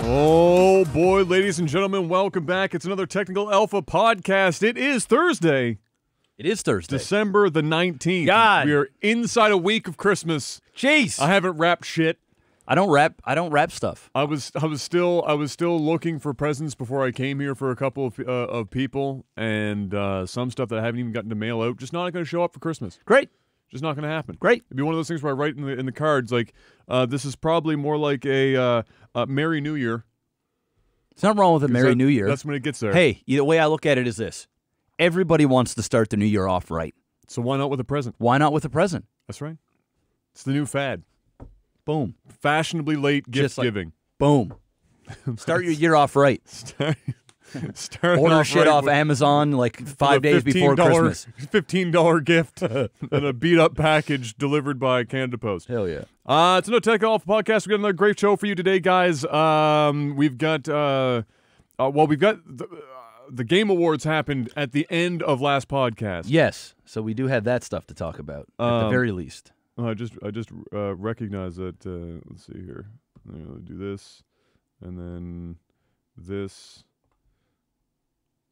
Oh boy, ladies and gentlemen, welcome back. It's another Technical Alpha podcast. It is Thursday. It is Thursday. December the 19th. God. We are inside a week of Christmas. Jeez. I haven't wrapped shit. I don't wrap stuff. I was still looking for presents before I came here for a couple of people, and some stuff that I haven't even gotten to mail out. Just not going to show up for Christmas. Great. Just not going to happen. Great. It'd be one of those things where I write in the cards like, this is probably more like a Merry New Year. There's nothing wrong with a Merry New Year. That's when it gets there. Hey, the way I look at it is this. Everybody wants to start the new year off right. So why not with a present? Why not with a present? That's right. It's the new fad. Boom. Fashionably late gift giving. Boom. Start your year off right. Start Order off shit right off with Amazon like 5 days before Christmas. $15 gift and a beat-up package delivered by Canada Post. Hell yeah. It's another Tech Alpha podcast. We've got another great show for you today, guys. We've got the Game Awards happened at the end of last podcast. Yes. So we do have that stuff to talk about at the very least. I just recognize that. Let's see here. I'm going to do this, and then this.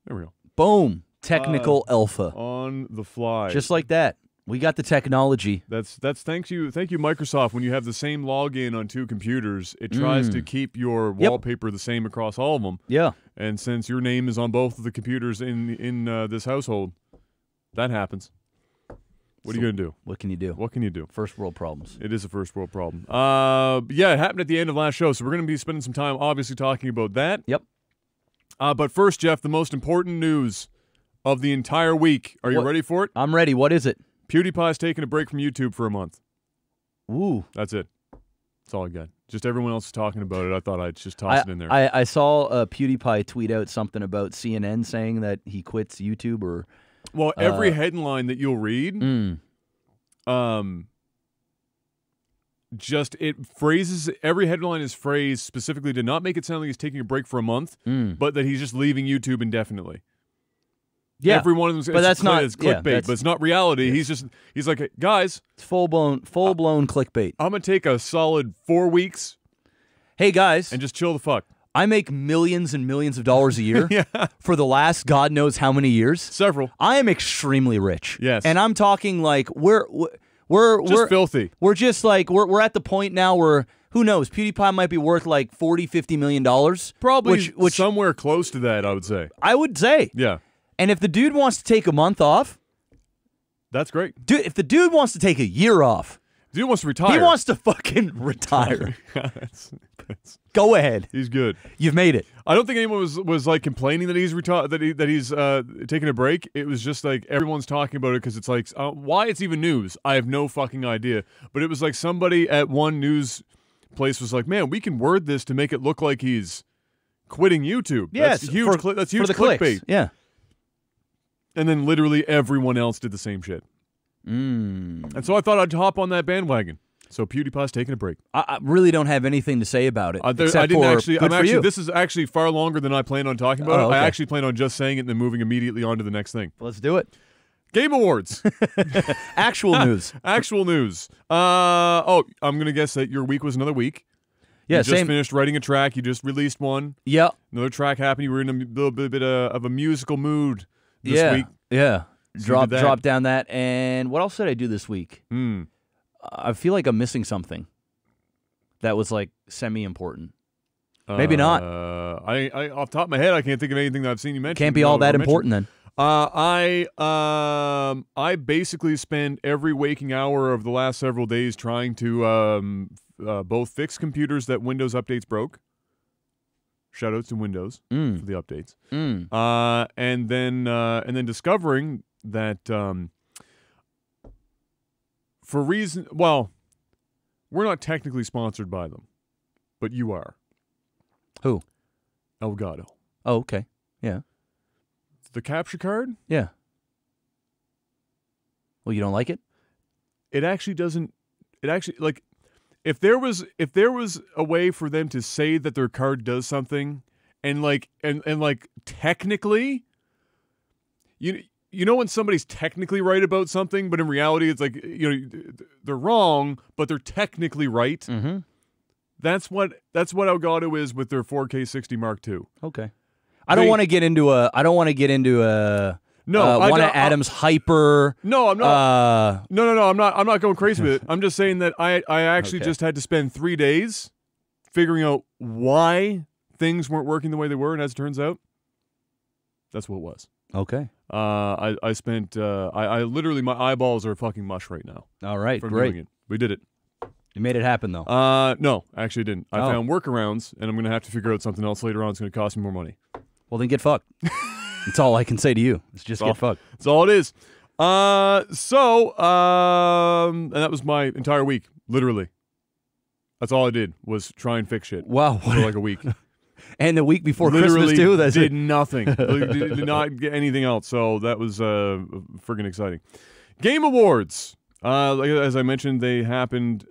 There we go. Boom. Technical Alpha. On the fly. Just like that. We got the technology. That's thank you Microsoft. When you have the same login on two computers, it tries to keep your wallpaper the same across all of them. Yeah. And since your name is on both of the computers in this household, that happens. What are you going to do? What can you do? What can you do? First world problems. It is a first world problem. Yeah, it happened at the end of last show, so we're going to be spending some time obviously talking about that. Yep. But first, Jeff, the most important news of the entire week. Are you ready for it? I'm ready. What is it? PewDiePie's taking a break from YouTube for a month. Ooh. That's it. That's all I got. Just everyone else is talking about it. I thought I'd just toss it in there. I saw PewDiePie tweet out something about CNN saying that he quits YouTube or... Well, every headline that you'll read, every headline is phrased specifically to not make it sound like he's taking a break for a month, but that he's just leaving YouTube indefinitely. Yeah, every one of them. But that's not clickbait, but it's not reality. Yes. He's like, hey, guys, it's full blown clickbait. I'm gonna take a solid 4 weeks. Hey guys, and just chill the fuck. I make millions and millions of dollars a year for the last God knows how many years. Several. I am extremely rich. Yes, and I'm talking like we're just filthy. We're just like we're at the point now where who knows? PewDiePie might be worth like $40-50 million. Probably which somewhere close to that, I would say. I would say. Yeah. And if the dude wants to take a month off, that's great. Dude, if the dude wants to take a year off, dude wants to retire. He wants to fucking retire. Go ahead. He's good. You've made it. I don't think anyone was like complaining that he's that he's taking a break. It was just like everyone's talking about it because it's like why it's even news. I have no fucking idea. But it was like somebody at one news place was like, "Man, we can word this to make it look like he's quitting YouTube." Yes, that's huge. That's huge for the clickbait. Clicks. Yeah. And then literally everyone else did the same shit. And so I thought I'd hop on that bandwagon. So PewDiePie's taking a break. I really don't have anything to say about it. This is actually far longer than I planned on talking about it. Okay. I actually plan on just saying it and then moving immediately on to the next thing. Let's do it. Game Awards. Actual news. Actual news. I'm going to guess that your week was another week. Yeah, you just finished writing a track. You just released one. Yeah. Another track happened. You were in a little bit of a musical mood this week. Yeah. So drop down that. And what else did I do this week? I feel like I'm missing something that was like semi-important. Maybe not. I off the top of my head, I can't think of anything that I've seen you mention. Can't be all that important then. I basically spend every waking hour of the last several days trying to both fix computers that Windows updates broke. Shoutouts to Windows for the updates. And then discovering that for reason, well, we're not technically sponsored by them, but you are. Who? Elgato. Oh, okay. Yeah. The capture card? Yeah. Well, you don't like it? It actually doesn't. It actually, like, if there was a way for them to say that their card does something, and technically, you know when somebody's technically right about something, but in reality it's like they're wrong, but they're technically right. Mm-hmm. That's what Elgato is with their 4K 60 Mark II. Okay. I don't want to get into a. One of Adam's hyper. No, I'm not. No. I'm not going crazy with it. I'm just saying that I actually just had to spend 3 days figuring out why things weren't working the way they were, and as it turns out, that's what it was. Okay. I spent. I literally, my eyeballs are fucking mush right now. All right. From Great. doing it. We did it. You made it happen, though. No, actually didn't. I found workarounds, and I'm going to have to figure out something else later on. It's going to cost me more money. Well, then get fucked. That's all I can say to you. It's just get fucked. That's all it is. And that was my entire week, literally. That's all I did was try and fix shit. Wow. For like a week. And the week before literally Christmas, too? Did nothing. Did not get anything else, so that was friggin' exciting. Game Awards. As I mentioned, they happened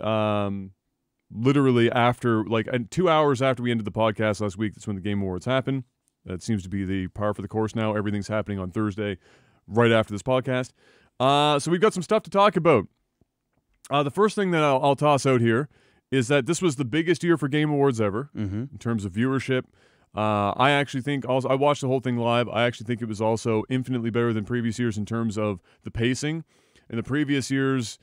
literally after, 2 hours after we ended the podcast last week. That's when the Game Awards happened. That seems to be the par for the course now. Everything's happening on Thursday, right after this podcast. So we've got some stuff to talk about. The first thing that I'll toss out here is that this was the biggest year for Game Awards ever in terms of viewership. I actually think also, I watched the whole thing live. I actually think it was also infinitely better than previous years in terms of the pacing. In the previous years,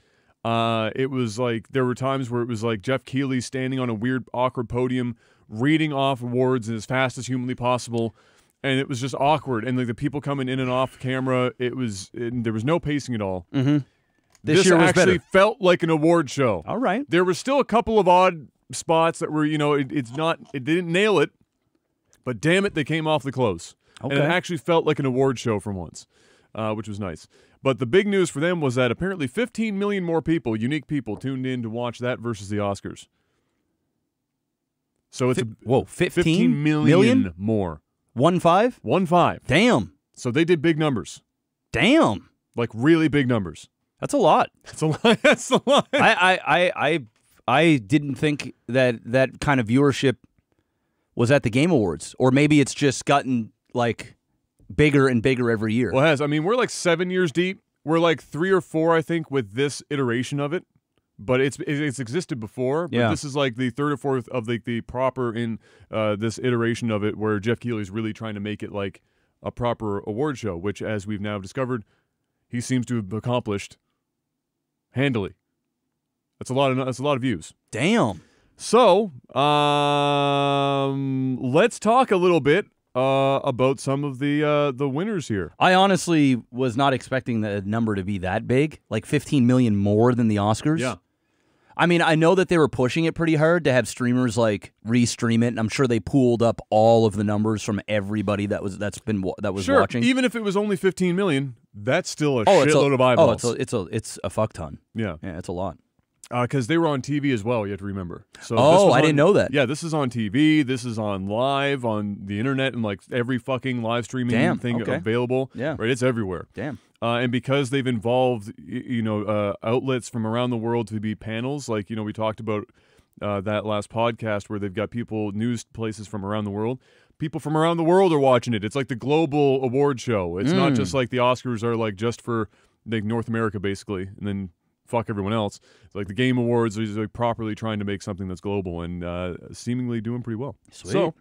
it was like there were times where it was like Jeff Keighley standing on a weird, awkward podium, reading off awards as fast as humanly possible, and it was just awkward. And like the people coming in and off camera, there was no pacing at all. Mm-hmm. This year was actually better. Felt like an award show. All right. There were still a couple of odd spots that were, it didn't nail it, but damn it, they came awfully close. Okay. And it actually felt like an award show for once, which was nice. But the big news for them was that apparently 15 million more people, unique people, tuned in to watch that versus the Oscars. So it's 15 million more. 15? 1.5. Damn. So they did big numbers. Damn. Like really big numbers. That's a lot. That's a lot. That's a lot. I didn't think that kind of viewership was at the Game Awards, or maybe it's just gotten like bigger and bigger every year. Well, it has. I mean, we're like 7 years deep. We're like 3 or 4, I think, with this iteration of it. But it's existed before. But this is like the 3rd or 4th of the proper in this iteration of it, where Jeff Keighley's really trying to make it like a proper award show, which, as we've now discovered, he seems to have accomplished handily. That's a lot of views. Damn. So, let's talk a little bit about some of the winners here. I honestly was not expecting the number to be that big, like 15 million more than the Oscars. Yeah. I mean, I know that they were pushing it pretty hard to have streamers like re-stream it, and I'm sure they pooled up all of the numbers from everybody that was sure, watching. Even if it was only 15 million, that's still a shitload of eyeballs. It's a fuck ton. Yeah, it's a lot. Because they were on TV as well, you have to remember. So I didn't know that. Yeah, this is on TV. This is on live, on the internet, and like every fucking live streaming thing available. Yeah. Right, it's everywhere. Damn. And because they've involved, outlets from around the world to be panels, like, we talked about that last podcast where they've got news places from around the world. People from around the world are watching it. It's like the global award show. It's not just like the Oscars are like just for like North America, basically, and then fuck everyone else. It's like the Game Awards is like properly trying to make something that's global and seemingly doing pretty well. Sweet. So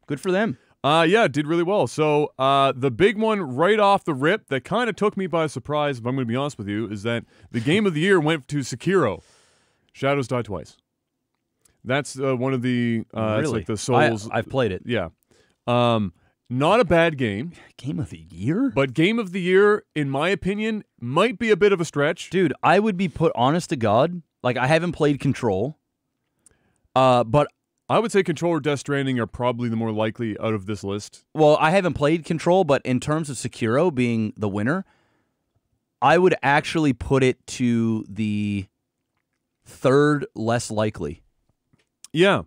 good for them. Yeah, it did really well. So the big one right off the rip that kind of took me by surprise, if I'm going to be honest with you, is that the game of the year went to Sekiro. Shadows Die Twice. That's one of the really? It's like the Souls. I've played it. Yeah. Not a bad game. Game of the year? But game of the year, in my opinion, might be a bit of a stretch. Dude, I would be put honest to God. Like, I haven't played Control. But I would say Control or Death Stranding are probably the more likely out of this list. Well, I haven't played Control, but in terms of Sekiro being the winner, I would actually put it to the 3rd less likely. Yeah.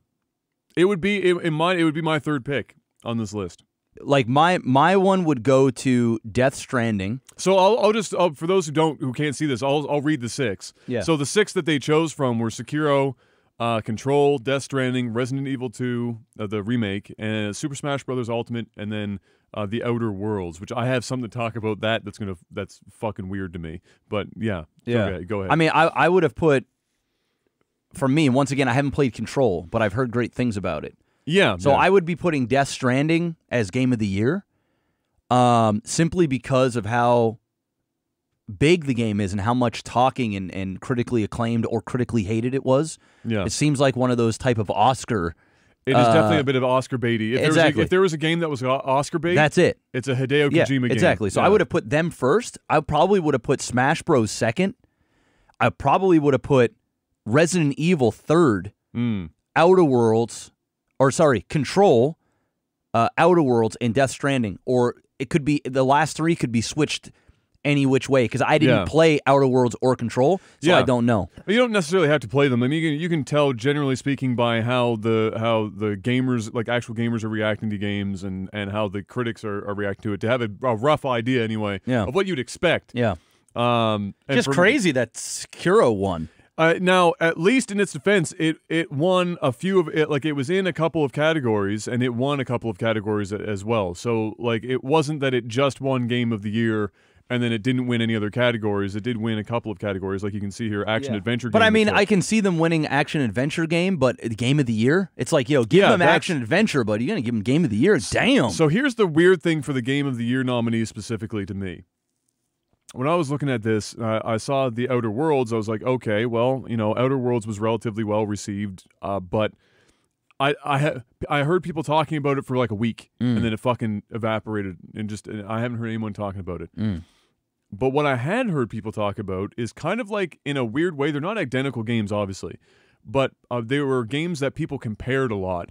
It would be it would be my 3rd pick on this list. Like my one would go to Death Stranding. So I'll just for those who can't see this, I'll read the 6. Yeah. So the 6 that they chose from were Sekiro, Control, Death Stranding, Resident Evil 2, the remake, and Super Smash Bros. Ultimate, and then The Outer Worlds, which I have something to talk about that's fucking weird to me. But yeah. Okay, go ahead. I mean, I would have put for me, once again, I haven't played Control, but I've heard great things about it. Yeah. So I would be putting Death Stranding as Game of the Year, simply because of how big the game is and how much talking and critically acclaimed or critically hated it was. Yeah. It seems like one of those type of Oscar. It is definitely a bit of Oscar baity. If there was a game that was Oscar bait, that's it. It's a Hideo Kojima game. Exactly. So I would have put them first. I probably would have put Smash Bros. Second. I probably would have put Resident Evil third. Outer Worlds, Control, Outer Worlds, and Death Stranding. Or it could be the last three could be switched any which way because I didn't play Outer Worlds or Control, so I don't know. You don't necessarily have to play them. I mean, you can tell generally speaking by how the gamers, like actual gamers, are reacting to games and how the critics are reacting to it. To have a rough idea anyway of what you'd expect. Yeah. Just crazy that Sekiro won. Now, at least in its defense, it won a few of it. Like it was in a couple of categories, and it won a couple of categories as well. So, like, it wasn't that it just won Game of the Year and then it didn't win any other categories. It did win a couple of categories, like you can see here, action adventure. But I mean, I can see them winning action adventure game, but Game of the Year, it's like, give them action adventure, but you're gonna give them Game of the Year. Damn. So here's the weird thing for the Game of the Year nominees specifically to me. When I was looking at this, I saw the Outer Worlds. I was like, okay, well, Outer Worlds was relatively well received, but I heard people talking about it for like a week, and then it fucking evaporated, and I haven't heard anyone talking about it. But what I had heard people talk about is kind of like, in a weird way, they're not identical games, obviously, but they were games that people compared a lot.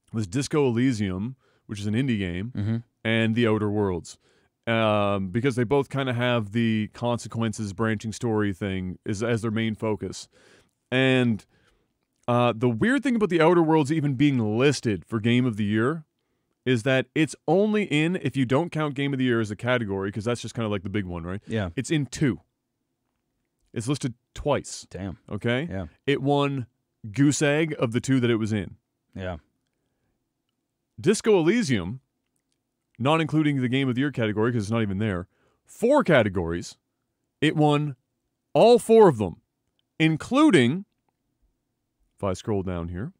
It was Disco Elysium, which is an indie game, and the Outer Worlds. Because they both kind of have the consequences branching story thing as their main focus. And the weird thing about the Outer Worlds even being listed for Game of the Year is that it's only in, if you don't count Game of the Year as a category, because that's just kind of like the big one, right? Yeah. It's in 2. It's listed twice. Damn. Okay? Yeah. It won Goose Egg of the 2 that it was in. Yeah. Disco Elysium, not including the Game of the Year category because it's not even there, 4 categories, it won all 4 of them, including, if I scroll down here,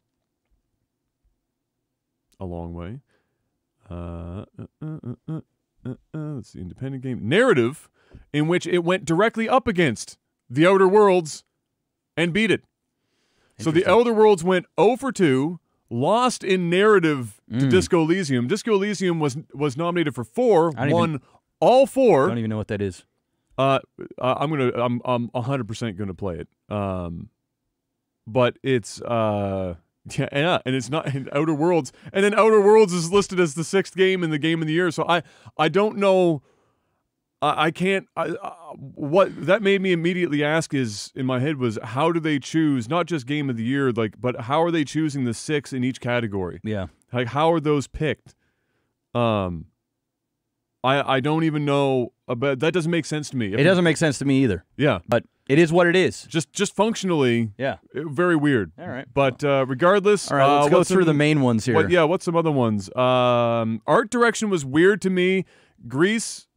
a long way, let's see, independent game, narrative, in which it went directly up against the Outer Worlds and beat it. So the Outer Worlds went 0 for 2, lost in narrative to Disco Elysium. Disco Elysium was nominated for 4, won all 4. I don't even know what that is. I'm 100% gonna play it. But it's and it's not in Outer Worlds, and then Outer Worlds is listed as the 6th game in the Game of the Year. So I don't know. I can't. What that made me immediately ask is in my head was, how do they choose not just Game of the Year, but how are they choosing the 6 in each category? Yeah, like how are those picked? I don't even know, but that doesn't make sense to me. It doesn't make sense to me either. Yeah, but it is what it is. Just functionally, very weird. All right, but regardless, all right, let's go through the main ones here. What's some other ones? Art direction was weird to me. Grease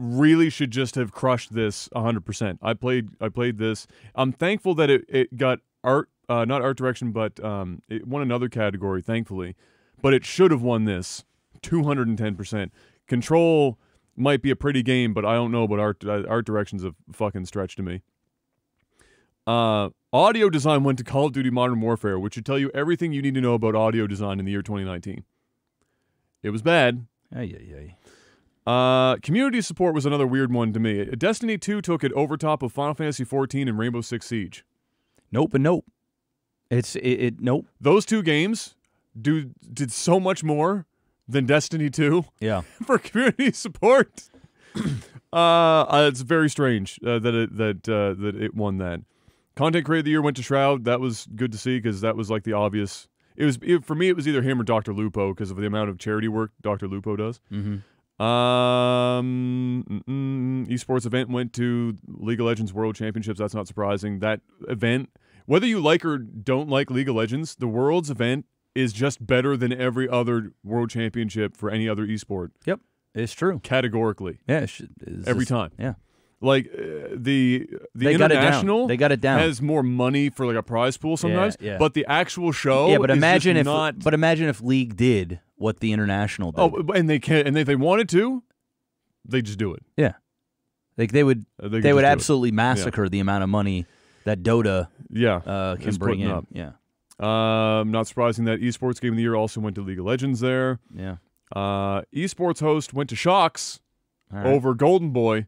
really should just have crushed this 100%. I played this. I'm thankful that it got art, not art direction, but it won another category, thankfully. But it should have won this 210%. Control might be a pretty game, but I don't know, but art direction's a fucking stretch to me. Audio design went to Call of Duty Modern Warfare, which should tell you everything you need to know about audio design in the year 2019. It was bad. Community support was another weird one to me. Destiny 2 took it over top of Final Fantasy 14 and Rainbow Six Siege. Nope and nope. Nope. Those 2 games did so much more than Destiny 2. Yeah. For community support. It's very strange that it won that. Content Creator of the Year went to Shroud. That was good to see because that was like the obvious. For me, it was either him or Dr. Lupo because of the amount of charity work Dr. Lupo does. Esports event went to League of Legends World Championships. That's not surprising. That event, whether you like or don't like League of Legends, the Worlds event is just better than every other World Championship for any other esport. Yep, it's true. Categorically. Yeah, every time. Yeah. Like the international, they got it down. Has more money for like a prize pool sometimes. Yeah. But the actual show, but imagine is if not. But imagine if League did what the international did. Oh, and they can, and if they wanted to, they just do it. Yeah, like they would absolutely massacre the amount of money that Dota can bring in. Up. Yeah. Not surprising that esports game of the year also went to League of Legends there. Yeah. Esports host went to Shocks All right. over Golden Boy.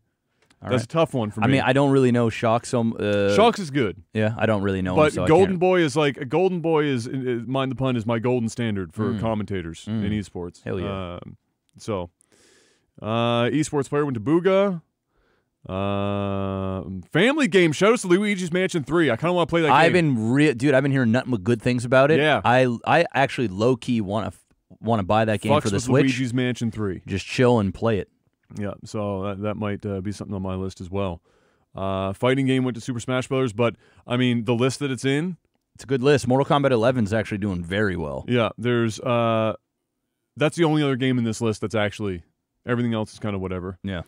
That's a tough one for me. I mean, I don't really know Shocks. Shocks is good. Yeah, I don't really know but him, so Golden Boy is like Golden Boy is mind the pun is my golden standard for commentators in esports. Hell yeah. Esports player went to Booga. Family game. Shout out to Luigi's Mansion 3. I kind of want to play that game. I've been hearing nothing but good things about it. Yeah. I actually low key want to buy that game for the Switch. Luigi's Mansion 3. Just chill and play it. Yeah, so that might be something on my list as well. Fighting game went to Super Smash Bros. But I mean, the list that it's in, it's a good list. Mortal Kombat 11 is actually doing very well. Yeah, there's that's the only other game in this list that's actually everything else is kind of whatever. Yeah.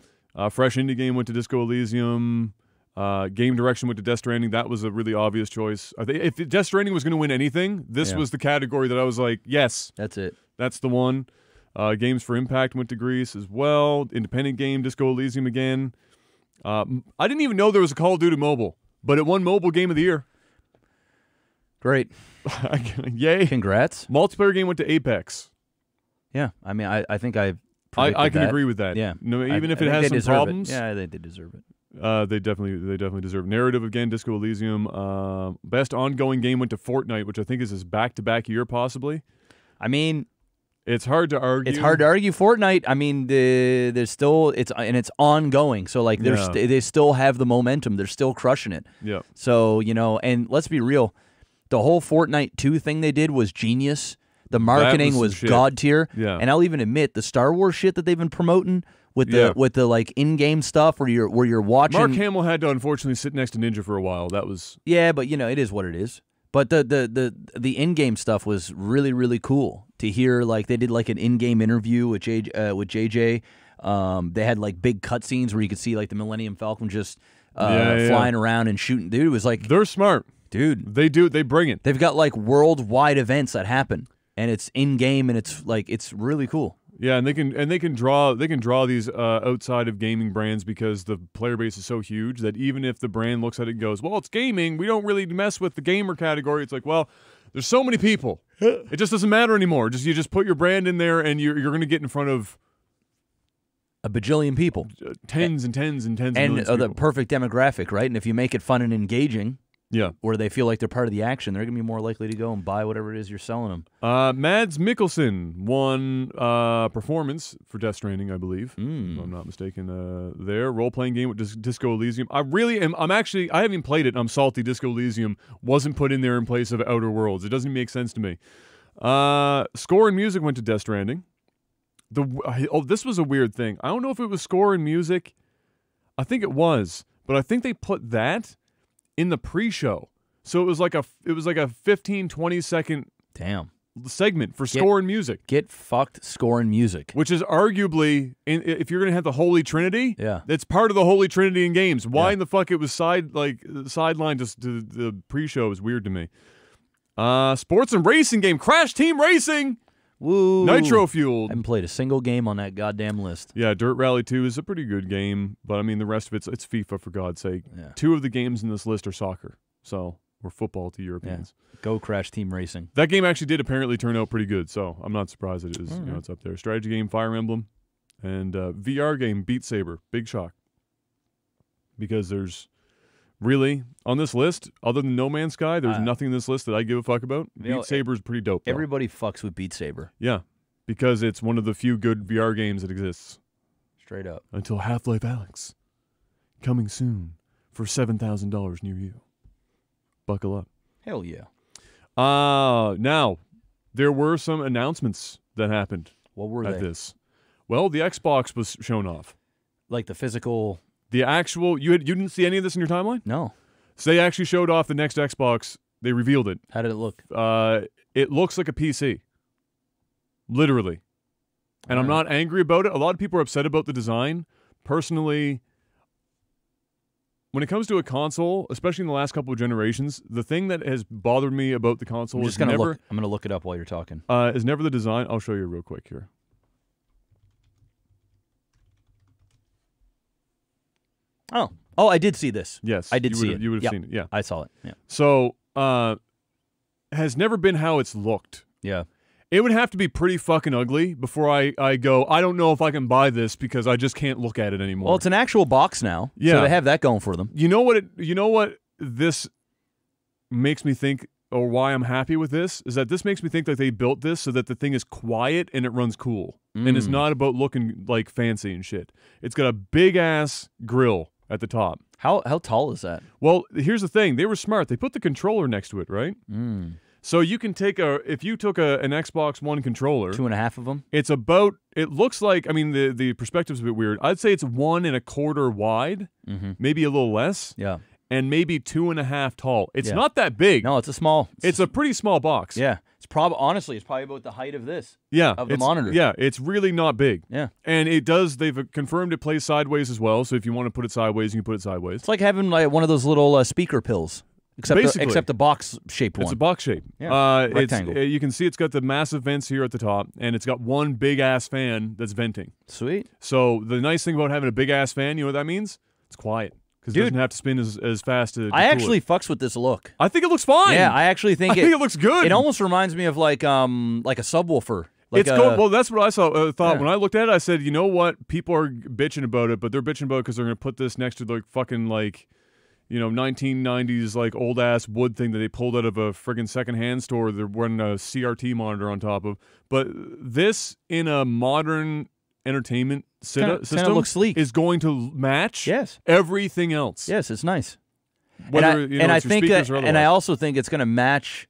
Fresh indie game went to Disco Elysium. Game direction went to Death Stranding. That was a really obvious choice. I think if Death Stranding was going to win anything, this was the category that I was like, yes, that's it. That's the one. Games for Impact went to Greece as well. Independent game, Disco Elysium again. I didn't even know there was a Call of Duty mobile, but it won Mobile Game of the Year. Great. Yay. Congrats. Multiplayer game went to Apex. Yeah, I mean, I think I can agree with that. Yeah. No, even if it has some problems. Yeah, they deserve it. They definitely deserve it. Narrative again, Disco Elysium. Best ongoing game went to Fortnite, which I think is his back-to-back year possibly. I mean, it's hard to argue. It's hard to argue Fortnite. I mean, there's still it's ongoing. So like they still have the momentum. They're still crushing it. Yeah. So, and let's be real, the whole Fortnite 2 thing they did was genius. The marketing was god tier. Yeah. And I'll even admit the Star Wars shit that they've been promoting with the like in-game stuff where you're watching. Mark Hamill had to unfortunately sit next to Ninja for a while. That was but it is what it is. But the in-game stuff was really, really cool to hear. Like they did like an in-game interview with JJ. They had like big cutscenes where you could see like the Millennium Falcon just flying around and shooting. Dude, it was like they're smart, dude. They bring it. They've got like worldwide events that happen, and it's in-game, and it's really cool. Yeah, and they can draw these outside of gaming brands because the player base is so huge that even if the brand looks at it and goes, well, it's gaming, we don't really mess with the gamer category. It's like, well, there's so many people, it just doesn't matter anymore. You just put your brand in there, and you're going to get in front of a bajillion people, tens and tens and tens, and the perfect demographic, right? And if you make it fun and engaging. Yeah, where they feel like they're part of the action, they're going to be more likely to go and buy whatever it is you're selling them. Mads Mikkelsen won performance for Death Stranding, I believe. If I'm not mistaken. There, role-playing game with Disco Elysium. I really am. I haven't played it. I'm salty. Disco Elysium wasn't put in there in place of Outer Worlds. It doesn't make sense to me. Score and music went to Death Stranding. This was a weird thing. I don't know if it was score and music. I think it was, but I think they put that in the pre-show. So it was like a 15-20 second segment for score and music. Get fucked score and music. Which is arguably, if you're going to have the Holy Trinity, that's part of the Holy Trinity in games. Why in the fuck it was sidelined to the pre-show is weird to me. Sports and racing game, Crash Team Racing. Woo. Nitro fueled. I haven't played a single game on that goddamn list. Yeah, Dirt Rally 2 is a pretty good game, but I mean the rest of it's FIFA for God's sake. Yeah. 2 of the games in this list are soccer, or football to Europeans. Yeah. Go Crash Team Racing. That game actually did apparently turn out pretty good, so I'm not surprised that it is. It's up there. Strategy game, Fire Emblem, and VR game, Beat Saber. Big shock, because there's really on this list, other than No Man's Sky, there's nothing in this list that I give a fuck about. Beat Saber is pretty dope, though. Everybody fucks with Beat Saber. Yeah, because it's one of the few good VR games that exists. Straight up. Until Half-Life Alyx, coming soon for $7,000 near you. Buckle up. Hell yeah. Now, there were some announcements that happened. What were they? This. Well, the Xbox was shown off. Like the physical... The actual... You didn't see any of this in your timeline? No. So they actually showed off the next Xbox. They revealed it. How did it look? It looks like a PC. Literally. And I'm not angry about it. A lot of people are upset about the design. Personally, when it comes to a console, especially in the last couple of generations, the thing that has bothered me about the console I'm is never. I'm gonna look it up while you're talking. Is never the design. I'll show you real quick here. Oh, I did see this. Yes, I did see it. You would have seen it. Yeah, I saw it. Yeah. So, has never been how it's looked. Yeah. It would have to be pretty fucking ugly before I go, I don't know if I can buy this because I just can't look at it anymore. Well, it's an actual box now. Yeah. So they have that going for them. You know what this makes me think, or why I'm happy with this, is that this makes me think that they built this so that the thing is quiet and it runs cool. And it's not about looking like fancy and shit. It's got a big ass grill at the top. How tall is that? Well, here's the thing. They were smart. They put the controller next to it, right? So you can take if you took an Xbox One controller, 2.5 of them. it looks like, I mean, the perspective's a bit weird. I'd say it's 1.25 wide, maybe a little less, Yeah. and maybe 2.5 tall. It's Yeah. not that big. No, it's a small. It's a pretty small box. Yeah. It's honestly, it's probably about the height of this. Yeah. Of the it's- monitor. Yeah, it's really not big. Yeah. And they've confirmed it plays sideways as well, so if you want to put it sideways, you can put it sideways. It's like having like one of those little speaker pills, Basically. except a box-shaped one. It's a box shape. Yeah, rectangle. You can see it's got the massive vents here at the top, and it's got one big-ass fan that's venting. Sweet. So the nice thing about having a big-ass fan, you know what that means? It's quiet. Because it doesn't have to spin as fast to I cool actually it. fucks with this look. I think it looks fine. Yeah, I actually think I think it looks good. It almost reminds me of like a subwoofer. It's good. Well, that's what I thought Yeah. when I looked at it. I said, you know what? People are bitching about it, but they're bitching about it because they're going to put this next to the fucking 1990s old ass wood thing that they pulled out of a friggin' secondhand store. They're running a CRT monitor on top of. But this in a modern entertainment system looks sleek. is going to match Yes. everything else. Yes, it's nice. Whether and I it's your think speakers that, or and I otherwise. also think it's going to match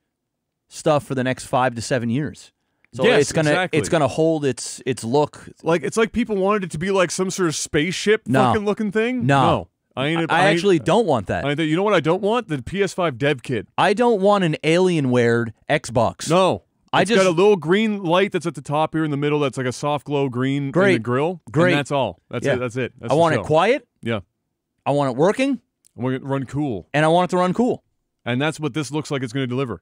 stuff for the next 5 to 7 years. So Yes, it's gonna exactly. it's gonna hold its look. It's like people wanted it to be like some sort of spaceship No. fucking looking thing. No. I actually don't want that. You know what I don't want? The PS5 dev kit. I don't want an Alienware Xbox. No. It's just got a little green light that's at the top here in the middle that's like a soft glow green in the Great. grill. Great. And that's all. That's Yeah. it. That's it. That's I the want show. it quiet. Yeah. I want it working, I want it to run cool. and I want it to run cool. And that's what this looks like it's going to deliver.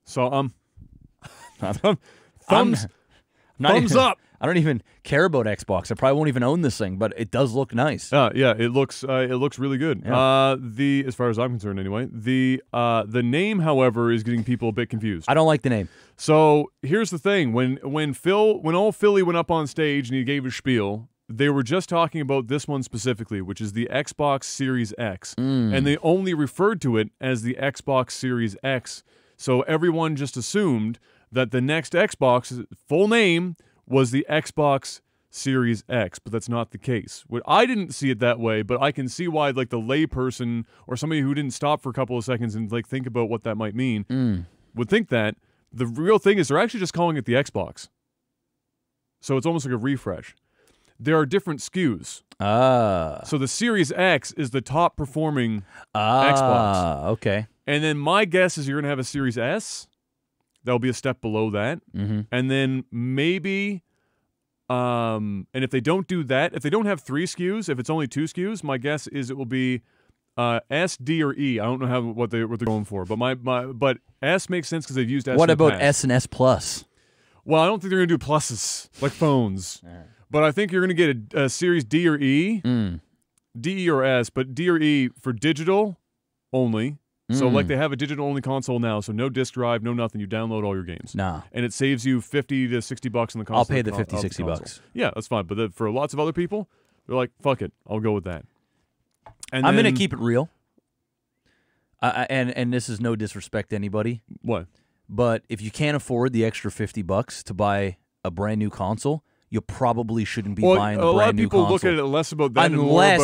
So, thumbs up. I don't even care about Xbox. I probably won't even own this thing, but it does look nice. Yeah, it looks really good. Yeah. As far as I'm concerned, anyway. The name, however, is getting people a bit confused. I don't like the name. So here's the thing: when old Philly went up on stage and he gave his spiel, they were just talking about this one specifically, which is the Xbox Series X, and they only referred to it as the Xbox Series X. So everyone just assumed that the next Xbox full name was the Xbox Series X, but that's not the case. I didn't see it that way, but I can see why the layperson or somebody who didn't stop for a couple of seconds and think about what that might mean would think that. The real thing is they're actually just calling it the Xbox. So it's almost like a refresh. There are different SKUs. So the Series X is the top performing Xbox. Okay. And then my guess is you're going to have a Series S. That'll be a step below that. And then maybe, and if they don't do that, if they don't have 3 SKUs, if it's only 2 SKUs, my guess is it will be S, D, or E. I don't know what they're going for, but S makes sense because they've used S. What in the about past. S and S Plus? Well, I don't think they're going to do pluses like phones. But I think you're going to get a Series D or E, D, E, or S, but D or E for digital only. So they have a digital-only console now, so no disk drive, no nothing. You download all your games. Nah. And it saves you $50 to $60 on the console. I'll pay the $50, $60. Yeah, that's fine. But for lots of other people, they're like, fuck it, I'll go with that. And I'm then, going to keep it real. And this is no disrespect to anybody, What? but if you can't afford the extra $50 to buy a brand new console, you probably shouldn't be buying the a lot of brand new people console. look at it less about that and more about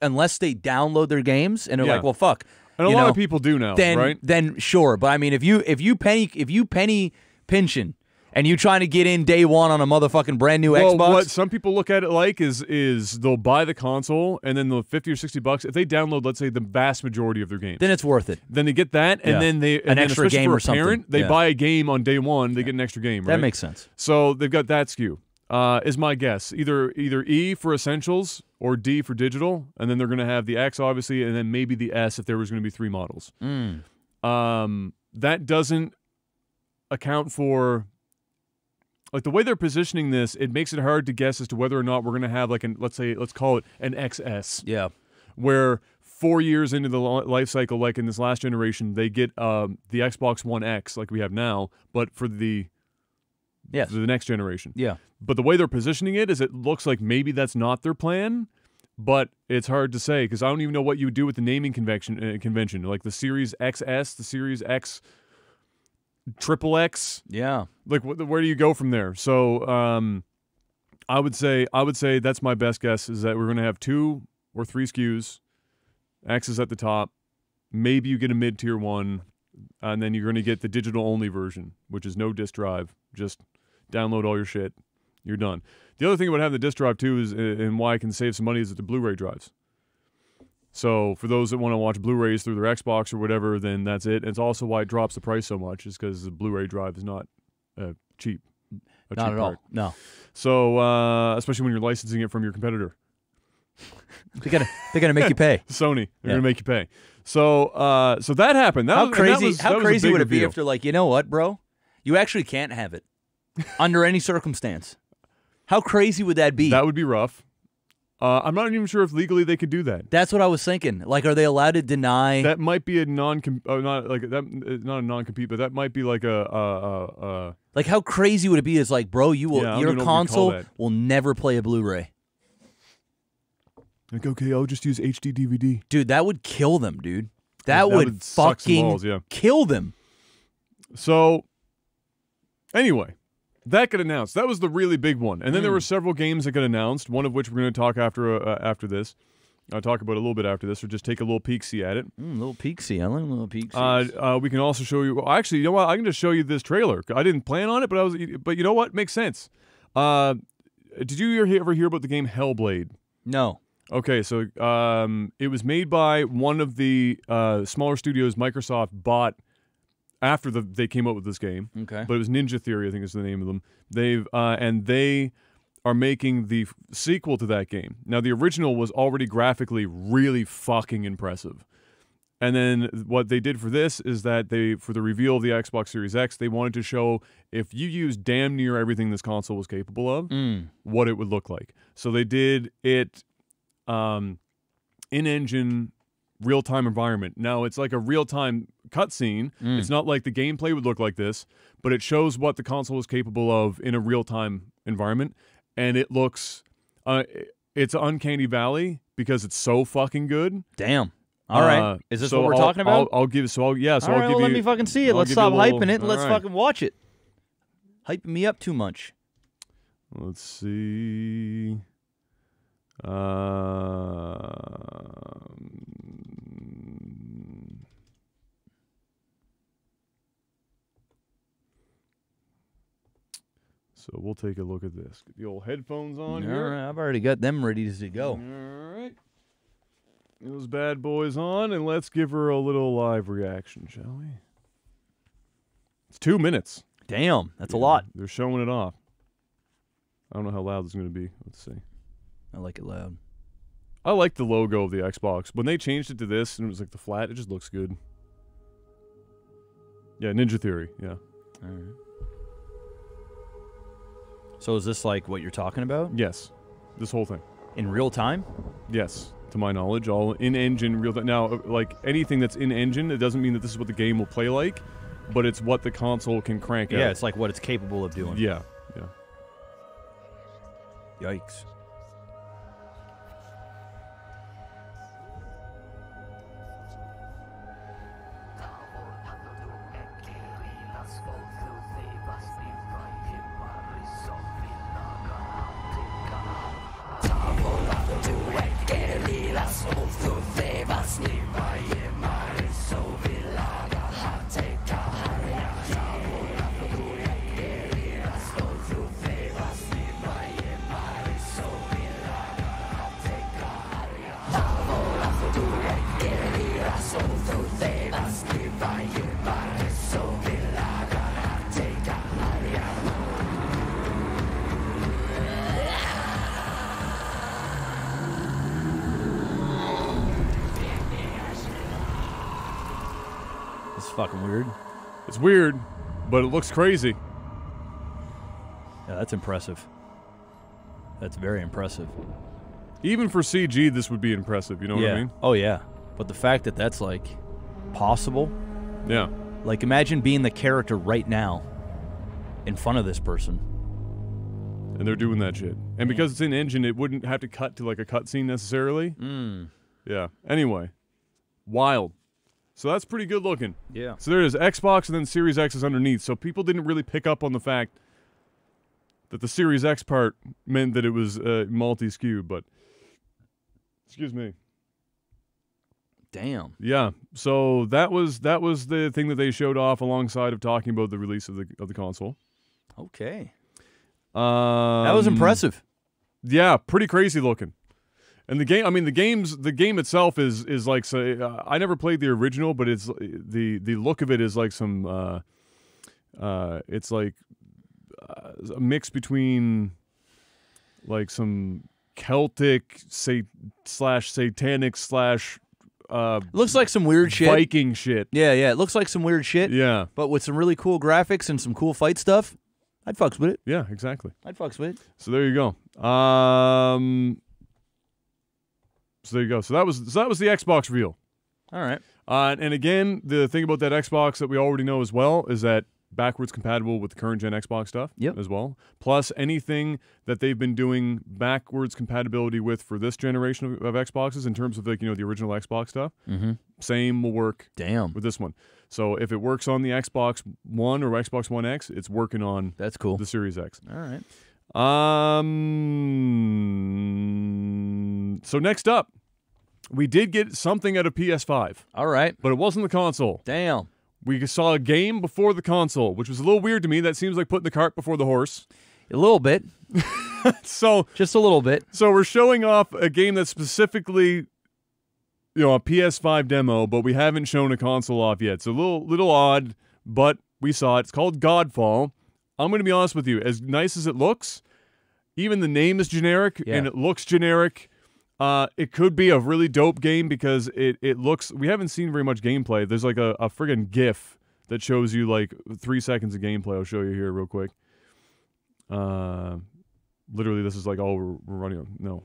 unless they download their games and they're Yeah. like, well, fuck. And a lot of people do now, right? Then sure, but I mean, if you penny pinching and you trying to get in day one on a motherfucking brand new Well, Xbox, what some people look at it like is they'll buy the console and then the $50 or $60 if they download, let's say, the vast majority of their games. then it's worth it. Then they get that, and Yeah. then An extra especially game for or a something. parent, they Yeah. buy a game on day one. They get an extra game. Right? That makes sense. So they've got that SKU. is my guess. Either E for Essentials or D for Digital, and then they're going to have the X, obviously, and then maybe the S if there was going to be 3 models. That doesn't account for... Like, the way they're positioning this, it makes it hard to guess as to whether or not we're going to have, like, let's call it an XS. Yeah. Where 4 years into the life cycle, like in this last generation, they get the Xbox One X, like we have now, but for the next generation. Yeah. But the way they're positioning it is it looks like maybe that's not their plan, but it's hard to say because I don't even know what you would do with the naming convention. Like the Series XS, the Series X, Triple X. Yeah. Like where do you go from there? So I would say that's my best guess is that we're going to have 2 or 3 SKUs. X is at the top. Maybe you get a mid-tier one, and then you're going to get the digital-only version, which is no disk drive. Just download all your shit. You're done. The other thing about having the disk drive, too, is and why I can save some money is that the Blu-ray drives. So for those that want to watch Blu-rays through their Xbox or whatever, then that's it. It's also why it drops the price so much is because the Blu-ray drive is not cheap. Not at all. No. So especially when you're licensing it from your competitor. They're gonna make you pay. Sony, they're gonna make you pay. So so that happened. How crazy would it be if they're like, you know what, bro? You actually can't have it under any circumstance. How crazy would that be? That would be rough. I'm not even sure if legally they could do that. That's what I was thinking. Like, are they allowed to deny? That might be a not a non-compete, but that might be like a like, how crazy would it be? Is like, bro, your console will never play a Blu-ray. Like, okay, I'll just use HD DVD. Dude, that would kill them, dude. That would fucking balls, kill them. So, anyway, that got announced. That was the really big one. And then there were several games that got announced, one of which we're going to talk after this. I'll talk about it a little bit after this, or just take a little peek-see at it. Little peek-see. I like a little peek-see. We can also show you... Well, actually, you know what? I can just show you this trailer. I didn't plan on it, but you know what? Makes sense. Did you ever hear about the game Hellblade? No. Okay, so it was made by one of the smaller studios Microsoft bought after they came up with this game. Okay. But it was Ninja Theory, I think is the name of them. They are making the sequel to that game. Now, the original was already graphically really fucking impressive. And then what they did for this is that for the reveal of the Xbox Series X, they wanted to show if you use damn near everything this console was capable of, what it would look like. So they did it in-engine real-time environment. Now, it's like a real-time cutscene. It's not like the gameplay would look like this, but it shows what the console is capable of in a real-time environment. And it looks... it's Uncanny Valley because it's so fucking good. Damn. All right. Is this what we're talking about? I'll give... So, yeah. So all I'll right, give well, let me fucking see it. Let's stop hyping it and let's fucking watch it. Hyping me up too much. Let's see... So we'll take a look at this. Get the old headphones on here. All right, I've already got them ready to go. All right. Get those bad boys on, and let's give her a little live reaction, shall we? It's 2 minutes. Damn, that's a lot. They're showing it off. I don't know how loud this is going to be. Let's see. I like it loud. I like the logo of the Xbox. When they changed it to this and it was like the flat, it just looks good. Yeah, Ninja Theory, yeah. All right. So is this like what you're talking about? Yes. This whole thing. In real time? Yes, to my knowledge. All in-engine real time. Now, like anything that's in-engine, it doesn't mean that this is what the game will play like, but it's what the console can crank out. Yeah, it's like what it's capable of doing. Yeah, yeah. Yikes. fucking weird. It's weird, but it looks crazy. Yeah, that's impressive. That's very impressive. Even for CG, this would be impressive. You know what I mean? Oh, yeah. But the fact that that's, like, possible. Yeah. Like, imagine being the character right now in front of this person. And they're doing that shit. And because it's in engine, it wouldn't have to cut to, like, a cutscene necessarily. Yeah. Anyway. Wild. So that's pretty good looking. Yeah. So there it is. Xbox and then Series X is underneath. So people didn't really pick up on the fact that the Series X part meant that it was multi-SKU, but... Excuse me. Damn. Yeah. So that was the thing that they showed off alongside of talking about the release of the console. Okay. That was impressive. Yeah, pretty crazy looking. And the game, I mean, the game itself is like, so, I never played the original, but it's the look of it is like some, it's like a mix between like some Celtic satanic looks like some weird shit. Viking shit. Yeah, it looks like some weird shit. Yeah. But with some really cool graphics and some cool fight stuff, I'd fucks with it. Yeah, exactly. I'd fucks with it. So there you go. So there you go. So that was the Xbox reveal. All right. And again, the thing about that Xbox that we already know as well is that backwards compatible with the current gen Xbox stuff as well. Plus anything that they've been doing backwards compatibility with for this generation of Xboxes in terms of like, you know, the original Xbox stuff. Same will work with this one. So if it works on the Xbox One or Xbox One X, it's working on that's cool. The Series X. All right. So next up, we did get something out of PS5. All right. But it wasn't the console. Damn. We saw a game before the console, which was a little weird to me. That seems like putting the cart before the horse. A little bit. So just a little bit. So we're showing off a game that's specifically, you know, a PS5 demo, but we haven't shown a console off yet. So a little odd, but we saw it. It's called Godfall. I'm going to be honest with you. As nice as it looks, even the name is generic, and it looks generic. It could be a really dope game because it looks... We haven't seen very much gameplay. There's like a friggin' GIF that shows you like 3 seconds of gameplay. I'll show you here real quick. Literally, this is like all we're running on. No.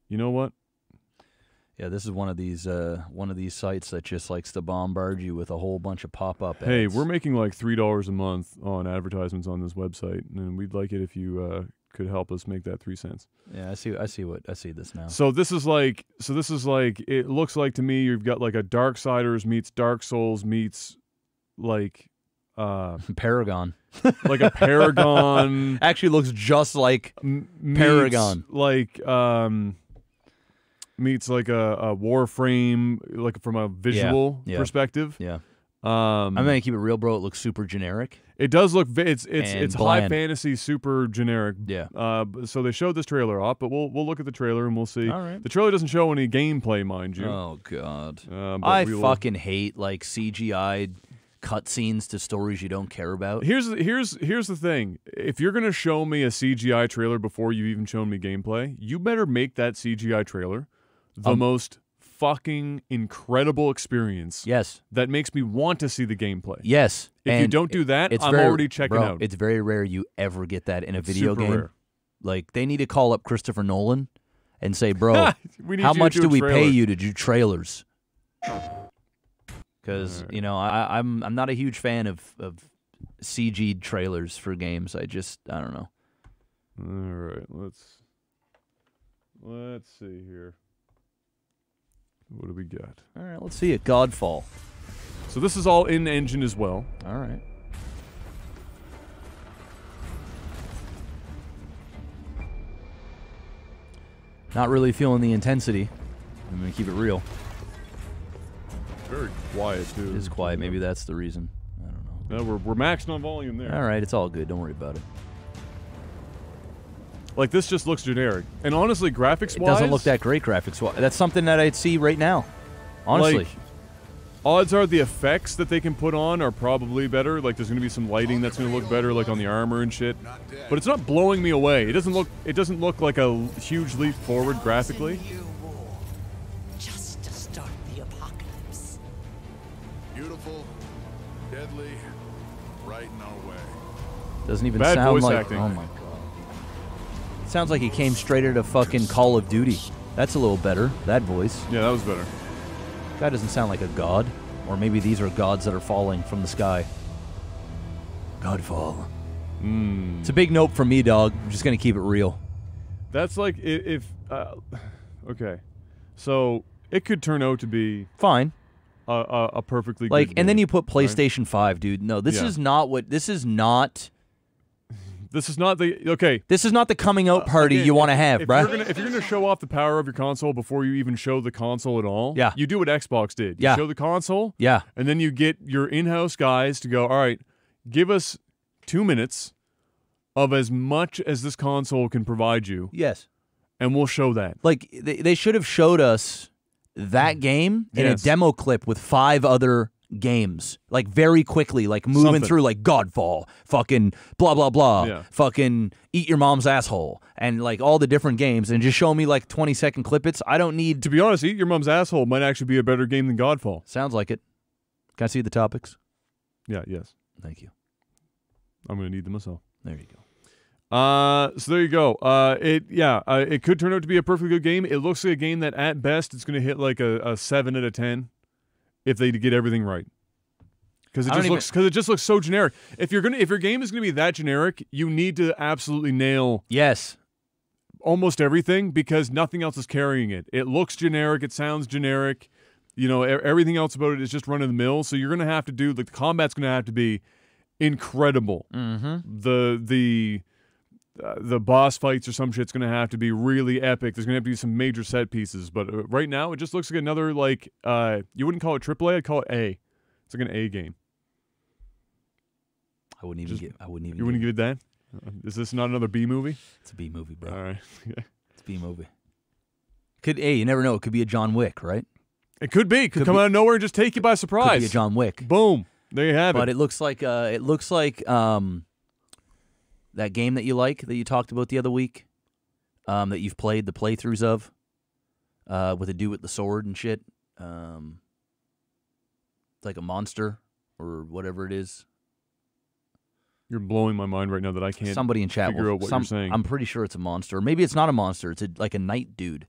You know what? Yeah, this is one of these sites that just likes to bombard you with a whole bunch of pop-up ads. Hey, we're making like $3 a month on advertisements on this website, and we'd like it if you could help us make that 3 cents. Yeah, I see this now. So this is like it looks like to me you've got like a Darksiders meets Dark Souls meets like Paragon. Like a Paragon. Actually looks just like Paragon. Like meets like a Warframe, like from a visual perspective. Yeah. I'm gonna keep it real, bro. It looks super generic. It does look. It's bland. high fantasy, super generic. Yeah. So they showed this trailer off, but we'll look at the trailer and we'll see. All right. The trailer doesn't show any gameplay, mind you. Oh god. I fucking hate like CGI cutscenes to stories you don't care about. Here's the thing. If you're gonna show me a CGI trailer before you've even shown me gameplay, you better make that CGI trailer the most fucking incredible experience. Yes. That makes me want to see the gameplay. Yes. If you don't do that, I'm already checking out. It's very rare you ever get that in a video super game. Rare. Like, they need to call up Christopher Nolan and say, bro, how much do we pay you to do trailers? Because, you know, I'm not a huge fan of CG trailers for games. I don't know. All right, let's see here. What do we got? All right, let's see it. Godfall. So this is all in engine as well. All right. Not really feeling the intensity. I'm going to keep it real. Very quiet, too. It is quiet. Maybe that's the reason. I don't know. No, we're maxing on volume there. All right, it's all good. Don't worry about it. Like, this just looks generic. And honestly, graphics-wise... It doesn't look that great graphics-wise. That's something that I'd see right now. Honestly. Like, odds are the effects that they can put on are probably better. Like, there's going to be some lighting that's going to look better, like on the armor and shit. But it's not blowing me away. It doesn't look like a huge leap forward graphically. Just to start the apocalypse. Deadly, right in our way. Doesn't even Bad sound voice like. acting. Oh my god. Sounds like he came straight out of fucking Call of Duty. That's a little better. That voice. Yeah, that was better. Guy doesn't sound like a god. Or maybe these are gods that are falling from the sky. Godfall. It's a big nope from me, dog. I'm just gonna keep it real. That's like if okay, so it could turn out to be Fine. a perfectly Like, good and then game, you put right? PlayStation 5, dude. No, this Yeah. is not what. This is not. This is not the okay. This is not the coming out party Again, you want to have, if bruh. If you're gonna show off the power of your console before you even show the console at all, Yeah. you do what Xbox did. You Yeah. show the console, Yeah. and then you get your in-house guys to go, all right, give us 2 minutes of as much as this console can provide you, Yes. and we'll show that. Like they should have showed us that game in a Yes. demo clip with 5 other games, like very quickly, like moving Something. through, like Godfall, fucking blah blah blah, Yeah. fucking Eat Your Mom's Asshole, and like all the different games, and just show me like 20-second clippets. I don't need. To be honest, Eat Your Mom's Asshole might actually be a better game than Godfall. Sounds like it. Can I see the topics? Yeah, yes. Thank you. I'm gonna need them myself. There you go. So there you go. It could turn out to be a perfectly good game. It looks like a game that at best it's going to hit like a 7 out of 10 if they get everything right. Because it just looks so generic. If your game is going to be that generic, you need to absolutely nail Yes. almost everything because nothing else is carrying it. It looks generic. It sounds generic. You know, everything else about it is just run of the mill. So you're going to have to do like the combat's going to have to be incredible. Mm-hmm. The boss fights or some shit's going to have to be really epic. There's going to have to be some major set pieces. But right now, it just looks like another, like, you wouldn't call it AAA, I'd call it A. It's like an A game. I wouldn't even give it that? Is this not another B movie? It's a B movie, bro. All right. It's a B movie. Hey, you never know. It could be a John Wick, right? It could be. Could come out of nowhere and just take you by surprise. Could be a John Wick. Boom. There you have But it. it looks like that game that you talked about the other week, that you've played the playthroughs of, with a dude with the sword and shit. It's like a monster or whatever it is. You're blowing my mind right now that I can't Somebody in chat figure out what you're saying. I'm pretty sure it's a monster. Or maybe it's not a monster. It's like a knight dude.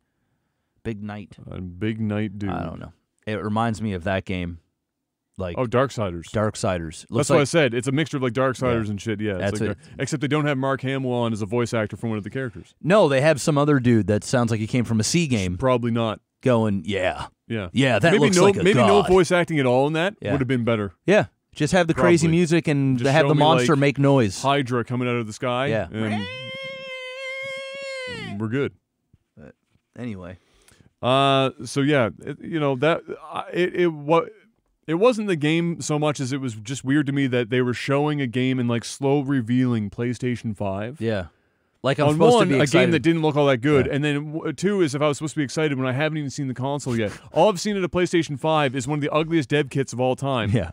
Big knight. A big knight dude. I don't know. It reminds me of that game. Like Darksiders. Darksiders. That's what I said. It's a mixture of like Darksiders and shit. Yeah, That's like it. Except they don't have Mark Hamill on as a voice actor for one of the characters. No, they have some other dude that sounds like he came from a C game. Probably not. Going, yeah. Yeah. Yeah, that maybe looks no, like a maybe god. no voice acting at all in that Yeah. would have been better. Yeah. Just have the crazy Probably. music and Just have show the me, monster like, make noise. Hydra coming out of the sky. Yeah. And we're good. Anyway. So yeah, it wasn't the game so much as it was just weird to me that they were showing a game and like slow revealing PlayStation 5. Yeah. Like I'm On supposed one, to be a excited. game that didn't look all that good, Yeah. and then 2 is if I was supposed to be excited when I haven't even seen the console yet. All I've seen at a PlayStation 5 is one of the ugliest dev kits of all time. Yeah.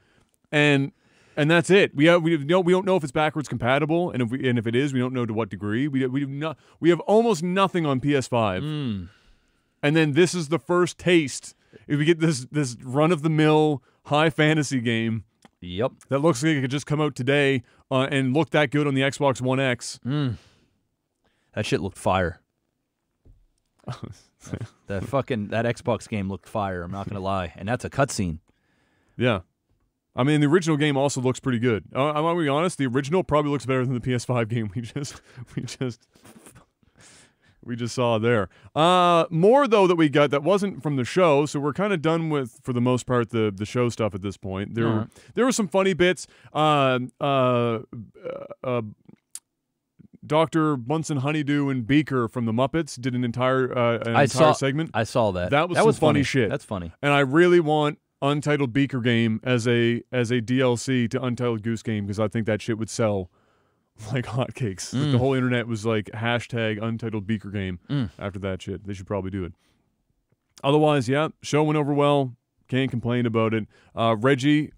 And that's it. We don't know if it's backwards compatible, and if it is, we don't know to what degree. We have almost nothing on PS5. And then this is the first taste. If we get this run of the mill high fantasy game, Yep. that looks like it could just come out today and look that good on the Xbox One X. That shit looked fire. that Xbox game looked fire, I'm not going to lie. And that's a cutscene. Yeah. I mean, the original game also looks pretty good. I'm going to be honest, the original probably looks better than the PS5 game we just saw there. More, though, that we got that wasn't from the show, so we're kind of done with, for the most part, the show stuff at this point. There were some funny bits. Dr. Bunsen Honeydew and Beaker from the Muppets did an entire segment. I saw that. That was some funny shit. That's funny. And I really want Untitled Beaker Game as a DLC to Untitled Goose Game because I think that shit would sell like hotcakes. Like the whole internet was like hashtag Untitled Beaker Game after that shit. They should probably do it. Otherwise, yeah, show went over well. Can't complain about it. Reggie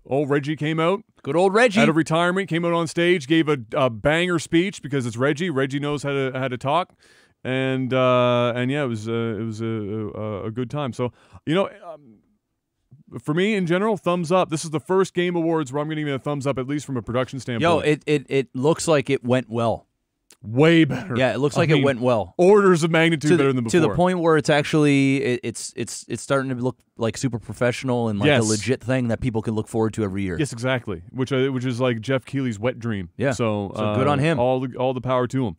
came out. Good old Reggie. Out of retirement, came out on stage, gave a banger speech because it's Reggie. Reggie knows how to talk, and yeah, it was a good time. So For me, in general, thumbs up. This is the first Game Awards where I'm going to give it a thumbs up, at least from a production standpoint. Yo, it looks like it went well. Way better. Yeah, it looks like it went well. Orders of magnitude better than before. To the point where it's actually it's starting to look like super professional and like a legit thing that people can look forward to every year. Yes, exactly. Which is like Jeff Keighley's wet dream. Yeah. So good on him. All the power to him.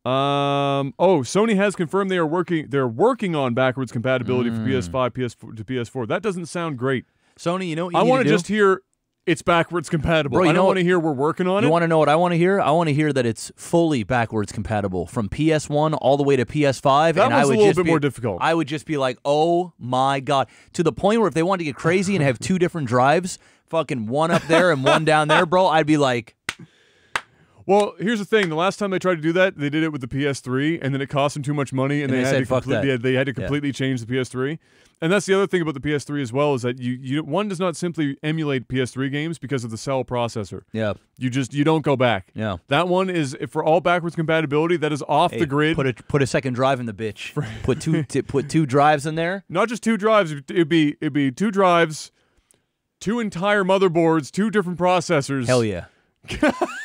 Sony has confirmed they're working on backwards compatibility for PS5, PS4 to PS4. That doesn't sound great. Sony, you know what you I want to just hear it's backwards compatible. Bro, I don't want to hear we're working on it. You want to know what I want to hear? I want to hear that it's fully backwards compatible from PS1 all the way to PS5. That was a little bit more difficult. I would just be like, oh my God. To the point where if they wanted to get crazy and have two different drives, fucking one up there and one down there, bro, I'd be like... Well, here's the thing. The last time they tried to do that, they did it with the PS3, and then it cost them too much money, and they had to completely change the PS3. And that's the other thing about the PS3 as well, is that one does not simply emulate PS3 games because of the cell processor. Yeah. You don't go back. Yeah. That one is for all backwards compatibility. That is off the grid. Put a second drive in the bitch. Put two drives in there. Not just two drives. It'd be two drives, two entire motherboards, two different processors. Hell yeah.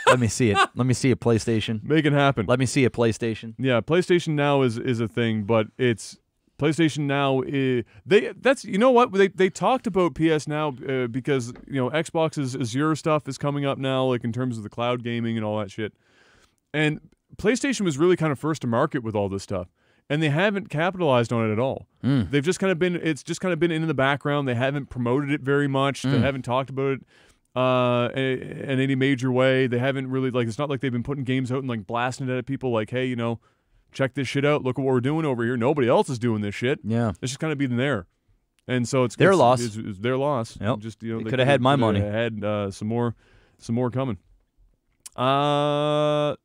Let me see it. Let me see a PlayStation. Make it happen. Let me see a PlayStation. Yeah, PlayStation Now is a thing, but it's PlayStation Now. You know what they talked about PS Now because Xbox's Azure stuff is coming up now, like in terms of the cloud gaming and all that shit. And PlayStation was really kind of first to market with all this stuff, and they haven't capitalized on it at all. They've just kind of been. It's just kind of been in the background. They haven't promoted it very much. They haven't talked about it in any major way. They haven't really, like, it's not like they've been putting games out and like blasting it at people like, hey, check this shit out. Look at what we're doing over here. Nobody else is doing this shit. Yeah. It's just kind of being there. And so it's their loss. It's their loss. Yep. Just, they could have had my money. Had some more coming.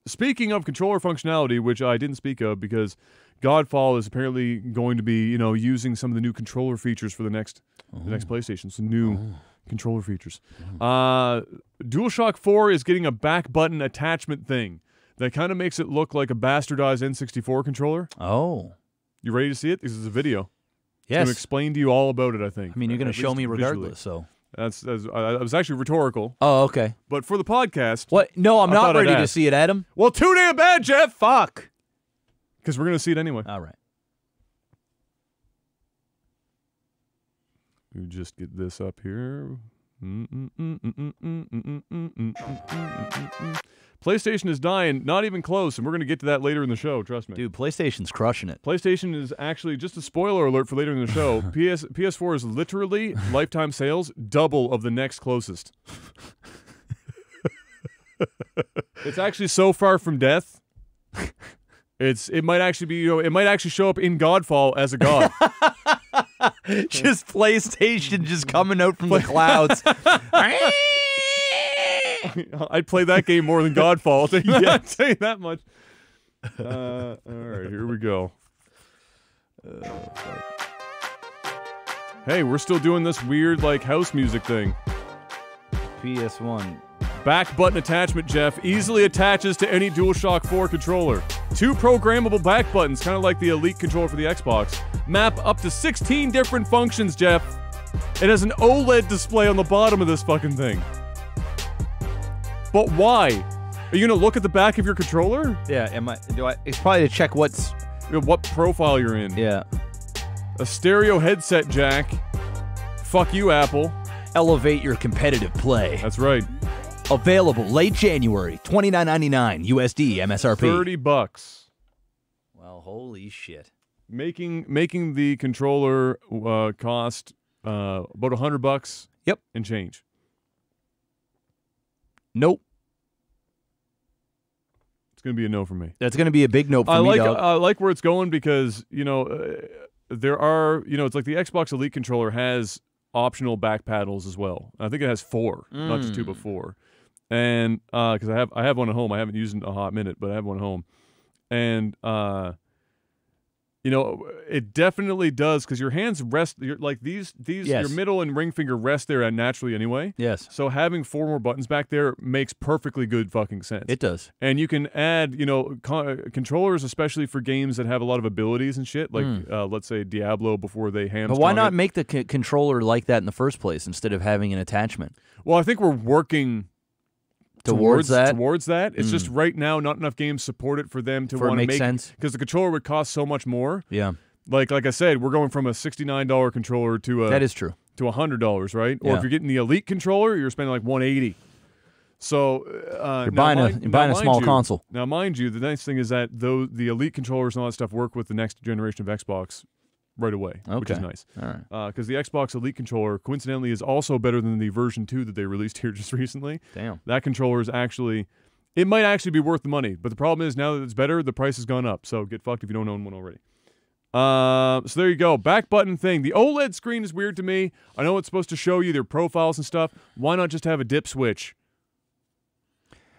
Speaking of controller functionality, which I didn't speak of because Godfall is apparently going to be, using some of the new controller features for the next PlayStation. Some new controller features. DualShock 4 is getting a back button attachment thing that kind of makes it look like a bastardized N64 controller. Oh. You ready to see it? This is a video. Yes. I'm going to explain to you all about it, I think. I mean, you're going to show me regardless, so. That was actually rhetorical. Oh, okay. But for the podcast... What? No, I'm not ready to see it, Adam. Well, too damn bad, Jeff! Fuck. Because we're going to see it anyway. All right. We just get this up here. PlayStation is dying, not even close, and we're going to get to that later in the show, trust me. Dude, PlayStation's crushing it. PlayStation is actually, just a spoiler alert for later in the show, PS4 is literally, lifetime sales, double of the next closest. It's actually so far from death. It might actually be, it might actually show up in Godfall as a god. Just PlayStation just coming out from the clouds. I'd play that game more than Godfall. I'll tell you that much. All right, here we go. Hey, we're still doing this weird like house music thing. PS1. Back button attachment, Jeff, easily attaches to any DualShock 4 controller. 2 programmable back buttons, kind of like the Elite controller for the Xbox. Map up to 16 different functions, Jeff. It has an OLED display on the bottom of this fucking thing. But why? Are you gonna look at the back of your controller? Yeah, it's probably to check what profile you're in. Yeah. A stereo headset jack. Fuck you, Apple. Elevate your competitive play. That's right. Available late January, $29.99 USD MSRP. $30. Well, holy shit. Making the controller cost about $100. Yep. And change. Nope. It's gonna be a no for me. That's gonna be a big no for me, dog. I like where it's going because there are it's like the Xbox Elite controller has optional back paddles as well. I think it has 4, not just 2 but 4. And because I have one at home, I haven't used it in a hot minute, but I have one at home, and You know, it definitely does because your hands rest. Like these, Yes. your middle and ring finger rest there naturally anyway. Yes. So having 4 more buttons back there makes perfectly good fucking sense. It does. And you can add, you know, controllers, especially for games that have a lot of abilities and shit. Like, let's say Diablo before they hamstrung. But why not it. make the controller like that in the first place instead of having an attachment? Well, I think we're working Towards that? Towards that. It's just right now not enough games support it for them to For it want to make make sense? because the controller would cost so much more. Yeah. Like I said, we're going from a $69 controller to a That is true. to $100, right? Or Yeah. if you're getting the Elite controller, you're spending like $180. So You're buying a small console. Now, mind you, the nice thing is that the Elite controllers and all that stuff work with the next generation of Xbox right away, which is Okay. nice. All right. Because the Xbox Elite controller, coincidentally, is also better than the version 2 that they released here just recently. Damn. That controller is actually, it might actually be worth the money, but the problem is now that it's better, the price has gone up. So get fucked if you don't own one already. So there you go. Back button thing. The OLED screen is weird to me. I know it's supposed to show you their profiles and stuff. Why not just have a dip switch?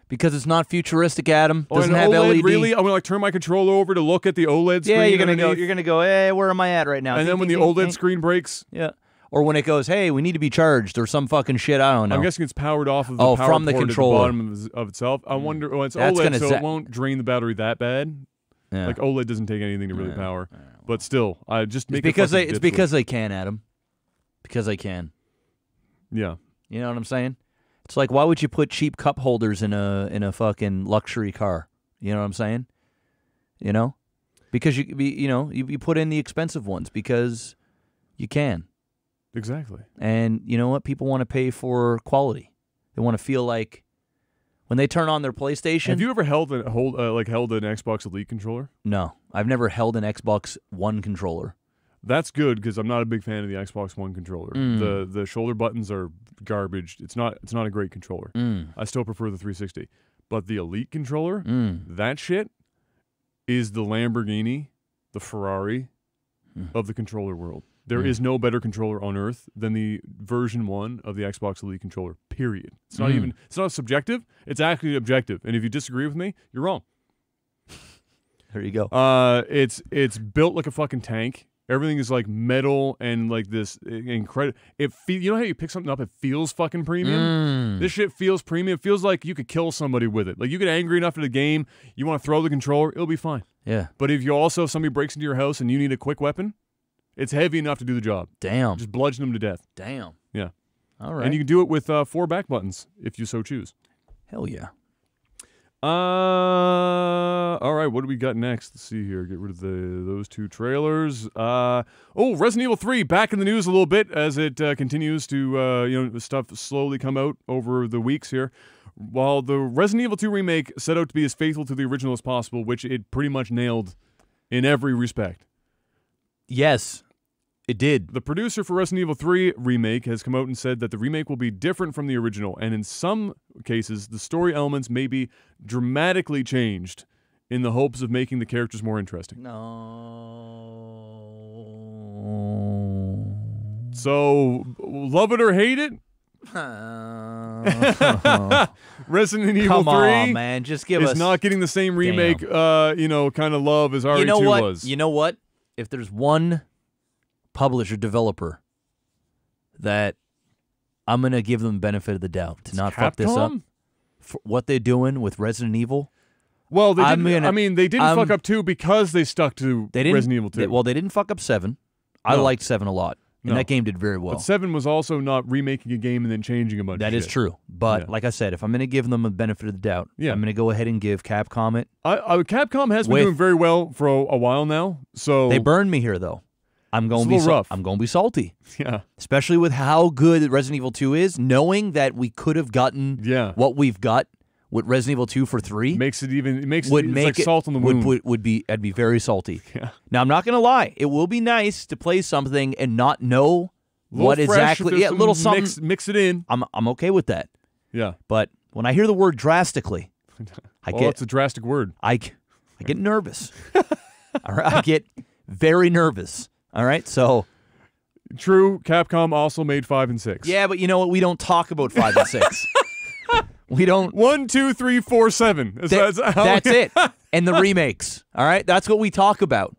Because it's not futuristic, Adam. Oh, Doesn't an have OLED, LED. really? I'm gonna like turn my controller over to look at the OLED screen. Yeah, you're underneath? gonna go. Hey, where am I at right now? And then when the OLED screen breaks, Yeah. Or when it goes, hey, we need to be charged or some fucking shit. I don't know. I'm guessing it's powered off of the Oh, power from the port controller. at the bottom of itself. I wonder. Well, it's That's OLED, gonna so za- it won't drain the battery that bad. Yeah. Like OLED doesn't take anything to really power, but still, I just make it's because it it's because they can, Adam. Because they can. yeah. You know what I'm saying? It's like, why would you put cheap cup holders in a fucking luxury car? You know what I'm saying? You know, because you put in the expensive ones because you can. Exactly. And you know what? People want to pay for quality. They want to feel like when they turn on their PlayStation. Have you ever held an Xbox Elite controller? No, I've never held an Xbox One controller. That's good because I'm not a big fan of the Xbox One controller. The shoulder buttons are garbage. It's not a great controller. I still prefer the 360. But the Elite controller, that shit is the Lamborghini, the Ferrari of the controller world. There is no better controller on earth than the version 1 of the Xbox Elite controller. Period. It's not even. It's not subjective. It's actually objective. And if you disagree with me, you're wrong. There you go. It's built like a fucking tank. Everything is like metal and like this incredible. You know how you pick something up, it feels fucking premium. This shit feels premium. It feels like you could kill somebody with it. Like you get angry enough at a game, you want to throw the controller, it'll be fine. Yeah. But if somebody breaks into your house and you need a quick weapon, it's heavy enough to do the job. Damn. Just bludgeon them to death. Damn. Yeah. All right. And you can do it with 4 back buttons if you so choose. Hell yeah. All right, what do we got next? Let's see here. Get rid of those 2 trailers. Resident Evil 3 back in the news a little bit as it continues to stuff slowly come out over the weeks here. While the Resident Evil 2 remake set out to be as faithful to the original as possible, which it pretty much nailed in every respect. Yes, it did. The producer for Resident Evil 3 remake has come out and said that the remake will be different from the original, and in some cases, the story elements may be dramatically changed in the hopes of making the characters more interesting. No. So, love it or hate it? Resident Evil 3 Come on, man. Just give us... is not getting the same remake, kind of love as RE2 You know what? was. You know what? If there's one publisher, developer that I'm going to give them benefit of the doubt to not fuck this up. Capcom? For what they're doing with Resident Evil. Well, they I'm didn't, gonna- they didn't fuck up 2 because they stuck to They didn't, Resident Evil 2. They didn't fuck up 7. I No. liked 7 a lot. And No. that game did very well. But 7 was also not remaking a game and then changing a bunch That of is shit. true. But Yeah. like I said, if I'm going to give them a benefit of the doubt, Yeah. I'm going to go ahead and give Capcom it. Capcom has been With- doing very well for a while now. So They burned me here, though. I'm going It's to a be little rough. I'm going to be salty, yeah, especially with how good Resident Evil 2 is, knowing that we could have gotten yeah, what we've got with Resident Evil 2 for 3. makes it even. It makes would it's make like it salt on the wound. I'd be very salty. Yeah. Now I'm not going to lie. It will be nice to play something and not know what Little fresh, exactly. if Yeah, there's little some something. mix it in. I'm okay with that. Yeah, But when I hear the word drastically, it's a drastic word. I get nervous. All right, I get very nervous. All right, so True. Capcom also made 5 and 6. yeah, but you know what? We don't talk about 5 and 6. We don't. 1, 2, 3, 4, 7. That's it. And the remakes. All right, that's what we talk about.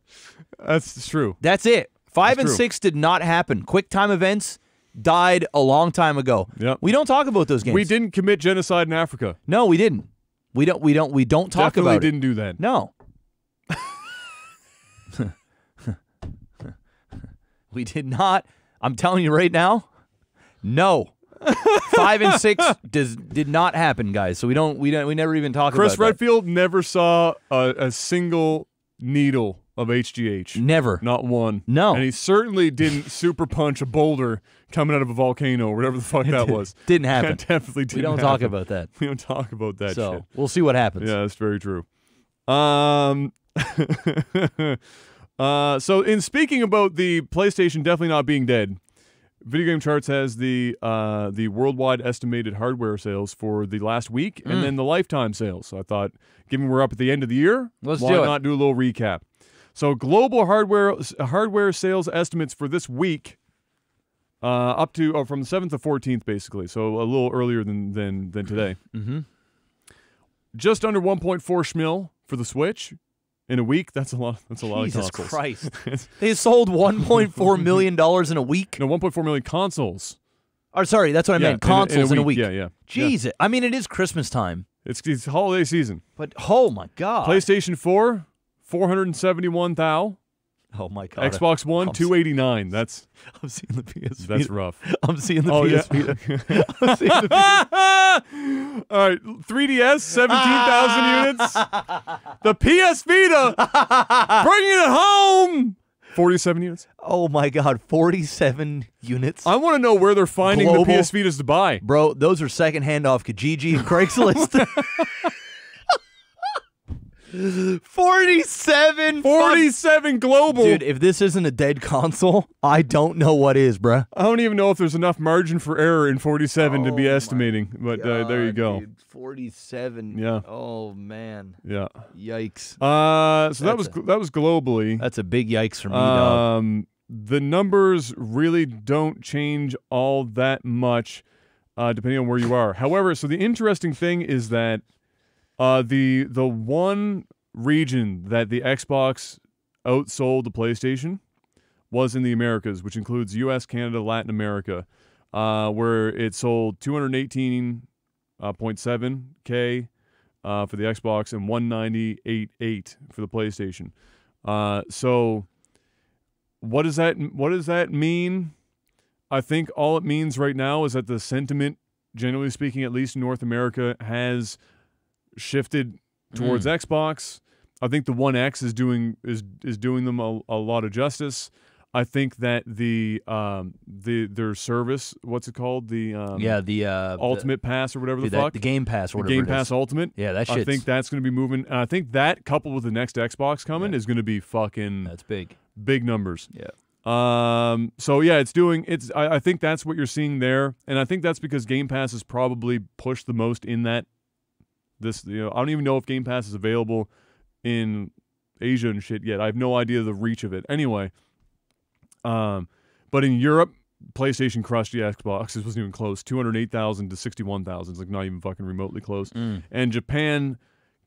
That's true. That's it. 5 and true. 6 did not happen. QuickTime events died a long time ago. Yep. We don't talk about those games. We didn't commit genocide in Africa. No, we didn't. We don't talk Definitely about didn't do that. it. No. We did not. I'm telling you right now, no. 5 and 6 did not happen, guys. So we never even talk about Chris that. Redfield never saw a single needle of HGH. Never. Not one. No. And he certainly didn't super punch a boulder coming out of a volcano or whatever the fuck that was. Didn't happen. That definitely didn't We don't happen. talk about that. We don't talk about that So shit. we'll see what happens. Yeah, that's very true. So in speaking about the PlayStation definitely not being dead, Video Game Charts has the worldwide estimated hardware sales for the last week and then the lifetime sales. So I thought, given we're up at the end of the year, Let's why do it. not do a little recap? So global hardware sales estimates for this week, up to from the 7th to 14th, basically. So a little earlier than today. Mm-hmm. Just under 1.4 schmil for the Switch in a week. That's a lot. That's a lot Jesus of consoles. Christ. They sold $1.4 million in a week? No, 1.4 million consoles. Or sorry, that's what I meant. Consoles in a week. Yeah, yeah. Jesus. I mean, it is Christmas time. It's holiday season. But, oh, my God. PlayStation 4, 471,000. Oh, my God. Xbox One, I'm 289. That's seeing the PS Vita. that's rough. I'm seeing the Oh, PS yeah. Vita. I'm seeing the PS All right, 3DS, 17,000 units. The PS Vita, bringing it home. 47 units. Oh, my God. 47 units? I want to know where they're finding Global. the PS Vitas to buy. Bro, those are secondhand off Kijiji and Craigslist. 47 global. Dude, if this isn't a dead console, I don't know what is, bruh. I don't even know if there's enough margin for error in 47 to be estimating, but there you go. Dude, 47. Yeah. Oh man. Yeah. Yikes. So that was globally. That's a big yikes for me, dog. The numbers really don't change all that much, depending on where you are. However, so the interesting thing is that the one region that the Xbox outsold the PlayStation was in the Americas, which includes U.S., Canada, Latin America, where it sold 218.7K for the Xbox and 198.8 for the PlayStation. So what does that mean? I think all it means right now is that the sentiment, generally speaking, at least in North America, has shifted towards Xbox. I think the One X is doing them a lot of justice. I think that their service, what's it called? The Ultimate Pass or whatever the fuck. The Game Pass or whatever. The Game it is. Pass Ultimate. Yeah, that shit's... I think that's going to be moving. And I think that coupled with the next Xbox coming is going to be fucking That's big. big numbers. Yeah. So yeah, I think that's what you're seeing there, and I think that's because Game Pass has probably pushed the most in that. I don't even know if Game Pass is available in Asia and shit yet. I have no idea the reach of it. Anyway, but in Europe, PlayStation crushed the Xbox. It wasn't even close. 208,000 to 61,000. It's like not even fucking remotely close. And Japan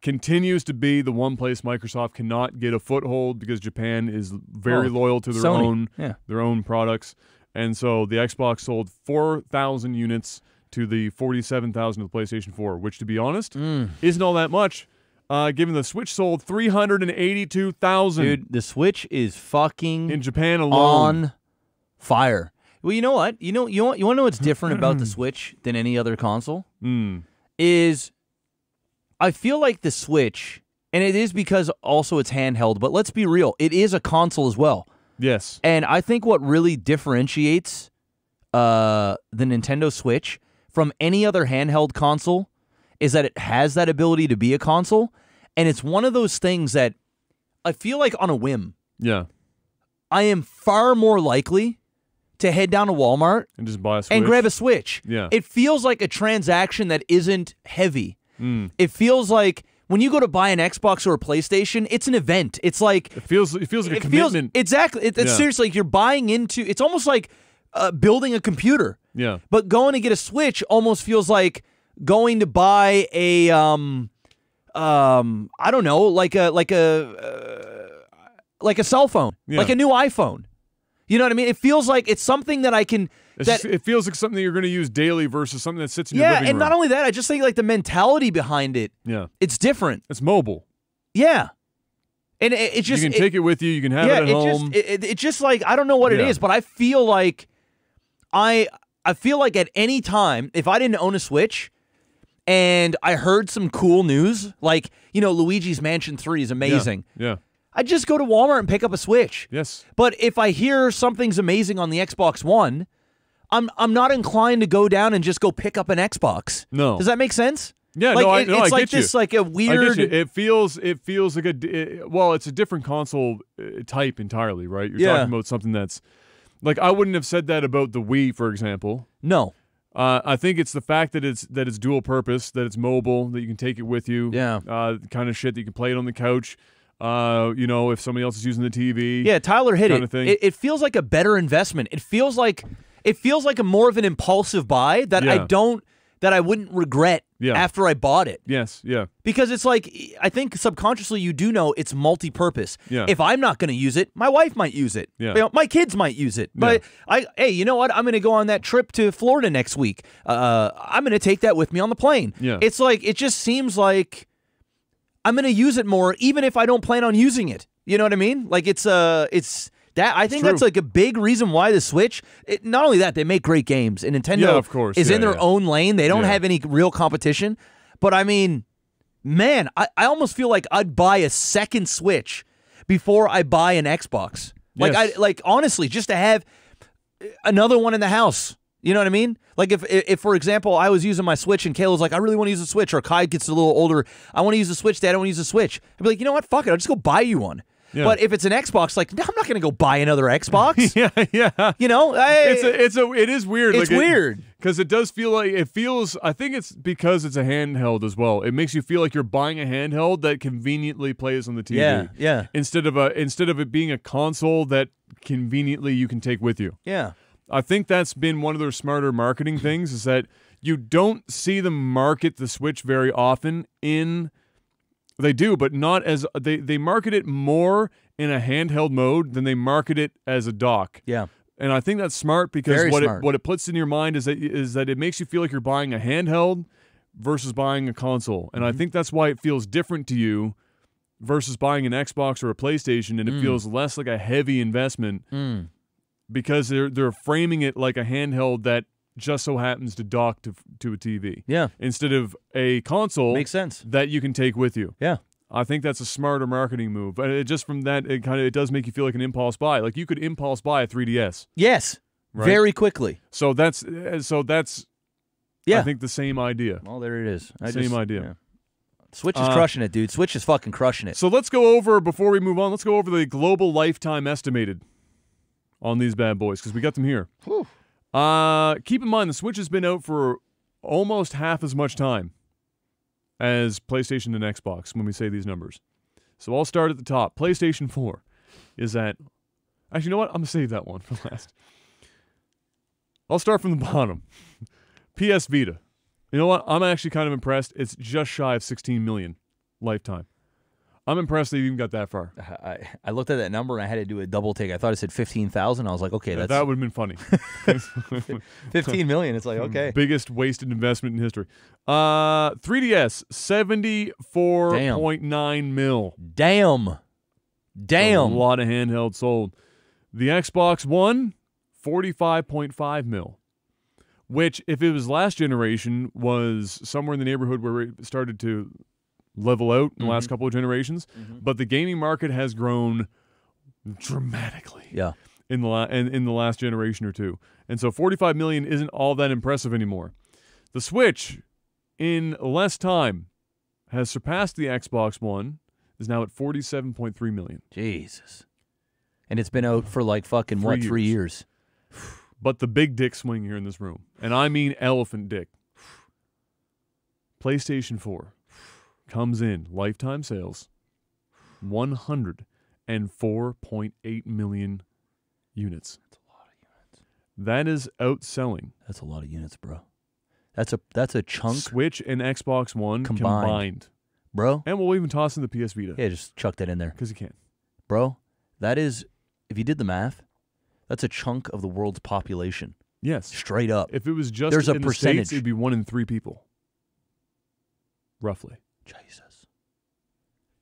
continues to be the one place Microsoft cannot get a foothold because Japan is very loyal to their Sony. their own products. And so the Xbox sold 4,000 units to the 47,000 of the PlayStation 4, which, to be honest, isn't all that much, given the Switch sold 382,000. Dude, the Switch is fucking in Japan alone. on fire. Well, you know what? You want to know what's different about the Switch than any other console? Is I feel like the Switch, and it is because also it's handheld, but let's be real, it is a console as well. Yes. And I think what really differentiates the Nintendo Switch from any other handheld console is that it has that ability to be a console, and it's one of those things that I feel like on a whim, I am far more likely to head down to Walmart and just buy a Switch and grab a Switch. Yeah. It feels like a transaction that isn't heavy. It feels like when you go to buy an Xbox or a PlayStation, it's an event. It's like it feels like a commitment. Exactly. It's seriously like you're buying into. It's almost like building a computer. Yeah. But going to get a Switch almost feels like going to buy a I don't know, like a like a cell phone, like a new iPhone. You know what I mean? It feels like it's something that I can. It feels like something that you're going to use daily versus something that sits in your living room. Yeah, and not only that, I just think like the mentality behind it. Yeah, it's different. It's mobile. Yeah, and it just you can take it with you. You can have it at home. It just like I don't know what it is, but I feel like I feel like at any time if I didn't own a Switch and I heard some cool news, like Luigi's Mansion 3 is amazing. Yeah. I'd just go to Walmart and pick up a Switch. Yes. But if I hear something's amazing on the Xbox One, I'm not inclined to go down and just go pick up an Xbox. No. Does that make sense? Yeah, like, I it's like get you. this like a weird. It feels like it's a different console type entirely, right? You're talking about something that's like I wouldn't have said that about the Wii, for example. No. I think it's the fact that it's dual purpose, that it's mobile, that you can take it with you. Yeah. Kind of shit that you can play it on the couch. If somebody else is using the TV. Yeah, Tyler hit it. Thing. It feels like a better investment. It feels like a more of an impulsive buy that I wouldn't regret after I bought it. Yes, yeah. Because it's like I think subconsciously you do know it's multi-purpose. Yeah. If I'm not going to use it, my wife might use it. Yeah. My kids might use it. But hey, you know what? I'm going to go on that trip to Florida next week. I'm going to take that with me on the plane. Yeah. It's like it just seems like I'm going to use it more, even if I don't plan on using it. You know what I mean? Like it's that. I think that's like a big reason why the Switch. Not only that, they make great games, and Nintendo of course. is in their own lane. They don't have any real competition. But I mean, man, I almost feel like I'd buy a second Switch before I buy an Xbox. Like honestly, just to have another one in the house. You know what I mean? Like if for example, I was using my Switch and Kayla's like, I really want to use the Switch, or Kai gets a little older, I want to use the Switch, Dad, I want to use the Switch. I'd be like, you know what? Fuck it, I'll just go buy you one. Yeah. But if it's an Xbox, like, no, I'm not going to go buy another Xbox. yeah. You know, it is weird. It's weird because it does feel like it feels. I think it's because it's a handheld as well. It makes you feel like you're buying a handheld that conveniently plays on the TV. Yeah. Instead of it being a console that conveniently you can take with you. Yeah. I think that's been one of their smarter marketing things is that you don't see them market the Switch very often in. They do, but not as they market it more in a handheld mode than they market it as a dock. Yeah, and I think that's smart because smart. What it puts in your mind is that it makes you feel like you're buying a handheld versus buying a console, and I think that's why it feels different to you versus buying an Xbox or a PlayStation, and it feels less like a heavy investment because they're framing it like a handheld that just so happens to dock to a TV. Yeah. Instead of a console makes sense that you can take with you. Yeah. I think that's a smarter marketing move. But just from that, it does make you feel like an impulse buy. Like you could impulse buy a 3DS. Yes. Right? Very quickly. So that's I think the same idea. Well, there it is. Same idea. Yeah. Switch is crushing it, dude. Switch is fucking crushing it. So let's go over, before we move on, let's go over the global lifetime estimated on these bad boys because we got them here. Whew. Keep in mind, the Switch has been out for almost half as much time as PlayStation and Xbox when we say these numbers. So I'll start at the top. PlayStation 4 is at... Actually, you know what? I'm going to save that one for last. I'll start from the bottom. PS Vita. You know what? I'm actually kind of impressed. It's just shy of 16 million lifetime. I'm impressed they even got that far. I looked at that number and I had to do a double take. I thought it said 15,000. I was like, okay, that would have been funny. 15 million. It's like, okay. Biggest wasted investment in history. 3DS, 74.9 mil. Damn. A lot of handheld sold. The Xbox One, 45.5 mil. Which, if it was last generation, was somewhere in the neighborhood where it started to level out in the last couple of generations, but the gaming market has grown dramatically. Yeah, in the last generation or two, and so 45 million isn't all that impressive anymore. The Switch, in less time, has surpassed the Xbox One. Is now at 47.3 million. Jesus, and it's been out for like fucking 3 years. But the big dick swing here in this room, and I mean elephant dick. PlayStation 4. Comes in lifetime sales 104.8 million units. That's a lot of units. That is outselling. That's a lot of units, bro. That's a chunk. Switch and Xbox One combined. Bro. And we'll even toss in the PS Vita. Yeah, just chuck that in there. Because you can. Bro, That is, if you did the math, that's a chunk of the world's population. Yes. Straight up. If it was just There's a in the percentage. States, it'd be 1 in 3 people. Roughly. Jesus.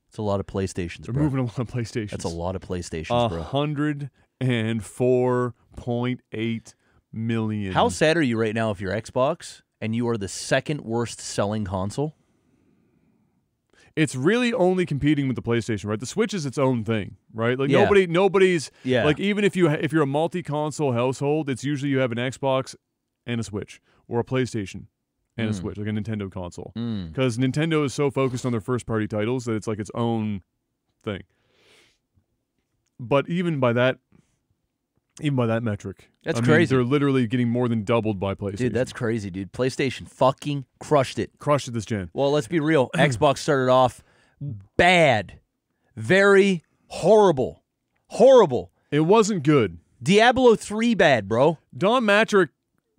It's a lot of PlayStations, They're bro. moving a lot of PlayStations. That's a lot of PlayStations, bro. 104.8 million. How sad are you right now if you're Xbox and you are the second worst selling console? It's really only competing with the PlayStation, right? The Switch is its own thing, right? Like Yeah. nobody's Yeah. like, even if you're a multi-console household, it's usually you have an Xbox and a Switch, or a PlayStation and a Switch, like a Nintendo console. Because Nintendo is so focused on their first-party titles that it's like its own thing. But even by that metric, That's I mean, crazy. they're literally getting more than doubled by PlayStation. Dude, that's crazy, dude. PlayStation fucking crushed it. crushed it this gen. Well, let's be real. Xbox started off bad. Very horrible. Horrible. It wasn't good. Diablo 3 bad, bro. Don Matrick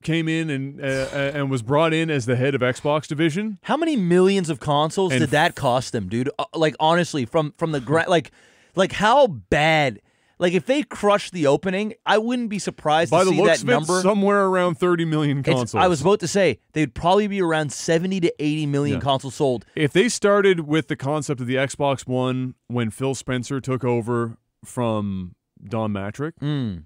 came in and was brought in as the head of Xbox division. How many millions of consoles And did that cost them, dude? Like, honestly, from the like how bad? Like, if they crushed the opening, I wouldn't be surprised By to the see looks that of it, number. somewhere around 30 million consoles. I was about to say they'd probably be around 70 to 80 million consoles sold. If they started with the concept of the Xbox One when Phil Spencer took over from Don Matrick, then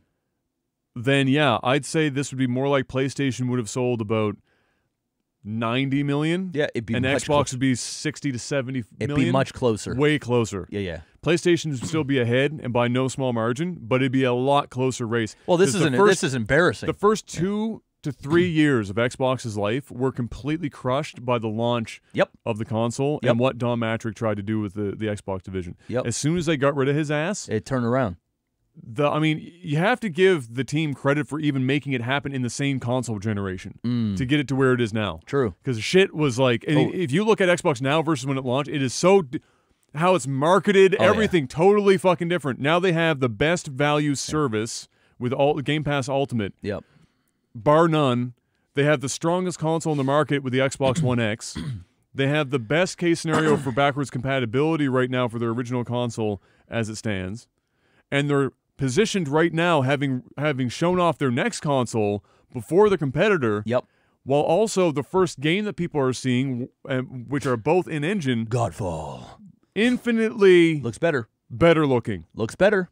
yeah, I'd say this would be more like PlayStation would have sold about 90 million. Yeah, it'd be and much Xbox closer. would be 60 to 70 It'd million. be much closer. Way closer. Yeah. PlayStation would still be ahead, and by no small margin, but it'd be a lot closer race. Well, this 'Cause this is embarrassing. The first 2 to 3 years of Xbox's life were completely crushed by the launch of the console and what Don Matrick tried to do with the Xbox division. Yep. As soon as they got rid of his ass, It turned around. you have to give the team credit for even making it happen in the same console generation to get it to where it is now. True. Because shit was like, and if you look at Xbox now versus when it launched, it is so, how it's marketed, everything totally fucking different. Now they have the best value service with all the Game Pass Ultimate, Yep. bar none. They have the strongest console in the market with the Xbox One X. They have the best case scenario for backwards compatibility right now for their original console as it stands. And they're positioned right now having shown off their next console before the competitor. Yep. While also the first game that people are seeing, which are both in engine, Godfall infinitely looks better. better looking. Looks better.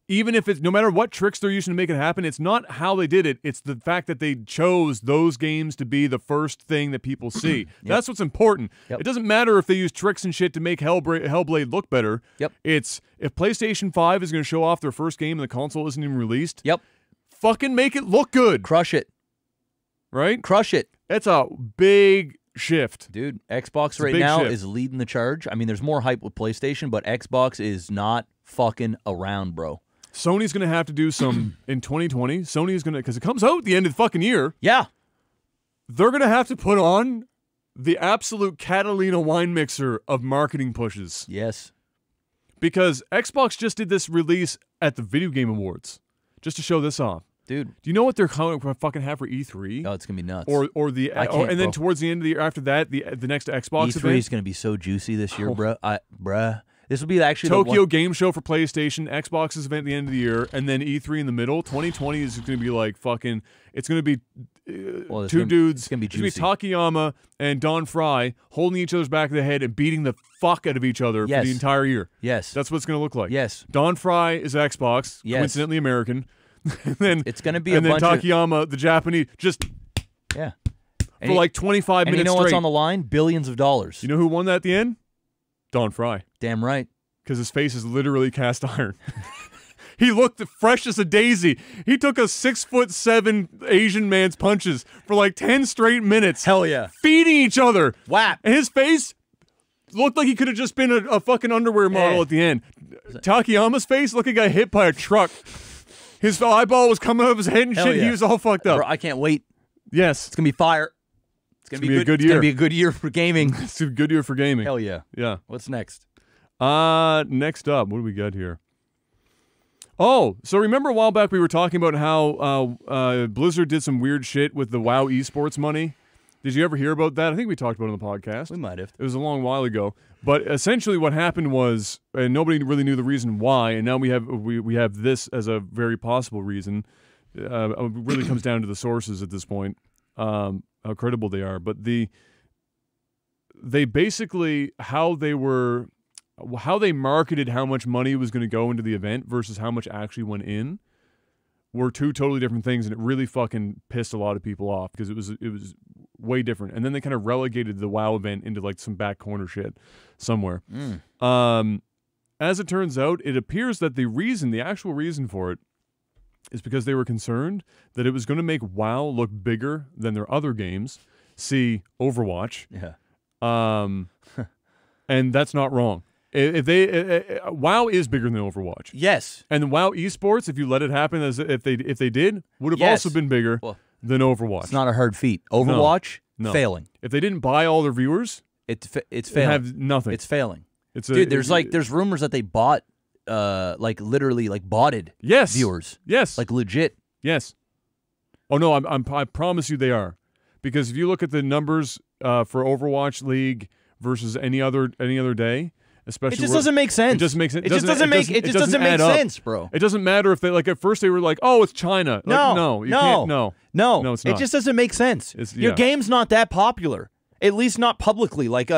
Even if it's no matter what tricks they're using to make it happen, it's not how they did it. It's the fact that they chose those games to be the first thing that people see. That's what's important. Yep. It doesn't matter if they use tricks and shit to make Hellblade look better. Yep. It's if PlayStation 5 is going to show off their first game and the console isn't even released, Yep. fucking make it look good, Crush it. right? Crush it. That's a big shift. Dude, Xbox a right big now shift. is leading the charge. I mean, there's more hype with PlayStation, but Xbox is not fucking around, bro. Sony's going to have to do some in 2020. Sony's going to, because it comes out at the end of the fucking year, Yeah. they're going to have to put on the absolute Catalina wine mixer of marketing pushes. Yes. Because Xbox just did this release at the Video Game Awards just to show this off. Dude. Do you know what they're fucking have for E3? Oh, it's going to be nuts. Or the I can't, and then bro. towards the end of the year after that, the next Xbox E3 event, is going to be so juicy this year, bruh. This will be actually Tokyo the Game Show for PlayStation, Xbox's event at the end of the year, and then E3 in the middle. 2020 is going to be like fucking. It's going to be two dudes. It's going to be juicy. Takayama and Don Fry holding each other's back of the head and beating the fuck out of each other for the entire year. Yes. That's what it's going to look like. Yes. Don Fry is Xbox, Yes. coincidentally American. And then It's going to be and a then bunch Takayama, the Japanese, just Yeah. for like 25 and minutes you know straight. what's on the line? Billions of dollars. You know who won that at the end? Don Fry. Damn right. Because his face is literally cast iron. He looked fresh as a daisy. He took a 6'7" Asian man's punches for like 10 straight minutes. Hell yeah. Feeding each other. Whap. And his face looked like he could have just been a fucking underwear model at the end. Takayama's face looked like he got hit by a truck. His eyeball was coming out of his head and Hell shit. yeah. He was all fucked up. Bro, I can't wait. Yes. It's going to be fire. It's going to be a good It's going year. to be a good year for gaming. It's a good year for gaming. Hell yeah. Yeah. What's next? Next up, what do we got here? Oh, so remember a while back we were talking about how Blizzard did some weird shit with the WoW esports money? Did you ever hear about that? I think we talked about it on the podcast. We might have. It was a long while ago. But essentially what happened was, and nobody really knew the reason why, and now we have this as a very possible reason. It really comes down to the sources at this point, how credible they are. But they basically, how they marketed how much money was going to go into the event versus how much actually went in were two totally different things, and it really fucking pissed a lot of people off because it was way different. And then they kind of relegated the WoW event into like some back corner shit somewhere. As it turns out, it appears that the actual reason for it is because they were concerned that it was going to make WoW look bigger than their other games. See Overwatch. Yeah. And that's not wrong. WoW is bigger than Overwatch. Yes. And the WoW esports, if you let it happen, as if they did, would have also been bigger than Overwatch. It's not a hard feat. Overwatch, failing. If they didn't buy all their viewers, it's failing. They have nothing. It's failing. Dude, there's rumors that they bought, literally botted viewers. Yes. Like legit. Yes. Oh no, I promise you they are, because if you look at the numbers for Overwatch League versus any other day. Especially it just doesn't make sense. It just makes it. It just doesn't make sense, bro. It doesn't matter if they at first they were like, "Oh, it's China." No, it's not. It just doesn't make sense. Your game's not that popular, at least not publicly. Like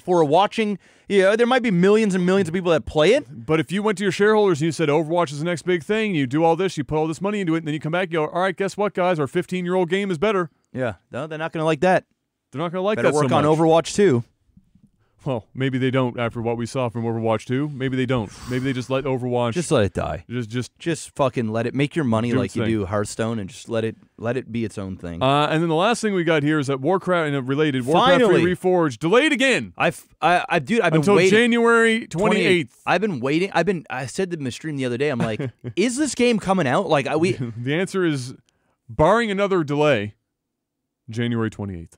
for watching, there might be millions and millions of people that play it. But if you went to your shareholders and you said Overwatch is the next big thing, you do all this, you put all this money into it, and then you come back, and you go, "All right, guess what, guys? Our 15-year-old game is better." Yeah, no, they're not going to like that. They're not going to like Better that. Work so much. on Overwatch 2. Well, maybe they don't after what we saw from Overwatch 2. Maybe they don't. Maybe they just let Overwatch... Just let it die. Just fucking let it make your money like you do Hearthstone, and just let it be its own thing. And then the last thing we got here is that Warcraft, and related, Warcraft 3 Reforged, delayed again. I've been until waiting. January 28th. I've been waiting. I said to the stream the other day, I'm like, is this game coming out? Like, The answer is, barring another delay, January 28th.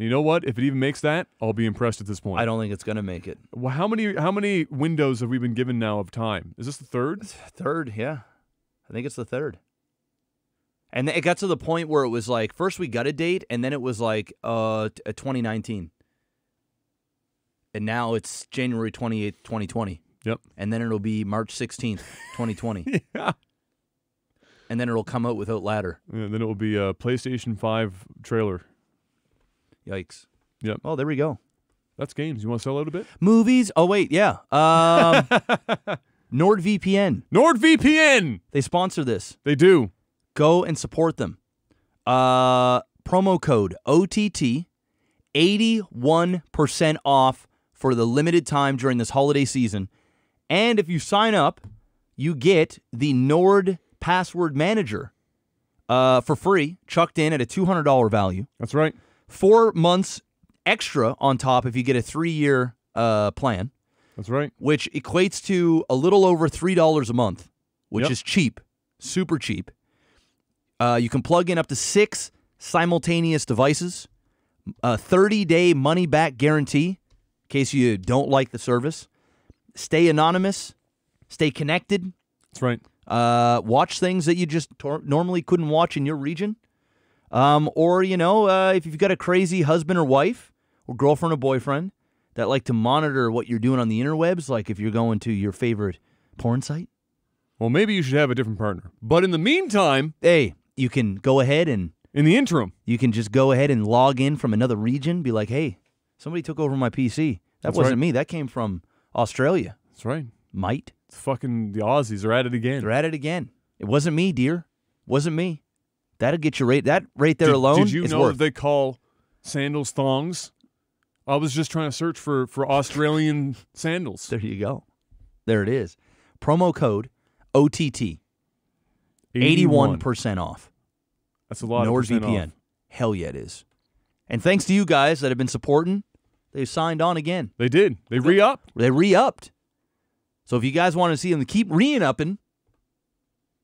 You know what? If it even makes that, I'll be impressed at this point. I don't think it's going to make it. Well, how many windows have we been given now of time? Is this the third? Third, yeah. I think it's the third. And it got to the point where it was like, first we got a date, and then it was like 2019. And now it's January 28th, 2020. Yep. And then it'll be March 16th, 2020. Yeah. And then it'll come out without ladder. And then it will be a PlayStation 5 trailer. Yikes. Yep. Oh, there we go. That's games. You want to sell out a bit? Movies? Oh, wait, yeah. NordVPN. NordVPN! They sponsor this. They do. Go and support them. Promo code OTT, 81% off for the limited time during this holiday season. And if you sign up, you get the Nord Password Manager for free, chucked in at a $200 value. That's right. 4 months extra on top if you get a 3-year plan. That's right. Which equates to a little over $3 a month, which is cheap, super cheap. You can plug in up to 6 simultaneous devices, a 30-day money-back guarantee in case you don't like the service. Stay anonymous, stay connected. That's right. Watch things that you just normally couldn't watch in your region. Or, if you've got a crazy husband or wife or girlfriend or boyfriend that like to monitor what you're doing on the interwebs, like if you're going to your favorite porn site. Well, maybe you should have a different partner. But in the meantime... Hey, you can go ahead and... In the interim. You can just go ahead and log in from another region, be like, hey, somebody took over my PC. That wasn't me. That came from Australia. That's right. Might. It's fucking the Aussies are at it again. They're at it again. It wasn't me, dear. Wasn't me. That'll get you right. That right there alone. Did you know that they call sandals thongs? I was just trying to search for Australian sandals. There you go. There it is. Promo code OTT. 81% off. That's a lot of percent off. NordVPN. Hell yeah, it is. And thanks to you guys that have been supporting, they've signed on again. They did. They re-upped. They re-upped. So if you guys want to see them keep re-upping,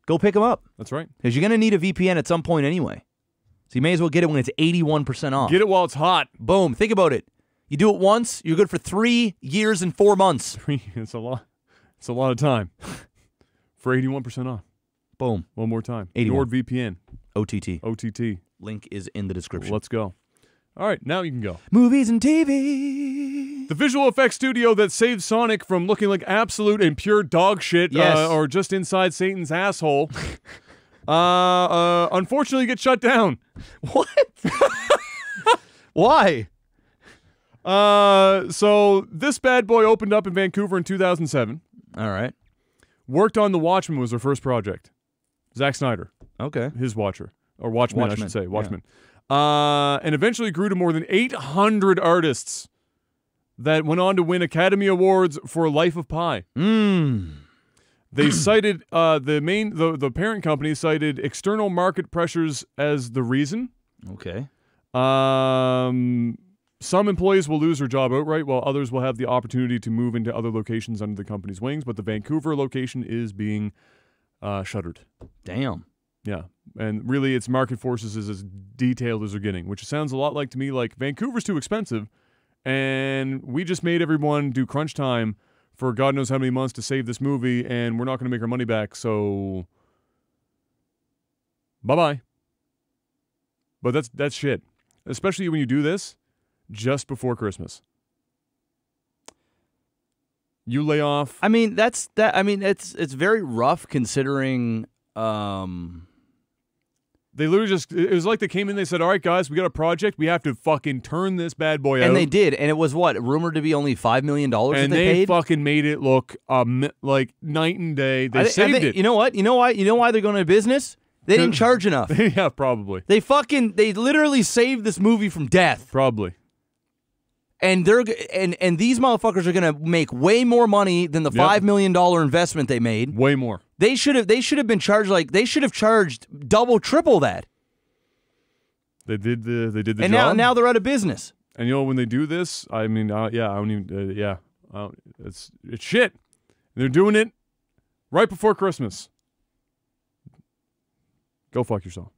go pick them up. That's right. Because you're going to need a VPN at some point anyway. So you may as well get it when it's 81% off. Get it while it's hot. Boom. Think about it. You do it once, you're good for 3 years and 4 months. It's a lot. It's a lot of time. For 81% off. Boom. One more time. 81. NordVPN. OTT. OTT. Link is in the description. Let's go. All right, now you can go. Movies and TV. The visual effects studio that saved Sonic from looking like absolute and pure dog shit, Yes. or just inside Satan's asshole, unfortunately gets shut down. What? Why? So this bad boy opened up in Vancouver in 2007. All right. Worked on The Watchmen was their first project. Zack Snyder, Okay. his Watcher. Or Watchmen, I should say. Yeah. Watchmen. And eventually grew to more than 800 artists that went on to win Academy Awards for Life of Pi. They cited, the parent company cited external market pressures as the reason. Okay. Some employees will lose their job outright, while others will have the opportunity to move into other locations under the company's wings, but the Vancouver location is being shuttered. Damn. Yeah, and really its market forces is as detailed as they're getting, which sounds a lot like to me like Vancouver's too expensive, and we just made everyone do crunch time for God knows how many months to save this movie, and we're not going to make our money back, so bye-bye. But that's shit, especially when you do this just before Christmas. You lay off. I mean, it's very rough considering. They literally it was like they came in, they said, all right, guys, we got a project. We have to fucking turn this bad boy out. And they did. And it was what? Rumored to be only $5 million that they paid? fucking made it look like night and day. They saved it. You know what? You know why they're going out of business? They didn't charge enough. Yeah, probably. They literally saved this movie from death. Probably. And these motherfuckers are going to make way more money than the $5 million investment they made. Way more. They should have been charged they should have charged double, triple that. They did the job. And now they're out of business. And you know when they do this, I mean, it's shit. They're doing it right before Christmas. Go fuck yourself.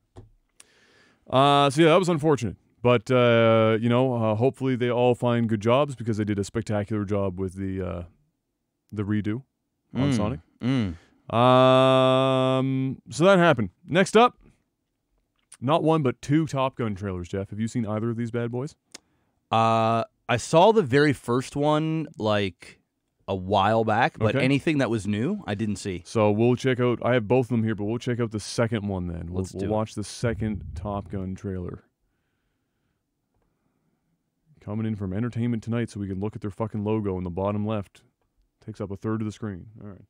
So yeah, that was unfortunate. But hopefully they all find good jobs because they did a spectacular job with the redo on Sonic. So that happened. Next up, not one but two Top Gun trailers. Jeff, have you seen either of these bad boys? I saw the very first one like a while back, but anything that was new, I didn't see. So we'll check out. I have both of them here, but we'll check out the second one then. We'll watch the second Top Gun trailer. Coming in from Entertainment Tonight, so we can look at their fucking logo in the bottom left. Takes up a third of the screen. All right.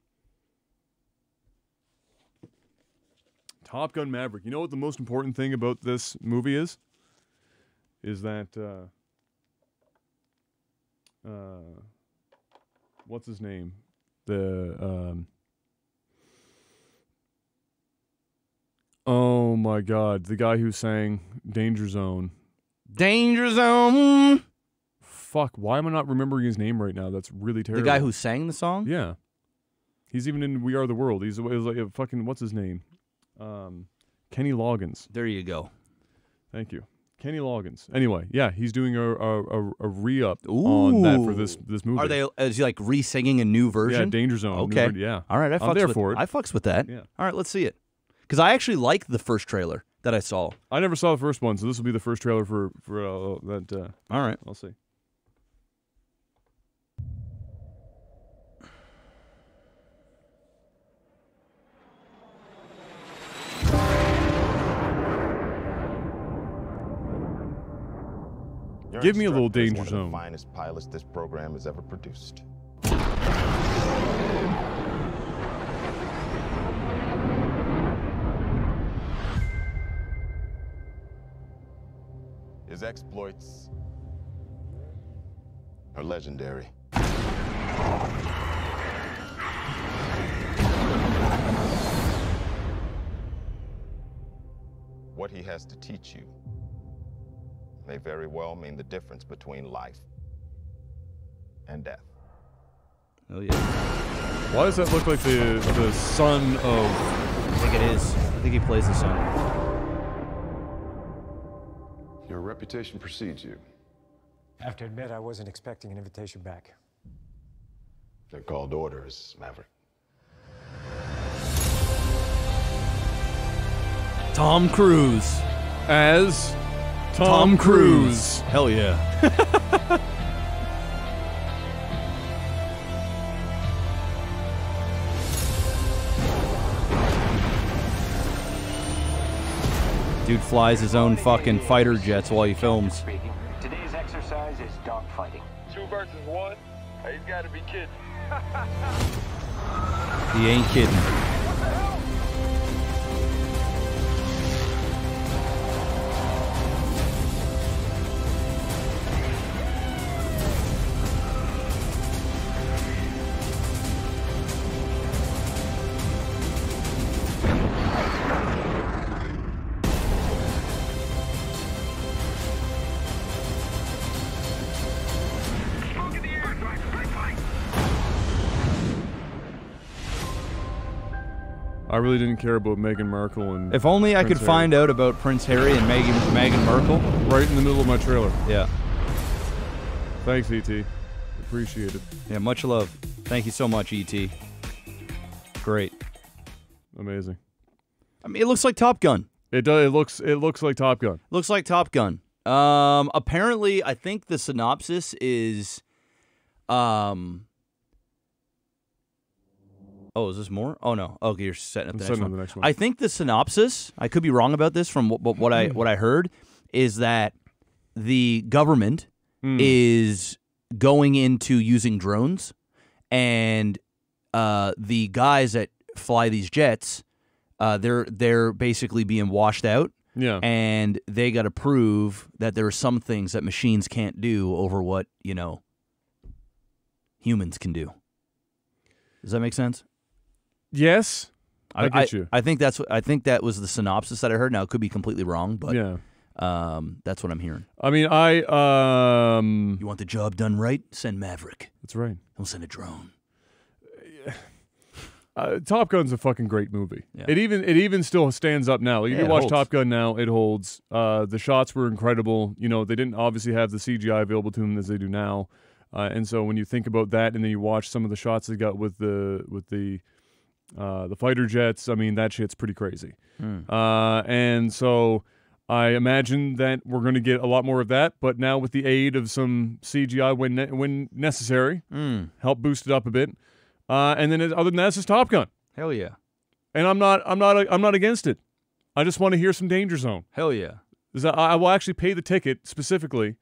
Top Gun Maverick. You know what the most important thing about this movie is? Is that what's his name? Oh my God, the guy who sang Danger Zone. Danger Zone. Fuck, why am I not remembering his name right now? That's really terrible. The guy who sang the song? Yeah. He's even in We Are the World. He's like a fucking, what's his name? Kenny Loggins. There you go. Thank you. Kenny Loggins. Anyway, yeah, he's doing a re-up on that for this movie. Is he like re-singing a new version? Yeah, Danger Zone. Okay. Yeah. All right, I'm there for it. I fucks with that. Yeah. All right, let's see it. Because I actually liked the first trailer that I saw. I never saw the first one, so this will be the first trailer for that. All right. I'll see. Give me a little Danger Zone. One of the finest pilots this program has ever produced. His exploits are legendary. What he has to teach you may very well mean the difference between life and death. Oh yeah. Why does that look like the son of? I think it is. I think he plays the son. Your reputation precedes you. I have to admit, I wasn't expecting an invitation back. They're called orders, Maverick. Tom Cruise As Tom Cruise. Hell yeah. Dude flies his own fucking fighter jets while he films. Today's exercise is dogfighting. 2 versus 1? He's got to be kidding. He ain't kidding. I really didn't care about Meghan Markle and. If only I Prince could Harry. find out about Prince Harry and Meghan Markle. Right in the middle of my trailer. Yeah. Thanks, E.T. Appreciate it. Yeah, much love. Thank you so much, E.T. Great. Amazing. I mean, it looks like Top Gun. It does. It looks like Top Gun. Looks like Top Gun. Apparently, I think the synopsis is, Oh, is this more? Oh no. Okay, you're setting up the next one. I think the synopsis, I could be wrong about this from what I heard, is that the government is going into using drones, and the guys that fly these jets, they're basically being washed out. Yeah. And they got to prove that there are some things that machines can't do over what, humans can do. Does that make sense? Yes. I get you. I think that was the synopsis that I heard. Now it could be completely wrong, but yeah. That's what I'm hearing. I mean, You want the job done right? Send Maverick. That's right. Don't send a drone. Top Gun's a fucking great movie. Yeah. It even still stands up now. Like, if Yeah, you watch holds. Top Gun now, it holds. The shots were incredible. They didn't obviously have the CGI available to them as they do now, and so when you think about that, and then you watch some of the shots they got with the fighter jets, I mean, that shit's pretty crazy. And so I imagine that we're going to get a lot more of that, but now with the aid of some CGI when necessary, help boost it up a bit. And then other than that, it's just Top Gun. Hell yeah. And I'm not against it. I just want to hear some Danger Zone. Hell yeah. I will actually pay the ticket specifically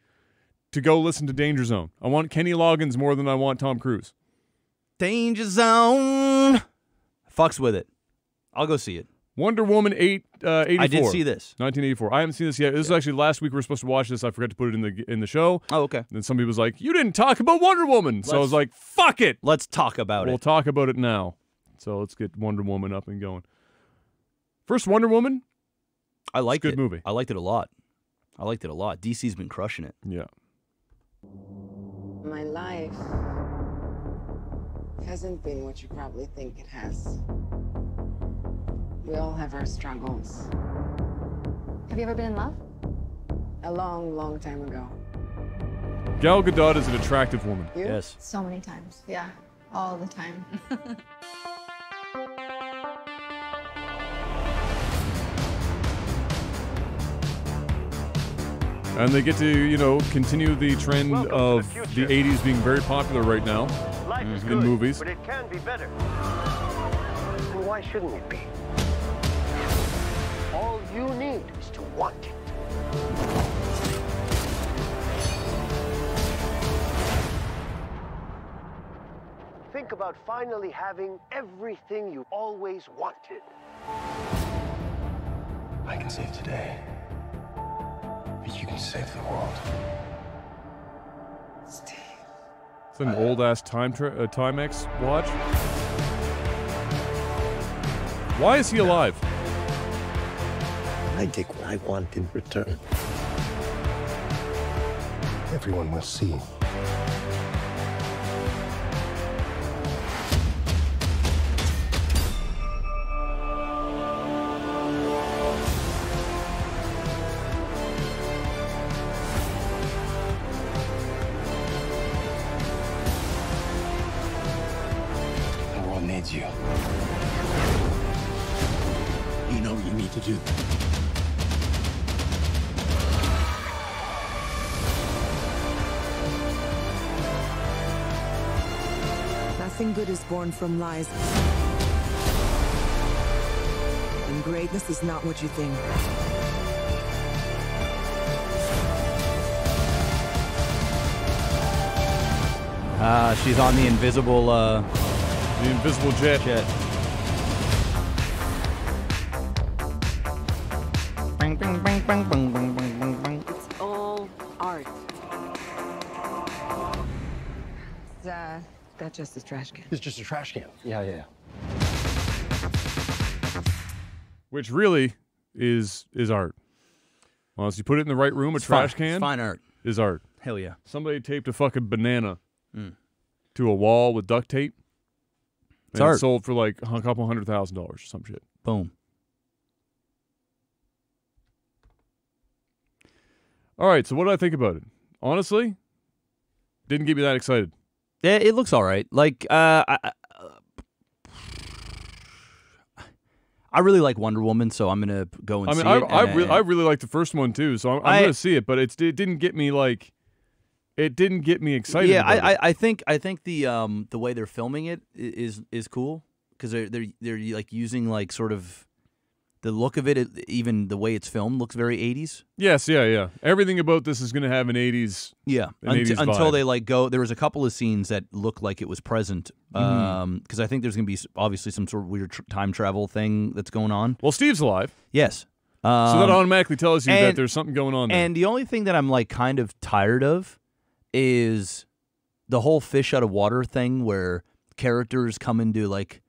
to go listen to Danger Zone. I want Kenny Loggins more than I want Tom Cruise. Danger Zone. Fucks with it. I'll go see it. Wonder Woman 84. I did see this. 1984. I haven't seen this yet. This is actually last week we were supposed to watch this. I forgot to put it in the show. Oh, okay. And then somebody was like, "You didn't talk about Wonder Woman." So I was like, "Fuck it. Let's talk about We'll it. talk about it now." So let's get Wonder Woman up and going. First Wonder Woman. I liked it. Good movie. I liked it a lot. DC's been crushing it. Yeah. My life hasn't been what you probably think it has. We all have our struggles. Have you ever been in love? A long, long time ago. Gal Gadot is an attractive woman. You? Yes. So many times. Yeah. All the time. And they get to, continue the trend of the 80s being very popular right now Life is in good, movies. but it can be better. And why shouldn't it be? All you need is to want it. Think about finally having everything you always wanted. I can save today, but you can save the world. Steve. It's an old-ass Timex watch. Why is he alive? I take what I want in return. Everyone will see. The world needs you. You know what you need to do. Nothing good is born from lies. And greatness is not what you think. She's on the invisible jet. It's all art. That's just a trash can. It's just a trash can. Yeah. Which really is art. Unless you put it in the right room, a trash can it's fine art. is art. Hell yeah. Somebody taped a fucking banana to a wall with duct tape. It's and art. It sold for like a couple $100,000 or some shit. Boom. All right, so what did I think about it? Honestly, didn't get me that excited. Yeah, it looks all right. Like, I really like Wonder Woman, so I'm gonna go and see it. I really like the first one too, so I'm gonna see it. But it didn't get me like, it didn't get me excited. Yeah, about it. I think the way they're filming it is cool because they're like using like sort of the look of it, even the way it's filmed looks very 80s. Yes, yeah. Everything about this is gonna have an 80s. Yeah, 80s until vibe. they like go. There was a couple of scenes that looked like it was present, because I think there's going to be obviously some sort of weird time travel thing that's going on. Well, Steve's alive. Yes, So that automatically tells you that there's something going on there. And the only thing that I'm like kind of tired of is the whole fish out of water thing, where characters come into like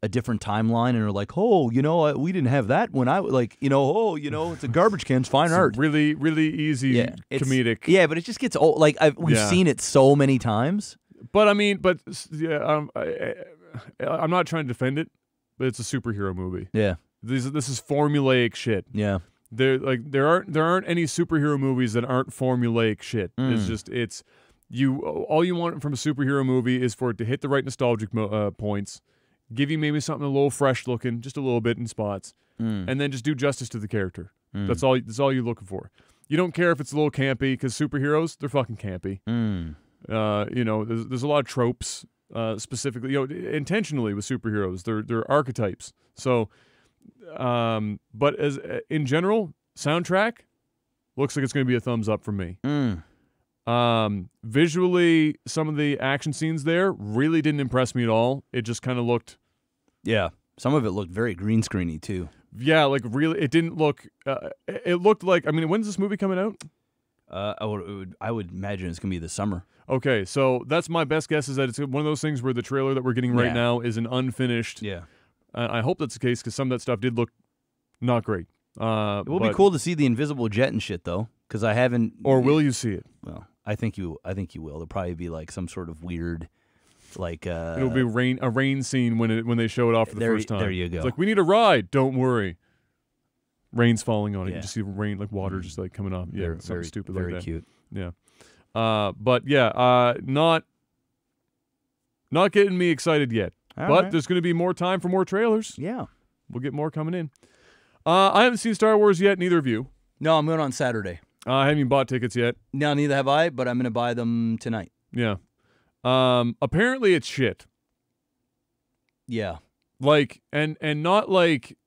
a different timeline and are like, oh, we didn't have that when I like, it's a garbage can, it's fine art. Really, really easy comedic. Yeah, but it just gets old. Like we've seen it so many times. But I mean, I'm not trying to defend it, but it's a superhero movie. Yeah, this is formulaic shit. Yeah, there aren't any superhero movies that aren't formulaic shit. It's all you want from a superhero movie is for it to hit the right nostalgic points, give you maybe something a little fresh looking, just a little bit in spots, and then just do justice to the character. That's all you're looking for. You don't care if it's a little campy, because superheroes, they're fucking campy. There's a lot of tropes, specifically, intentionally with superheroes. They're archetypes. So, but as in general, soundtrack looks like it's going to be a thumbs up from me. Visually, some of the action scenes there really didn't impress me at all. It just kind of looked... Yeah, some of it looked very green screeny too. Yeah, like really, it didn't look... it looked like... I mean, when's this movie coming out? I would imagine it's going to be this summer. Okay, so that's my best guess, is that it's one of those things where the trailer that we're getting right now is an unfinished... Yeah. I hope that's the case, because some of that stuff did look not great. It will be cool to see the invisible jet and shit, though, because I haven't... Or will you see it? Well, I think you will. There'll probably be like some sort of weird, like it'll be a rain scene when they show it off for the first time. There you go. It's like, we need a ride. Don't worry. Rain's falling on it. You just see rain, like water, just like coming off. Yeah, something very stupid very like that. cute. Yeah, but yeah, not getting me excited yet. All but right. there's going to be more time for more trailers. Yeah, we'll get more coming in. I haven't seen Star Wars yet. Neither of you. No, I'm going on Saturday. I haven't even bought tickets yet. No, neither have I, but I'm going to buy them tonight. Yeah. Apparently it's shit. Yeah. Like, and not like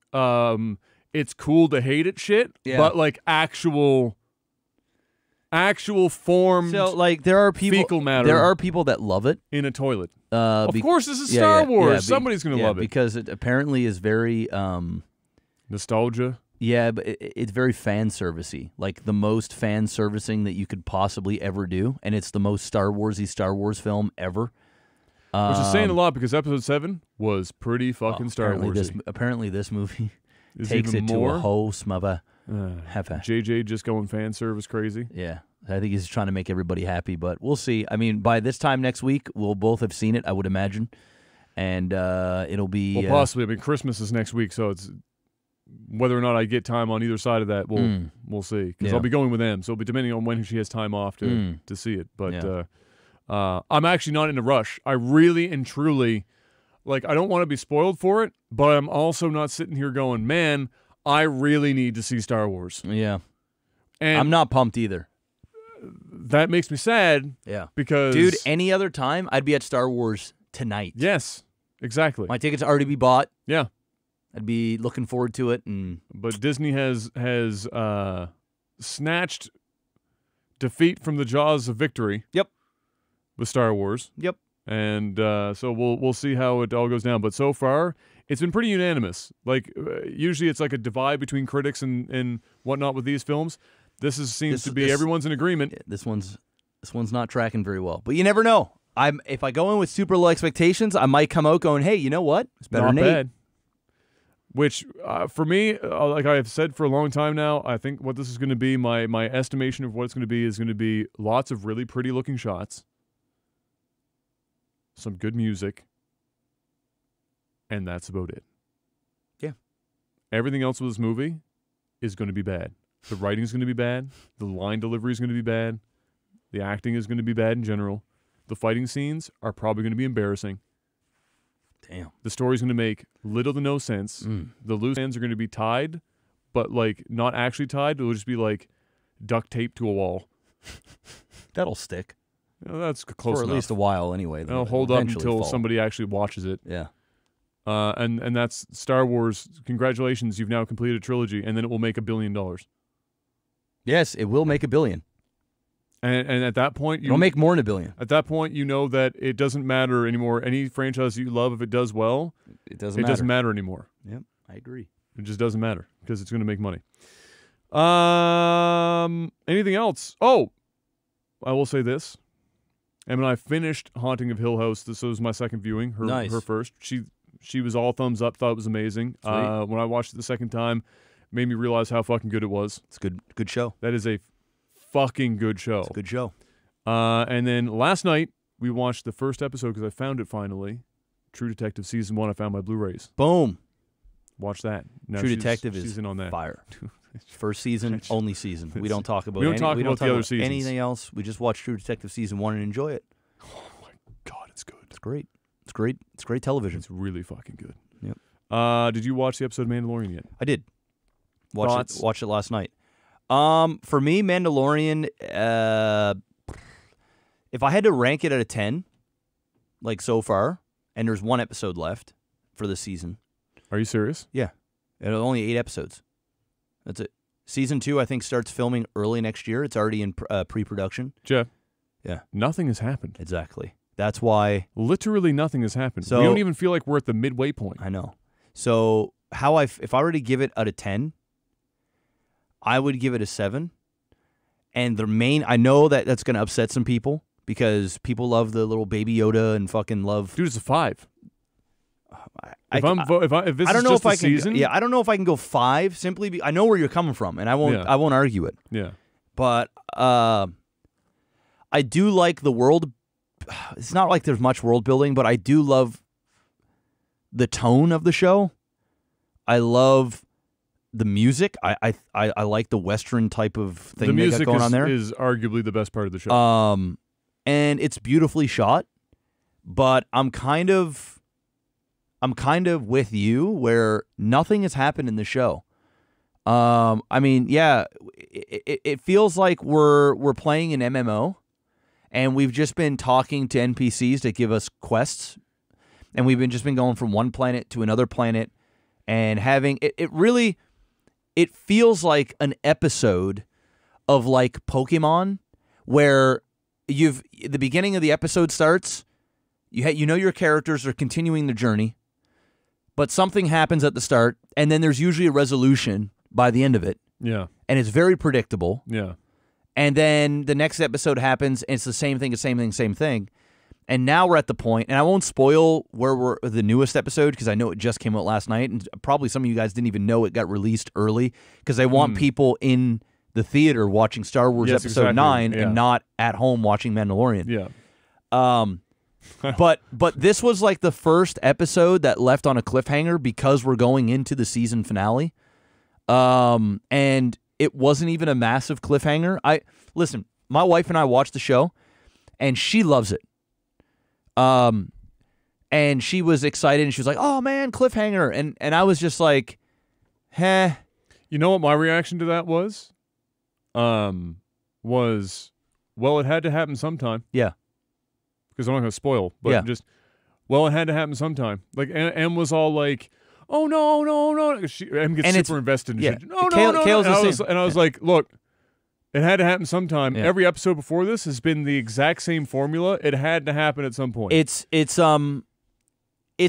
it's cool to hate it shit, but like actual formed So like there are people fecal matter. There are people that love it in a toilet. Of course, this is Star Wars. Somebody's going to love it because it apparently is very nostalgia. Yeah, but it's very fan servicey, like the most fan servicing that you could possibly ever do, and it's the most Star Warsy Star Wars film ever. Which is saying a lot, because Episode 7 was pretty fucking Star Warsy. Apparently, this movie is takes even it more. to a whole smother. JJ just going fan service crazy. Yeah, I think he's trying to make everybody happy, but we'll see. I mean, by this time next week, we'll both have seen it, I would imagine, and it'll be well, possibly. I mean, Christmas is next week, so it's whether or not I get time on either side of that, we'll see. Because I'll be going with them, so it'll be depending on when she has time off to see it. But I'm actually not in a rush. I really and truly, like, I don't want to be spoiled for it, but I'm also not sitting here going, man, I really need to see Star Wars. Yeah. And I'm not pumped either. That makes me sad. Yeah. Because... Dude, any other time, I'd be at Star Wars tonight. Yes, exactly. My tickets already be bought. Yeah. I'd be looking forward to it. But Disney has snatched defeat from the jaws of victory. Yep. With Star Wars. Yep. And so we'll see how it all goes down. But so far, it's been pretty unanimous. Like usually, it's like a divide between critics and whatnot with these films. This seems to be everyone's in agreement. This one's not tracking very well. But you never know. If I go in with super low expectations, I might come out going, hey, you know what? It's better Not than bad. Which, for me, like I have said for a long time now, I think what this is going to be, my estimation of what it's going to be is going to be lots of really pretty looking shots, some good music, and that's about it. Yeah. Everything else with this movie is going to be bad. The writing is going to be bad. The line delivery is going to be bad. The acting is going to be bad in general. The fighting scenes are probably going to be embarrassing. Damn. The story's going to make little to no sense. The loose ends are going to be tied, but like not actually tied. It'll just be like duct tape to a wall. That'll stick. That's close for enough. At least a while anyway. It'll hold up until somebody actually watches it. Yeah. And that's Star Wars. Congratulations, you've now completed a trilogy, and then it will make $1 billion. Yes, it will make $1 billion. And at that point, it'll make more than $1 billion. At that point, you know that it doesn't matter anymore. Any franchise you love, if it does well, it doesn't matter anymore. Yep, I agree. It just doesn't matter because it's going to make money. Anything else? Oh, I will say this. Em and I finished Haunting of Hill House. This was my second viewing. Her first. She was all thumbs up. Thought it was amazing. When I watched it the second time, made me realize how fucking good it was. It's a good show. That is a fucking good show. It's a good show. And then last night we watched the first episode because I found it finally. True Detective Season 1. I found my Blu-rays. Boom. Watch that. Now True Detective is in on that. Fire. First season, only season. We don't talk about the other seasons. Anything else. We just watch True Detective Season 1 and enjoy it. Oh my God, it's good. It's great. It's great. It's great television. It's really fucking good. Yep. Did you watch the episode of Mandalorian yet? I did. Watched it last night. For me, Mandalorian, if I had to rank it out of 10, like so far, and there's one episode left for the season. Are you serious? Yeah. It's only 8 episodes. That's it. Season 2, I think, starts filming early next year. It's already in pre-production. Jeff. Yeah. Nothing has happened. Exactly. That's why. Literally nothing has happened. So, we don't even feel like we're at the midway point. I know. So if I were to give it out of 10, I would give it a 7. And I know that's going to upset some people because people love the little baby Yoda and fucking love. Dude, it's a 5. If this I don't is know just if I the season, can. Yeah, I don't know if I can go 5. Simply, I know where you're coming from, and I won't argue it. Yeah. But I do like the world. It's not like there's much world building, but I do love the tone of the show. I love the music. I like the Western type of thing they got going on there. The music is arguably the best part of the show. And it's beautifully shot, but I'm kind of with you where nothing has happened in the show. I mean, yeah, it feels like we're playing an MMO, and we've just been talking to NPCs that give us quests, and we've just been going from one planet to another planet, and having it feels like an episode of like Pokemon, where the beginning of the episode starts, you know your characters are continuing their journey, but something happens at the start, and then there's usually a resolution by the end of it. Yeah. And it's very predictable. Yeah. And then the next episode happens, and it's the same thing. And now we're at the point, and I won't spoil where we're the newest episode because I know it just came out last night, and probably some of you guys didn't even know it got released early because they want people in the theater watching Star Wars Episode 9 and not at home watching Mandalorian. Yeah. But this was like the first episode that left on a cliffhanger because we're going into the season finale. And it wasn't even a massive cliffhanger. Listen, my wife and I watched the show, and she loves it. And she was excited, and she was like, "Oh man, cliffhanger!" And I was just like, "Heh." You know what my reaction to that was? Well, it had to happen sometime. Yeah. Because I'm not going to spoil, but Well, it had to happen sometime. Like, Em was all like, "Oh no, no, no!" Em gets super invested in shit. No, no, no. Kale's And I was like, "Look, it had to happen sometime. Yeah. Every episode before this has been the exact same formula. It had to happen at some point." It's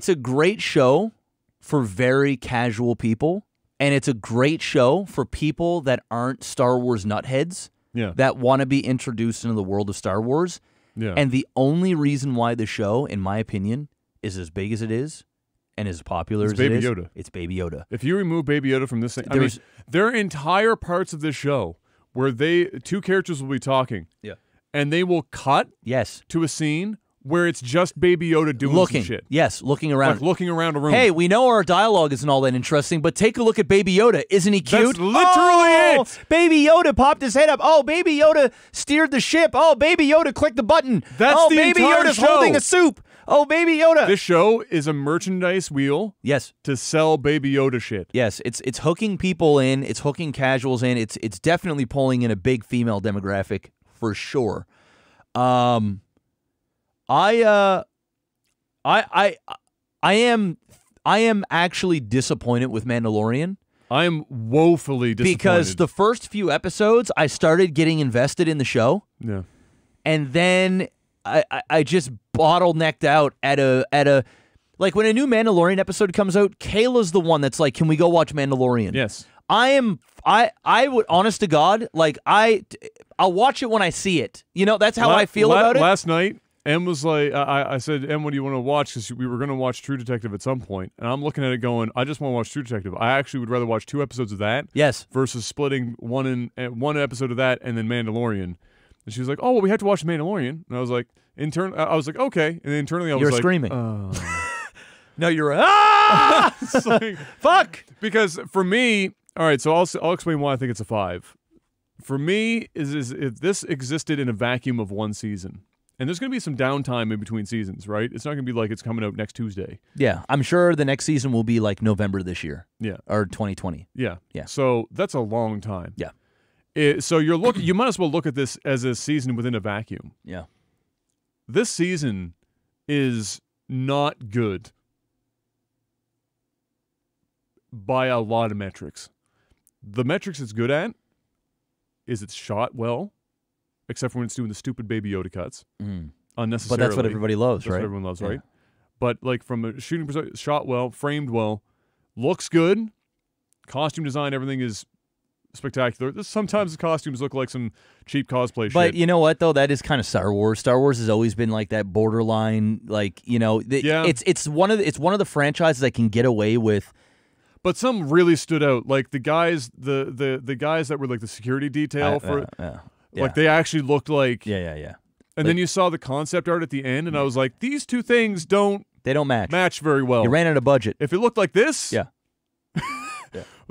a great show for very casual people, and it's a great show for people that aren't Star Wars nutheads. Yeah. That want to be introduced into the world of Star Wars. Yeah. And the only reason why the show, in my opinion, is as big as it is and as popular as Baby it is, Yoda. it's Baby Yoda. If you remove Baby Yoda from this thing, I mean, there are entire parts of this show where two characters will be talking. Yeah. And they will cut to a scene where it's just Baby Yoda doing Looking. some shit. Yes, looking around. Like looking around a room. Hey, we know our dialogue isn't all that interesting, but take a look at Baby Yoda. Isn't he cute? That's literally it. Baby Yoda popped his head up. Oh, Baby Yoda steered the ship. Oh, Baby Yoda clicked the button. That's the Baby entire Yoda's show. holding a soup. Oh, Baby Yoda. This show is a merchandise wheel. Yes. To sell Baby Yoda shit. Yes, it's hooking people in. It's hooking casuals in. It's definitely pulling in a big female demographic for sure. I am actually disappointed with Mandalorian. I am woefully disappointed. Because the first few episodes, I started getting invested in the show. Yeah. And then I just bottlenecked out at a like when a new Mandalorian episode comes out, Kayla's the one that's like, "Can we go watch Mandalorian?" Yes. I would, honest to God, like I'll watch it when I see it. You know, that's how I feel about it. Last night, Em was like, I said, "Em, what do you want to watch?" Because we were going to watch True Detective at some point. And I'm looking at it going, I just want to watch True Detective. I actually would rather watch 2 episodes of that. Yes. Versus splitting one episode of that and then Mandalorian. And she was like, "Oh, well, we have to watch Mandalorian." And I was like, I was like, "Okay." And internally, I was You're like, screaming. No, you're It's like, fuck. Because for me, all right, so I'll explain why I think it's a 5. For me, is if this existed in a vacuum of one season, and there's going to be some downtime in between seasons, right? It's not going to be like it's coming out next Tuesday. Yeah, I'm sure the next season will be like November this year. Yeah. Or 2020. Yeah. Yeah. So that's a long time. Yeah. So you might as well look at this as a season within a vacuum. Yeah. This season is not good by a lot of metrics. The metrics it's good at is it's shot well, except for when it's doing the stupid Baby Yoda cuts. Unnecessarily. But that's what everybody loves, That's right? what everyone loves, Yeah. right? But like from a shooting perspective, shot well, framed well, looks good, costume design, everything is spectacular. Sometimes the costumes look like some cheap cosplay shit. But you know what though? That is kind of Star Wars. Star Wars has always been like that borderline, like, you know, it's one of the franchises that can get away with. But some really stood out, like the guys, the guys that were like the security detail like they actually looked like yeah. And then you saw the concept art at the end, and I was like, these two things don't match very well. You ran out of budget. If it looked like this, yeah.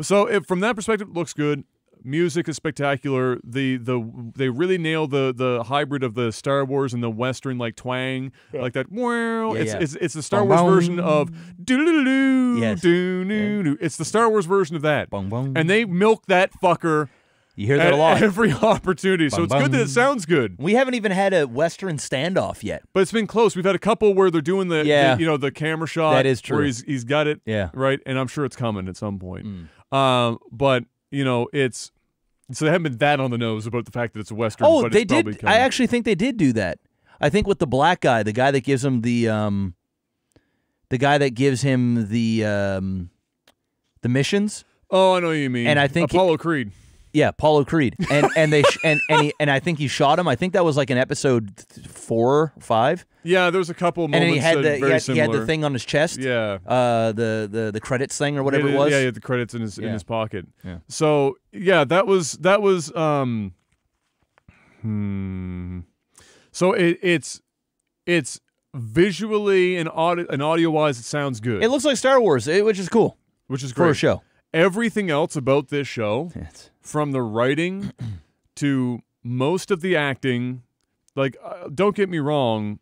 So from that perspective, it looks good. Music is spectacular. They really nail the hybrid of the Star Wars and the Western like twang, like that. Wow, it's the Star Wars version of doo-doo-doo-doo, Yes. doo-doo-doo. It's the Star Wars version of that, Bong, bong. and they milk that fucker. You hear that a lot. Every opportunity. So it's good that it sounds good. We haven't even had a Western standoff yet. But it's been close. We've had a couple where they're doing the camera shot. That is true. Where he's got it. Yeah. Right. And I'm sure it's coming at some point. But it's so they haven't been that on the nose about the fact that it's a Western. Oh, but they it's probably did. coming. I actually think they did do that. I think with the black guy, the guy that gives him the missions. Oh, I know what you mean. And I think Apollo Creed. Yeah, Apollo Creed, and they and I think he shot him. I think that was like in episode 4 or 5. Yeah, there was a couple of moments and then he had similar. He had the thing on his chest. Yeah, the credits thing or whatever it was. Yeah, he had the credits in his pocket. Yeah. So yeah, that was. So it's visually and audio wise, it sounds good. It looks like Star Wars, which is cool. Which is great for a show. Everything else about this show, from the writing to most of the acting, like don't get me wrong,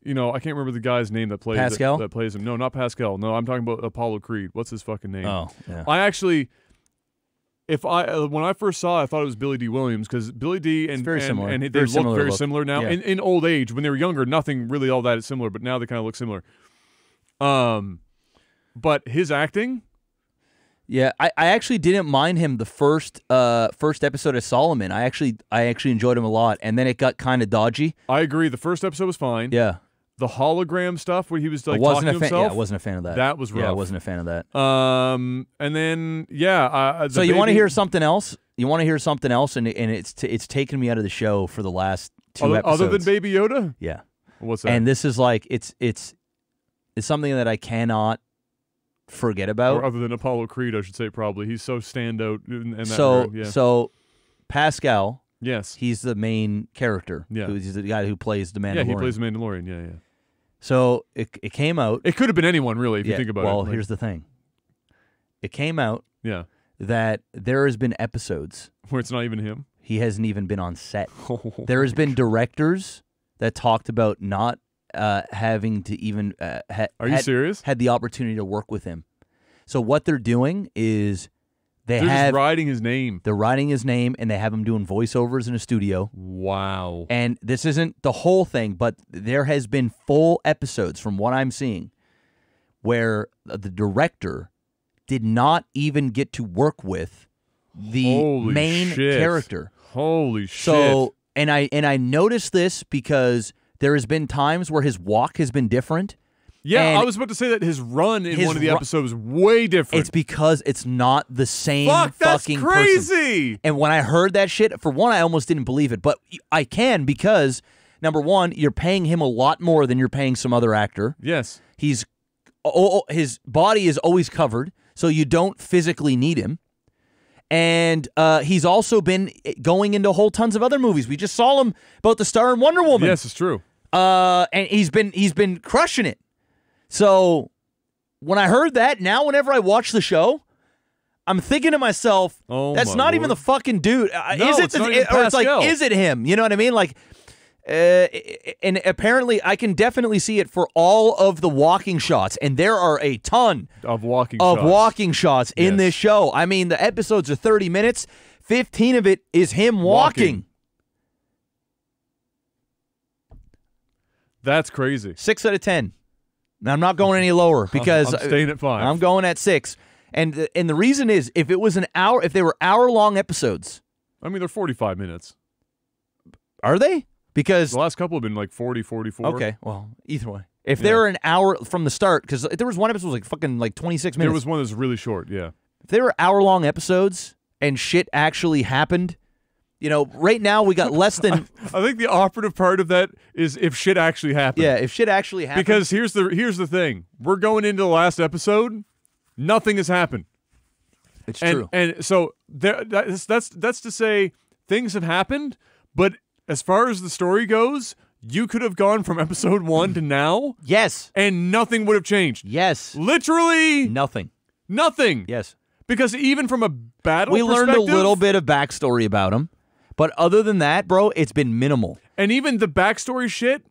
I can't remember the guy's name that plays Pascal? that plays him. No, not Pascal. No, I'm talking about Apollo Creed. What's his fucking name? Oh, yeah. I actually, when I first saw it, I thought it was Billy D. Williams because Billy D. and very similar. and they Very look similar very look. similar now. Yeah. In old age, when they were younger, nothing really all that similar, but now they kind of look similar. But his acting. Yeah, I actually didn't mind him the first episode of Solomon. I actually enjoyed him a lot, and then it got kind of dodgy. I agree. The first episode was fine. Yeah. The hologram stuff where he was like talking to himself. Yeah, I wasn't a fan of that. That was rough. Yeah, I wasn't a fan of that. And then so you want to hear something else? You want to hear something else, and it's taken me out of the show for the last 2 episodes. Other than Baby Yoda? Yeah. What's that? And this is like it's something that I cannot forget about. Or other than Apollo Creed, I should say probably. He's so standout in that So Pascal. Yes. He's the main character. Yeah. He's the guy who plays the Mandalorian. Yeah, he plays the Mandalorian. Yeah. So it came out. It could have been anyone, really, if you think about it. Well, here's the thing. It came out that there has been episodes where it's not even him. He hasn't even been on set. There has been directors that talked about not having to even Are you serious? Had the opportunity to work with him. So what they're doing is they're just writing his name. They're writing his name, and they have him doing voiceovers in a studio. Wow. And this isn't the whole thing, but there has been full episodes, from what I'm seeing, where the director did not even get to work with the main character. Holy shit. So, and I noticed this because there has been times where his walk has been different. Yeah, I was about to say that his run in one of the episodes was way different. It's because it's not the same that's fucking crazy. person. And when I heard that shit, for one, I almost didn't believe it. But I can because, number one, you're paying him a lot more than you're paying some other actor. Yes. His body is always covered, so you don't physically need him. And he's also been going into whole tons of other movies. We just saw him about the star in Wonder Woman. Yes, it's true. And he's been crushing it. So when I heard that, now whenever I watch the show, I'm thinking to myself, that's not even the fucking dude. No, is it? It's not even or it's like, Pascal. is it him? You know what I mean? Like, and apparently I can definitely see it for all of the walking shots, and there are a ton of walking shots in this show. I mean, the episodes are 30 minutes. 15 of it is him walking. That's crazy. 6 out of 10. Now, I'm not going any lower because I'm staying at 5. I'm going at 6. And the reason is, if it was an hour, if they were hour-long episodes. I mean, they're 45 minutes. Are they? Because the last couple have been like 40, 44. Okay, well, either way. If they were an hour from the start, because there was one episode that was like 26 minutes. There was one that was really short, yeah. If they were hour-long episodes and shit actually happened, right now we got less than... I think the operative part of that is if shit actually happened. Yeah, if shit actually happened. Because here's the thing. We're going into the last episode, nothing has happened. It's true. And so that's to say things have happened, but as far as the story goes, you could have gone from episode 1 to now. Yes. And nothing would have changed. Yes. Literally nothing. Nothing. Yes. Because even from a battle perspective, we learned a little bit of backstory about him. But other than that, bro, it's been minimal. And even the backstory shit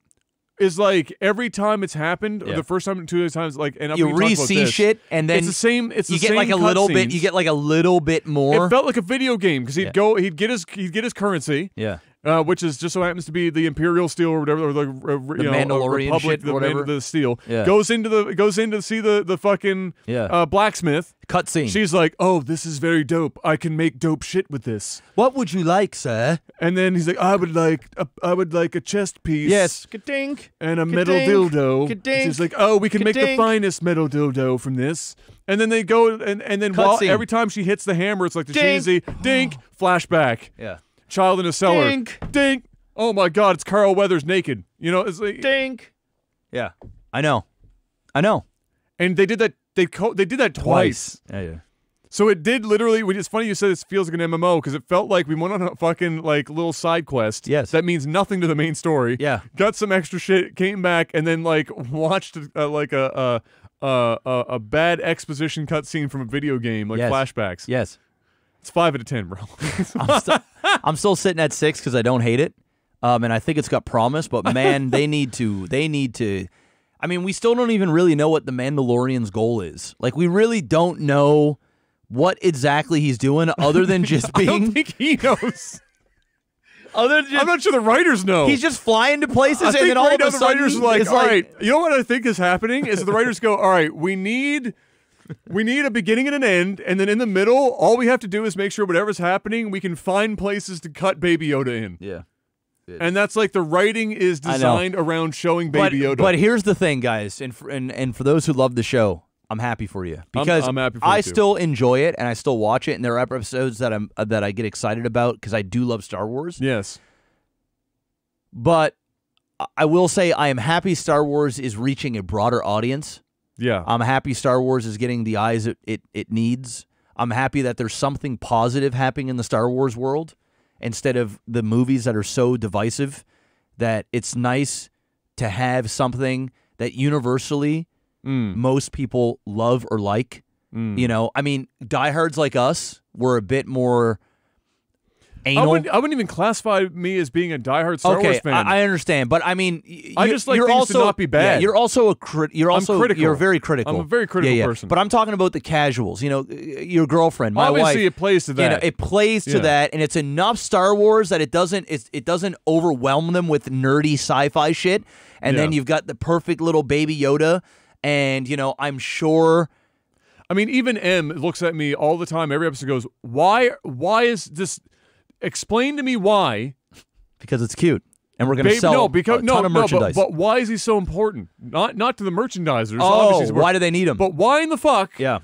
is like every time it's happened, or the first time, 2 times, like, and you re-see shit, and then it's the same. It's you the get same like a little bit. scenes. You get like a little bit more. It felt like a video game because he'd get his currency. Yeah. Which is just so happens to be the Imperial Steel or whatever, or the Mandalorian Republic, shit, whatever. The steel Yeah. goes in to see the fucking blacksmith. Cutscene. She's like, "Oh, this is very dope. I can make dope shit with this. What would you like, sir?" And then he's like, "I would like a chest piece. Yes, ka-dink, and a metal dildo." Ka-dink, She's like, "Oh, we can make the ka-dink. finest metal dildo from this." And then they go and then every time she hits the hammer, it's like the Dink. cheesy dink flashback. Yeah. Child in a cellar. Dink. Dink. Oh my God, it's Carl Weathers naked. It's like dink. Yeah, I know. And they did that. They did that twice. Yeah. So it did literally. It's funny you said this feels like an MMO because it felt like we went on a fucking like little side quest. Yes. That means nothing to the main story. Yeah. Got some extra shit, came back, and then like watched like a bad exposition cutscene from a video game, like flashbacks. Yes. It's 5 out of 10, bro. I'm still sitting at 6 because I don't hate it, and I think it's got promise. But man, they need to. I mean, we still don't even really know what the Mandalorian's goal is. Like, we really don't know what exactly he's doing, other than just being. I don't think he knows. I'm not sure the writers know. He's just flying to places, I and think then all right of now a the sudden, writers are like, it's all right, you know what I think is happening is that the writers go, all right, we need a beginning and an end, and then in the middle, all we have to do is make sure whatever's happening, we can find places to cut Baby Yoda in. Yeah. And that's like the writing is designed around showing Baby Yoda. But here's the thing, guys, and for those who love the show, I'm happy for you because I'm happy for you I too. still enjoy it and I still watch it, and there are episodes that I get excited about because I do love Star Wars. Yes. But I will say I am happy Star Wars is reaching a broader audience. Yeah. I'm happy Star Wars is getting the eyes it needs. I'm happy that there's something positive happening in the Star Wars world instead of the movies that are so divisive, that it's nice to have something that universally most people love or like. You know, I mean, diehards like us were a bit more anal. I wouldn't even classify me as being a diehard Star Wars fan. I understand, but I mean, I just like you're things also, to not be bad. Yeah, you're also critical. You're very critical. I'm a very critical person. But I'm talking about the casuals. You know, your girlfriend, my wife. Obviously, it plays to that. You know, it plays to that, and it's enough Star Wars that it doesn't overwhelm them with nerdy sci-fi shit. And then you've got the perfect little Baby Yoda, and you know, I'm sure. I mean, even M looks at me all the time. Every episode goes, "Why is this? Explain to me why." Because it's cute, and we're going to sell a ton of merchandise. But why is he so important? Not to the merchandisers. Oh, obviously why do they need him? But why in the fuck? Yeah.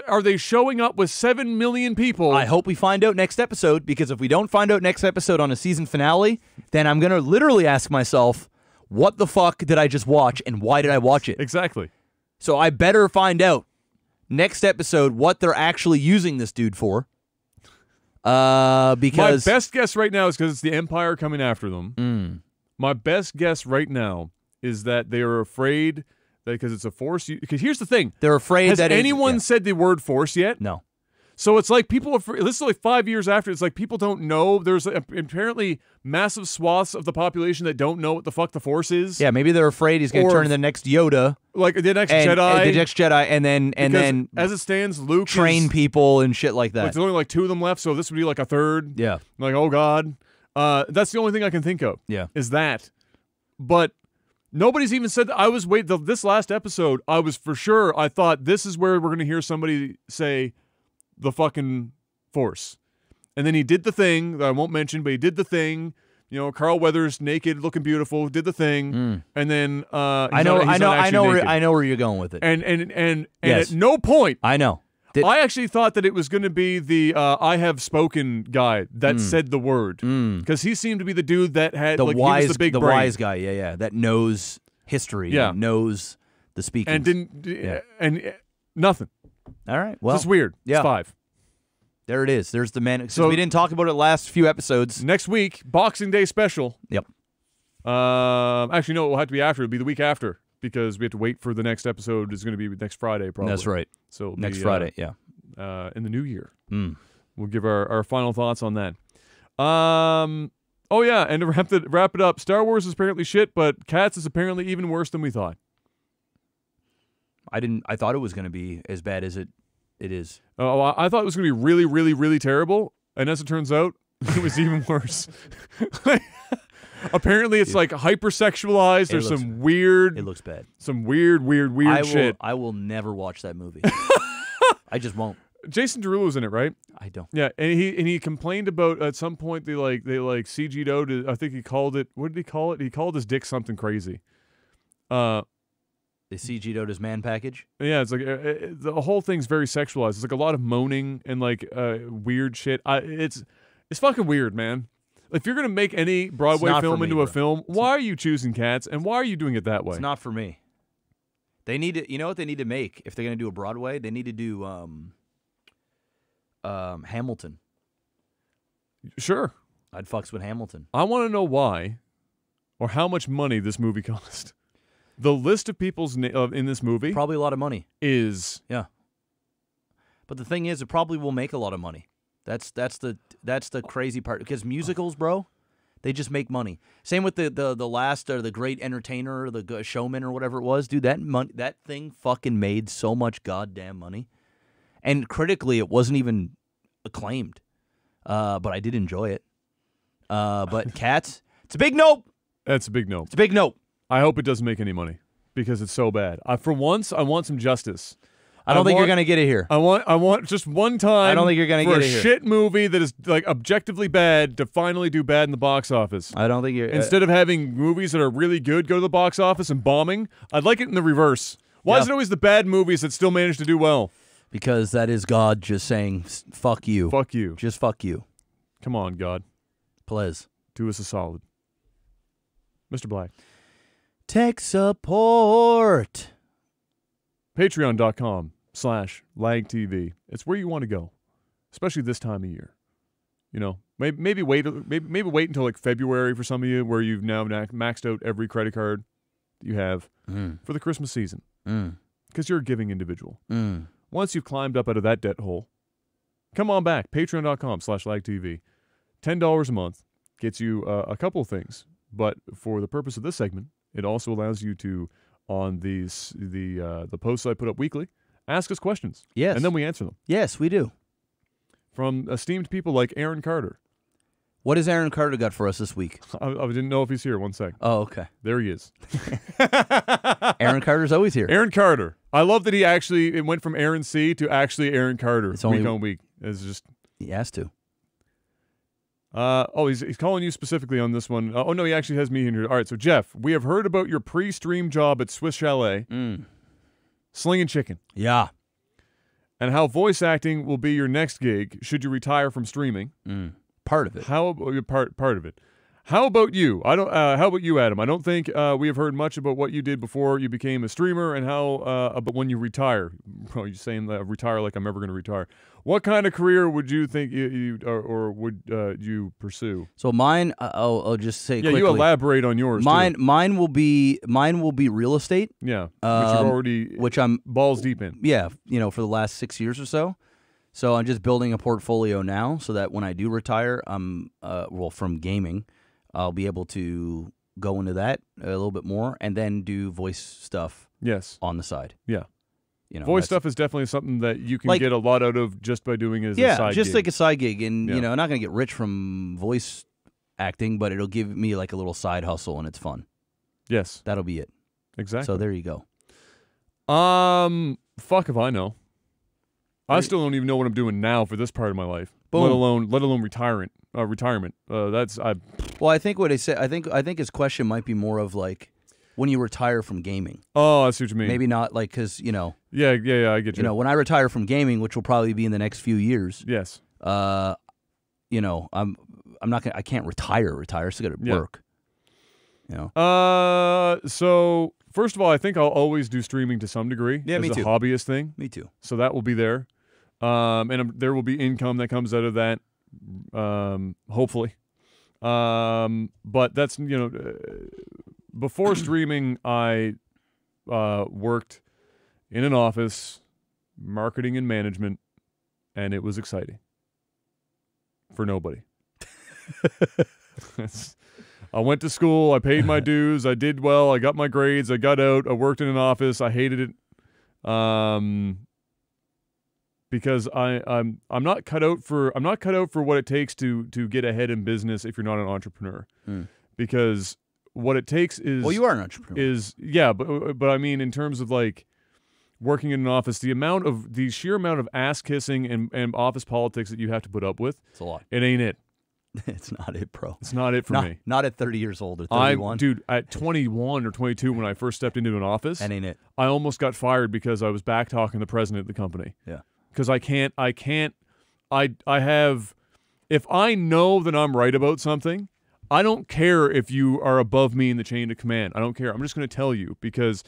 Are they showing up with 7 million people? I hope we find out next episode, because if we don't find out next episode on a season finale, then I'm going to literally ask myself, what the fuck did I just watch, and why did I watch it? Exactly. So I better find out next episode what they're actually using this dude for. Because my best guess right now is because it's the Empire coming after them. My best guess right now is that they are afraid that because it's a Force. Because here's the thing: they're afraid Has that anyone said the word Force yet? No. So it's like people. This is like 5 years after. It's like people don't know. There's apparently massive swaths of the population that don't know what the fuck the Force is. Yeah, maybe they're afraid he's going to turn into the next Yoda, like the next Jedi, and then as it stands, Luke train people and shit like that. There's only like 2 of them left, so this would be like a third. Yeah, like oh god, that's the only thing I can think of. Yeah, is that, but nobody's even said that. I was this last episode. I was for sure. I thought this is where we're going to hear somebody say the fucking Force. And then he did the thing that I won't mention, but he did the thing. You know, Carl Weathers, naked, looking beautiful, did the thing. And then I know where you're going with it. And yes. At no point I know. I actually thought that it was going to be the I have spoken guy that said the word, because he seemed to be the dude that had the like, wise, he was the big brain. wise guy. Yeah, that knows history. Yeah, and knows the speaking. And didn't and nothing. All right. Well, it's weird. Yeah. It's 5. There it is. There's the man. So we didn't talk about it last few episodes. Next week, Boxing Day special. Yep. Actually, no, it will have to be after. It'll be the week after, because we have to wait for the next episode. Is going to be next Friday, probably. That's right. So next Friday, yeah. In the new year, we'll give our final thoughts on that. Oh yeah, and to wrap it up, Star Wars is apparently shit, but Cats is apparently even worse than we thought. I thought it was going to be as bad as it is. Oh, I thought it was going to be really, really, really terrible, and as it turns out, it was even worse. Apparently, it's like hypersexualized. There's some weird. It looks bad. Some weird shit. I will never watch that movie. I just won't. Jason Derulo's in it, right? I don't. Yeah, and he complained about at some point they CG'd out. I think he called it. What did he call it? He called his dick something crazy. They CG'd out his man package? Yeah, it's like the whole thing's very sexualized. It's like a lot of moaning and like weird shit. It's fucking weird, man. If you're gonna make any Broadway film into a film, why are you choosing Cats, and why are you doing it that way? It's not for me. They need to. You know what they need to make if they're gonna do a Broadway? They need to do Hamilton. Sure, I'd fucks with Hamilton. I want to know why, or how much money this movie cost. The list of people's in this movie probably a lot of money is but the thing is, it probably will make a lot of money. That's the crazy part, because musicals, bro, they just make money. Same with the last or the Great Entertainer or the Showman or whatever it was, dude. That thing fucking made so much goddamn money, and critically, it wasn't even acclaimed. But I did enjoy it. But Cats, it's a big nope. That's a big nope. It's a big nope. I hope it doesn't make any money because it's so bad. For once, I want some justice. I don't think you're gonna get it here. I want just one time. I don't think you're gonna get it for a here. shit movie that is like objectively bad to finally do bad in the box office. I don't think you're. Instead of having movies that are really good go to the box office and bombing, I'd like it in the reverse. Why is it always the bad movies that still manage to do well? Because that is God just saying, "Fuck you." Fuck you. Just fuck you. Come on, God. Please do us a solid, Mr. Black. Tech support. Patreon.com/LagTV. It's where you want to go, especially this time of year. You know, maybe wait until like February for some of you, where you've now maxed out every credit card that you have for the Christmas season, because you're a giving individual. Once you've climbed up out of that debt hole, come on back. Patreon.com/LagTV. $10 a month gets you a couple of things, but for the purpose of this segment, it also allows you to, on the posts I put up weekly, ask us questions. Yes. And then we answer them. Yes, we do. From esteemed people like Aaron Carter. What has Aaron Carter got for us this week? I didn't know if he's here. One sec. Oh, okay. There he is. Aaron Carter's always here. Aaron Carter. I love that it went from Aaron C. to actually Aaron Carter week on week. It's just... He has to. He's calling you specifically on this one. Oh, no, he actually has me in here. All right, so Jeff, we have heard about your pre-stream job at Swiss Chalet. Slinging chicken. Yeah. And how voice acting will be your next gig should you retire from streaming. Part of it. How about part of it? How about you? How about you, Adam? I don't think we have heard much about what you did before you became a streamer, and how about when you retire. Bro, you're saying that retire like I'm ever going to retire. What kind of career would you think would you pursue? So mine, I'll just say quickly. You elaborate on yours. Mine will be real estate. Yeah, which I'm balls deep in. Yeah, for the last 6 years or so. So I'm just building a portfolio now, so that when I do retire, from gaming, I'll be able to go into that a little bit more, and then do voice stuff. Yes. On the side. Yeah. Voice stuff is definitely something that you can get a lot out of just by doing it as a side gig. Just like a side gig. And, I'm not going to get rich from voice acting, but it'll give me like a little side hustle, and it's fun. Yes. That'll be it. Exactly. So there you go. Fuck if I know. I still don't even know what I'm doing now for this part of my life. Boom. Let alone retirement. Well, I think what I said. I think his question might be more of like, when you retire from gaming. Oh, I see what you mean. Maybe not like, because Yeah, I get you. When I retire from gaming, which will probably be in the next few years. Yes. I'm not gonna. I can't retire. I still got to work. So first of all, I think I'll always do streaming to some degree. Yeah, as me too. a hobbyist thing. Me too. So that will be there, and there will be income that comes out of that. Hopefully, but that's before streaming, I worked in an office, marketing and management, and it was exciting for nobody. I went to school, I paid my dues, I did well, I got my grades, I got out, I worked in an office, I hated it. Because I'm not cut out for what it takes to get ahead in business if you're not an entrepreneur. Because what it takes is you are an entrepreneur. But I mean in terms of like working in an office, the sheer amount of ass kissing and office politics that you have to put up with. It's a lot. It ain't it. It's not it, bro. It's not it for me. Not at 30 years old or 31. Dude, at 21 or 22 when I first stepped into an office, that ain't it. I almost got fired because I was back talking the president of the company. Yeah. Because if I know that I'm right about something, I don't care if you are above me in the chain of command. I don't care. I'm just going to tell you, because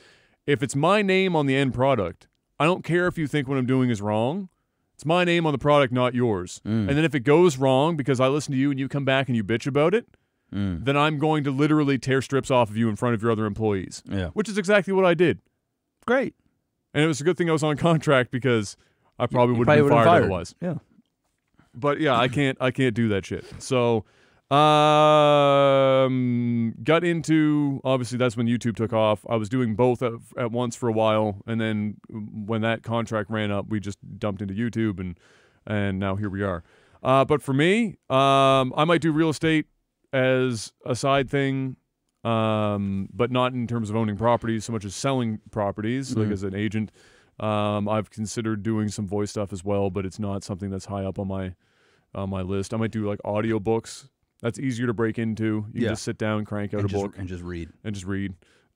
if it's my name on the end product, I don't care if you think what I'm doing is wrong. It's my name on the product, not yours. And then if it goes wrong because I listen to you and you come back and you bitch about it, then I'm going to literally tear strips off of you in front of your other employees. Yeah. Which is exactly what I did. Great. And it was a good thing I was on contract, because I probably would have been fired otherwise. Yeah. But yeah, I can't do that shit. So got into, obviously that's when YouTube took off. I was doing both at once for a while, and then when that contract ran up, we just dumped into YouTube, and now here we are. But for me, I might do real estate as a side thing, but not in terms of owning properties so much as selling properties, like as an agent. I've considered doing some voice stuff as well, but it's not something that's high up on my list. I might do like audiobooks. That's easier to break into. You can just sit down, crank out a book, and just read.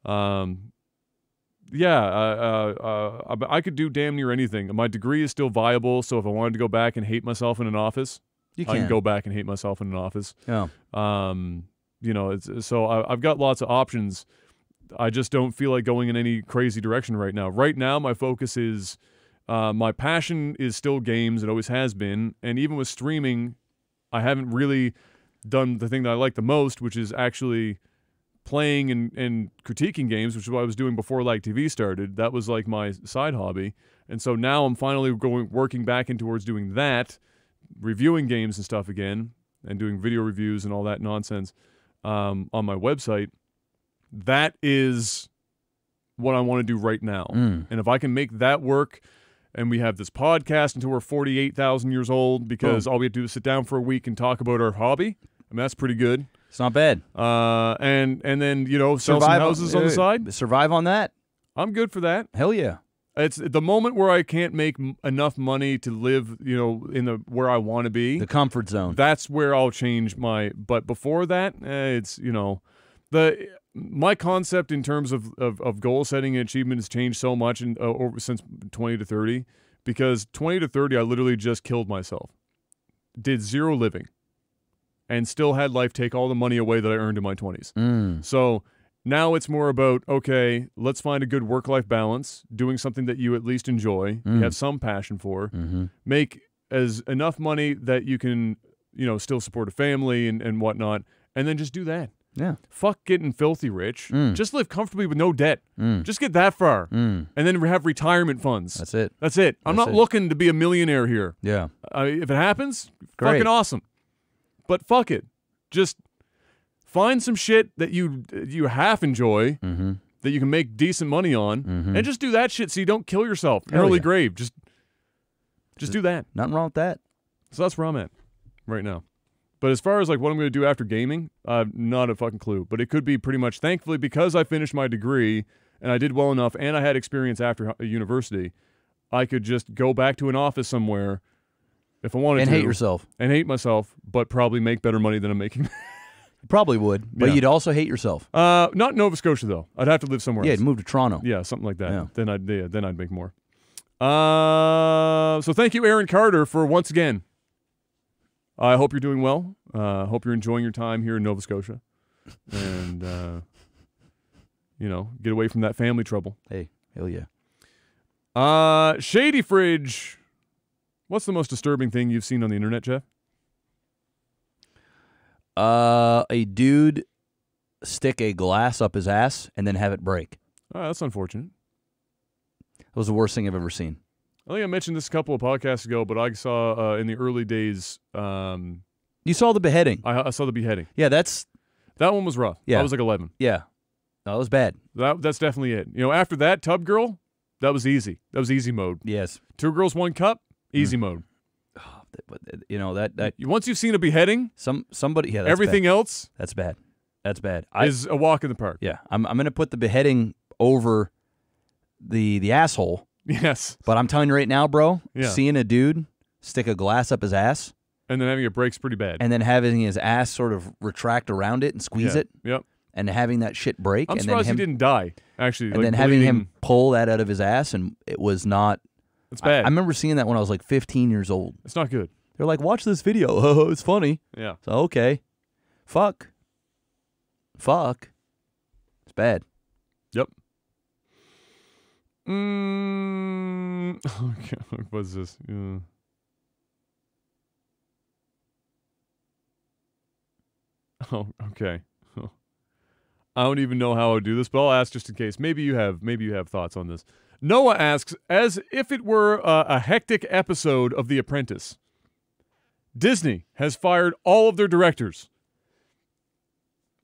I could do damn near anything. My degree is still viable, so if I wanted to go back and hate myself in an office, I can go back and hate myself in an office. Yeah. You know, I've got lots of options. I just don't feel like going in any crazy direction right now. Right now, my focus is, my passion is still games. It always has been. And even with streaming, I haven't really done the thing that I like the most, which is actually playing and critiquing games, which is what I was doing before Like TV started. That was like my side hobby. And so now I'm finally working back in towards doing that, reviewing games and stuff again, and doing video reviews and all that nonsense on my website. That is what I want to do right now. And if I can make that work, and we have this podcast until we're 48,000 years old, because all we have to do is sit down for a week and talk about our hobby. I mean, that's pretty good. It's not bad. And then, you know, sell some houses on the side. Survive on that. I'm good for that. Hell yeah. It's the moment where I can't make enough money to live, you know, in the where I want to be. The comfort zone. That's where I'll change my. But before that, it's, you know, my concept in terms of goal setting and achievement has changed so much since 20 to 30, because 20 to 30 I literally just killed myself, did zero living, and still had life take all the money away that I earned in my 20s. So now it's more about, okay, let's find a good work-life balance, doing something that you at least enjoy, you have some passion for, make as enough money that you can, you know, still support a family and whatnot, and then just do that. Yeah. Fuck getting filthy rich. Just live comfortably with no debt. Just get that far. And then have retirement funds. That's it. That's it. I'm not looking to be a millionaire here. Yeah. If it happens, Great. fucking awesome. But fuck it. Just find some shit that you half enjoy, that you can make decent money on, and just do that shit so you don't kill yourself in early grave. Just do that. Nothing wrong with that. So that's where I'm at right now. But as far as like what I'm going to do after gaming, not a fucking clue. But it could be pretty much, thankfully, because I finished my degree and I did well enough and I had experience after university, I could just go back to an office somewhere if I wanted to. And hate yourself. And hate myself, but probably make better money than I'm making. Probably would, but you'd also hate yourself. Not Nova Scotia, though. I'd have to live somewhere else. Yeah, you'd move to Toronto. Yeah, something like that. Yeah. Then I'd make more. So thank you, Aaron Carter, for once again. I hope you're doing well. Hope you're enjoying your time here in Nova Scotia. And, you know, get away from that family trouble. Hey, hell yeah. Shady Fridge. What's the most disturbing thing you've seen on the internet, Jeff? A dude stick a glass up his ass and then have it break. Oh, that's unfortunate. That was the worst thing I've ever seen. I think I mentioned this a couple of podcasts ago, but I saw in the early days. You saw the beheading. I saw the beheading. Yeah, that one was rough. Yeah. I was like 11. Yeah, that was bad. That's definitely it. You know, after that, Tub Girl, that was easy. That was easy mode. Yes. 2 Girls, 1 Cup, easy mode. You know that once you've seen a beheading, somebody that's everything bad. else that's bad. That's bad. Is a walk in the park. Yeah, I'm gonna put the beheading over the asshole. Yes. But I'm telling you right now, bro, Yeah. seeing a dude stick a glass up his ass and then having it breaks pretty bad, and then having his ass sort of retract around it and squeeze it. Yep. And having that shit break. I'm and surprised then he didn't die. Actually, and like then having bleeding. him pull that out of his ass, and it was not. It's bad. I remember seeing that when I was like 15 years old. It's not good. They're like, watch this video. Oh, it's funny. Yeah. So, okay. Fuck. It's bad. Yep. Okay. What's this? Oh, okay. I don't even know how I would do this, but I'll ask just in case. Maybe you have thoughts on this. Noah asks, as if it were a hectic episode of The Apprentice, Disney has fired all of their directors,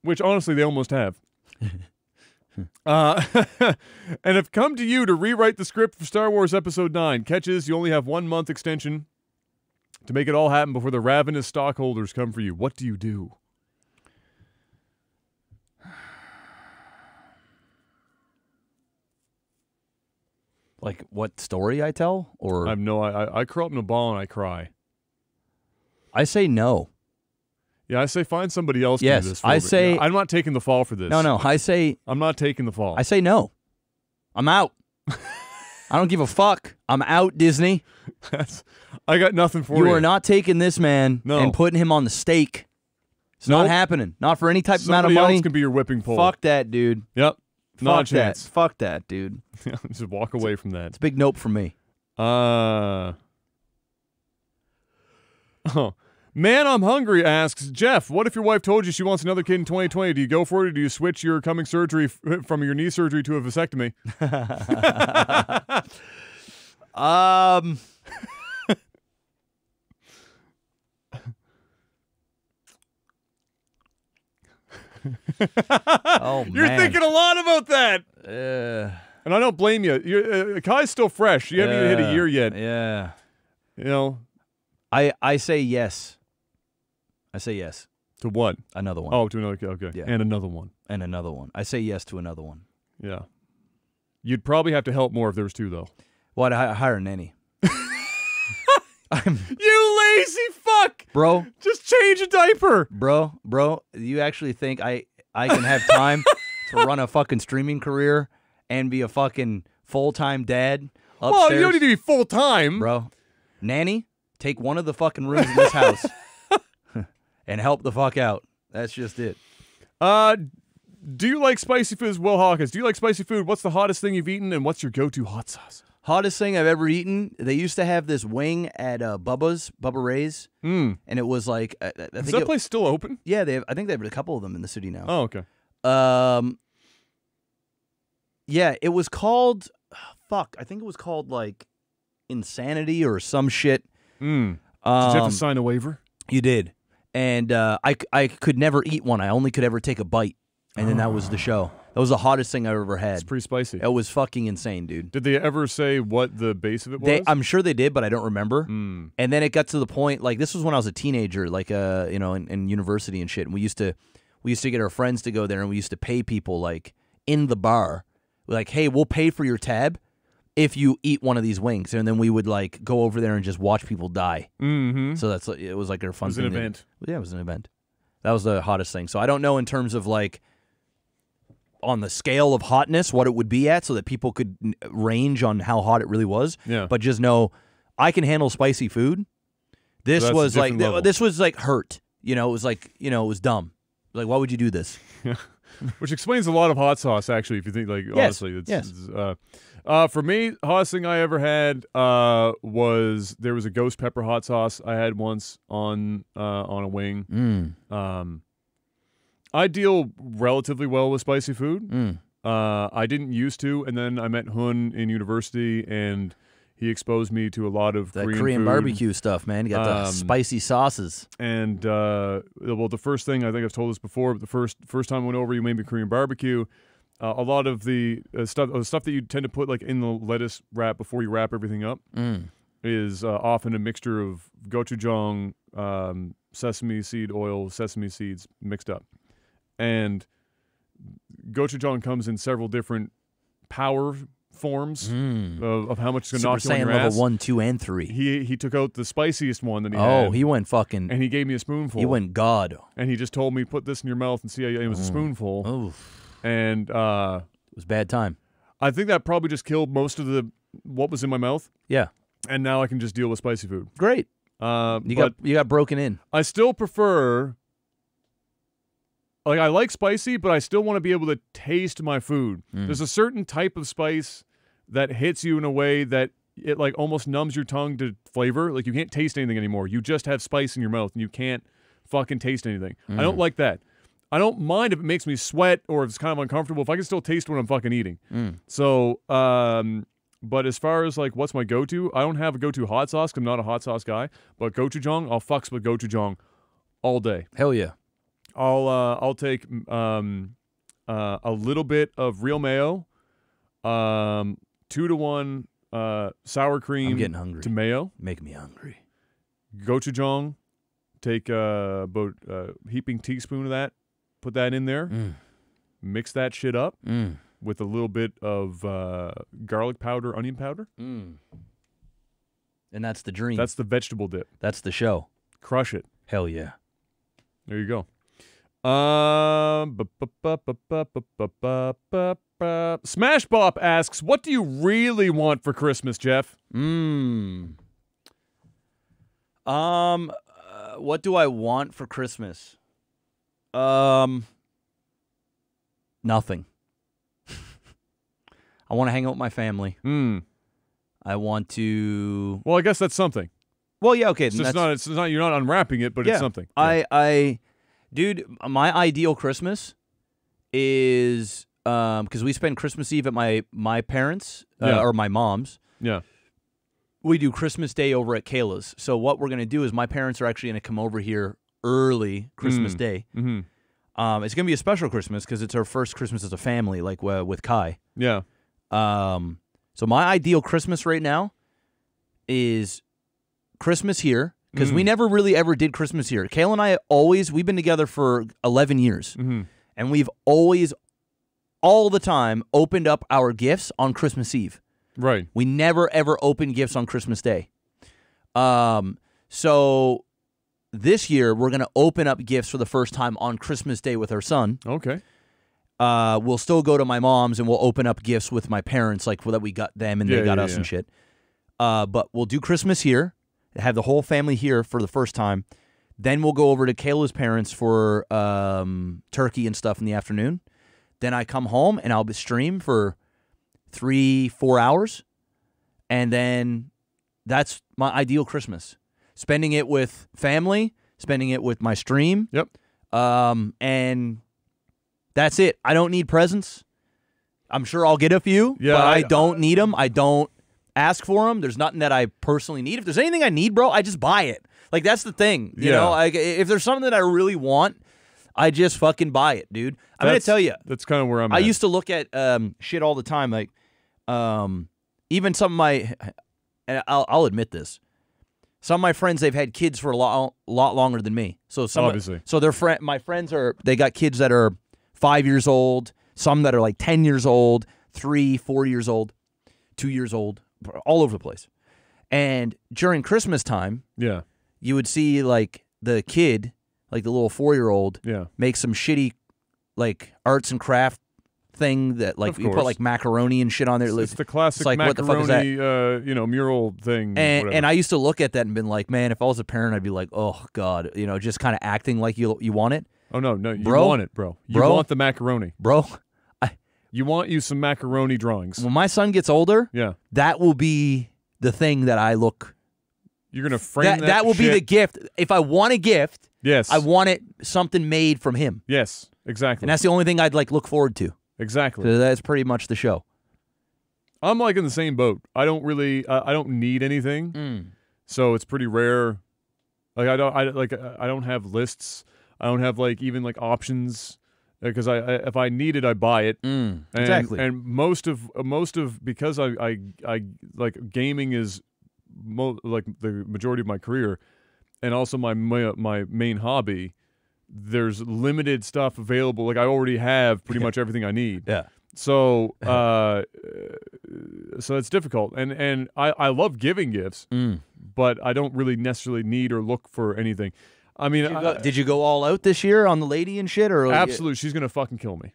which honestly they almost have, and have come to you to rewrite the script for Star Wars Episode 9. Catches, you only have 1 month extension to make it all happen before the ravenous stockholders come for you. What do you do? Like what story I tell? Or I curl up in a ball and I cry. I say no. Yeah, I say find somebody else to Yes, do this for I me. say- I'm not taking the fall for this. No, I say I'm not taking the fall. I say no. I'm out. I don't give a fuck. I'm out, Disney. I got nothing for you. You are not taking this man and putting him on the stake. It's not happening. Not for any type of amount of Somebody money. else can be your whipping pole. Fuck that, dude. Yep. Not a Fuck that. chance. Fuck that, dude. Just walk away from that. It's a big nope from me. Oh. Man, I'm hungry asks, Jeff, what if your wife told you she wants another kid in 2020? Do you go for it, or do you switch your coming surgery from your knee surgery to a vasectomy? Oh, You're man. thinking a lot about that. And I don't blame you. Kai's still fresh. You haven't even hit a year yet. Yeah. You know? I say yes. I say yes. To what? Another one. Oh, to another. Okay. Yeah. And another one. And another one. I say yes to another one. Yeah. You'd probably have to help more if there was two, though. Well, I'd hire a nanny. You lazy fuck! Bro. Just change a diaper! Bro, you actually think I can have time to run a fucking streaming career and be a fucking full-time dad upstairs? Well, you don't need to be full-time. Bro, nanny, take one of the fucking rooms in this house and help the fuck out. That's just it. Do you like spicy food as well, Hawkins? Do you like spicy food? What's the hottest thing you've eaten, and what's your go-to hot sauce? Hottest thing I've ever eaten. They used to have this wing at Bubba Ray's, and it was like I Is think that place still open? Yeah, I think they have a couple of them in the city now. Oh, okay. Yeah, it was called. Fuck, I think it was called like Insanity or some shit. Did you have to sign a waiver? You did, and I could never eat one. I only could ever take a bite, and then that was the show. That was the hottest thing I've ever had. It's pretty spicy. It was fucking insane, dude. Did they ever say what the base of it was? I'm sure they did, but I don't remember. And then it got to the point, like this was when I was a teenager, like in university and shit. And we used to get our friends to go there, and we used to pay people like in the bar, like, hey, we'll pay for your tab if you eat one of these wings, and then we would like go over there and just watch people die. Mm-hmm. So it was like a fun. It was an event. Yeah, it was an event. That was the hottest thing. So I don't know in terms of like, on the scale of hotness, what it would be at, so that people could range on how hot it really was. Yeah. But just know, I can handle spicy food. This So was that's a like different level. this was like hurt. It was like it was dumb. Like, why would you do this? Which explains a lot of hot sauce, actually, if you think, like, Yes. honestly. Yes. For me, hottest thing I ever had was there was a ghost pepper hot sauce I had once on a wing. I deal relatively well with spicy food. I didn't used to, and then I met Hun in university, and he exposed me to a lot of That Korean Korean food. barbecue stuff, man. You got the spicy sauces. And well, the first thing, I think I've told this before, but the first time I went over, you made me Korean barbecue. A lot of the stuff that you tend to put like in the lettuce wrap before you wrap everything up is often a mixture of gochujang, sesame seed oil, sesame seeds mixed up. And gochujang comes in several different power forms of how much it's going to knock you on your level ass. 1, 2, and 3. He took out the spiciest one that he had. Oh, he went fucking. And he gave me a spoonful. He went God. And he just told me, put this in your mouth and see how it was a spoonful. Oof. And it was bad time. I think that probably just killed most of what was in my mouth. Yeah. And now I can just deal with spicy food. Great. You got broken in. I still prefer. Like, I like spicy, but I still want to be able to taste my food. There's a certain type of spice that hits you in a way that it, like, almost numbs your tongue to flavor. Like, you can't taste anything anymore. You just have spice in your mouth, and you can't fucking taste anything. I don't like that. I don't mind if it makes me sweat or if it's kind of uncomfortable, if I can still taste what I'm fucking eating. So, but as far as, like, what's my go-to, I don't have a go-to hot sauce because I'm not a hot sauce guy, but gochujang, I'll fucks with gochujang all day. Hell yeah. I'll take a little bit of real mayo, 2-to-1 sour cream I'm getting hungry. to mayo. Make me hungry. Gochujang, take about a heaping teaspoon of that, put that in there, mix that shit up, with a little bit of garlic powder, onion powder. And that's the dream. That's the vegetable dip. That's the show. Crush it. Hell yeah. There you go. Smash Bop asks, what do you really want for Christmas, Jeff? What do I want for Christmas? Nothing. I want to hang out with my family. I want to. Well, I guess that's something. Well, yeah, okay. It's not. You're not unwrapping it, but yeah, it's something. Yeah. Dude, my ideal Christmas is because we spend Christmas Eve at my parents or my mom's. Yeah. We do Christmas Day over at Kayla's. So what we're gonna do is my parents are actually gonna come over here early Christmas Day. Mm-hmm. It's gonna be a special Christmas because it's our first Christmas as a family, like with Kai. Yeah. So my ideal Christmas right now is Christmas here, because we never really ever did Christmas here. Kayla and I we've been together for 11 years, and we've always, all the time, opened up our gifts on Christmas Eve. Right. We never, ever opened gifts on Christmas Day. So this year, we're going to open up gifts for the first time on Christmas Day with our son. Okay. We'll still go to my mom's and we'll open up gifts with my parents, like that we got them and they got us and shit. But we'll do Christmas here, have the whole family here for the first time. Then we'll go over to Kayla's parents for turkey and stuff in the afternoon. Then I come home and I'll stream for 3-4 hours. And then that's my ideal Christmas. Spending it with family, spending it with my stream. Yep. And that's it. I don't need presents. I'm sure I'll get a few, but I don't need them. I don't ask for them. There's nothing that I personally need. If there's anything I need, bro, I just buy it. Like, that's the thing. You know, like, if there's something that I really want, I just fucking buy it, dude. I'm going to tell you. That's kind of where I'm at. I used to look at shit all the time. Like, even some of my, and I'll admit this, some of my friends, they've had kids for a lot longer than me. So obviously. So my friends they got kids that are 5 years old, some that are like 10 years old, 3, 4 years old, 2 years old, all over the place. And during Christmas time, you would see like the kid, like the little 4-year-old, make some shitty like arts and craft thing that like you put like macaroni and shit on there. It's the classic like, macaroni, what the fuck is that? Mural thing. And I used to look at that and been like, man, if I was a parent, I'd be like, oh God, just kind of acting like you want it. Oh no, you want it, bro. You want the macaroni, bro. You want you some macaroni drawings. When my son gets older, that will be the thing that I look. You're gonna frame that. That will be the gift. If I want a gift, yes, I want it something made from him. Yes, exactly. And that's the only thing I'd like look forward to. Exactly. So that's pretty much the show. I'm like in the same boat. I don't really, I don't need anything, so it's pretty rare. Like I don't have lists. I don't have like even like options because if I need it, I buy it. Exactly. And most of because I like gaming is like the majority of my career, and also my main hobby. There's limited stuff available. Like I already have pretty much everything I need. Yeah. So so it's difficult. And I love giving gifts, but I don't really necessarily need or look for anything. I mean, did you go all out this year on the lady and shit? Or absolutely, she's gonna fucking kill me.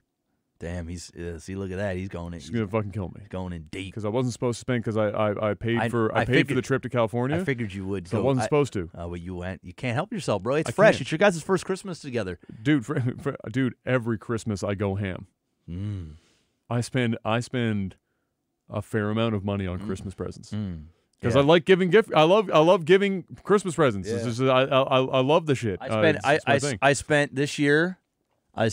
Damn, see, look at that. He's going in. She's gonna fucking kill me. He's going in deep. Because I wasn't supposed to spend because I paid for the trip to California. I figured you would. So I wasn't supposed to. Oh, but you went. You can't help yourself, bro. It's fresh. It's your guys' first Christmas together, dude. Dude, every Christmas I go ham. I spend a fair amount of money on Christmas presents. Because I like giving gift. I love giving Christmas presents. Yeah. It's just, I love the shit. I spent this year. I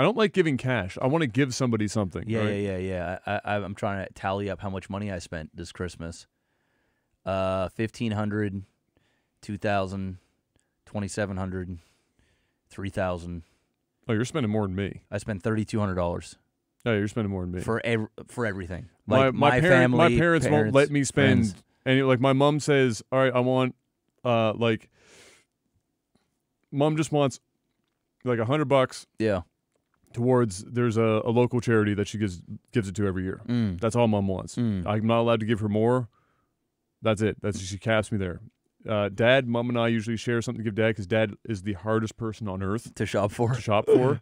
don't like giving cash. I want to give somebody something. Yeah, right? yeah. I'm trying to tally up how much money I spent this Christmas. 1,500, 2,000, 2,700, 3,000. Oh, you're spending more than me. I spent $3,200. No, you're spending more than me for everything. Like my parents won't let me spend friends. any. Like my mom says, all right, I want like mom just wants like $100. Yeah. towards there's a local charity that she gives it to every year. That's all Mom wants. I'm not allowed to give her more. That's it. She caps me there. Dad, Mom, and I usually share something to give Dad because Dad is the hardest person on earth to shop for.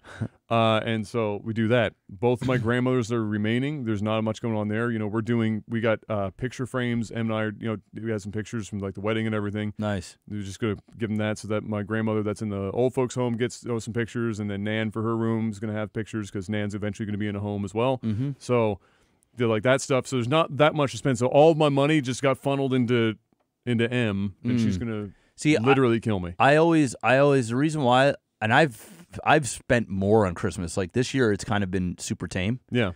And so we do that. Both of my grandmothers are remaining. There's not much going on there. You know, we got picture frames. Em and I, we had some pictures from like the wedding and everything. Nice. We're just gonna give them that so that my grandmother that's in the old folks home gets some pictures, and then Nan for her room is gonna have pictures because Nan's eventually gonna be in a home as well. So they're like that stuff. So there's not that much to spend. So all of my money just got funneled into M, and she's gonna literally kill me. I always the reason why, and I've spent more on Christmas. Like this year, it's kind of been super tame. Yeah.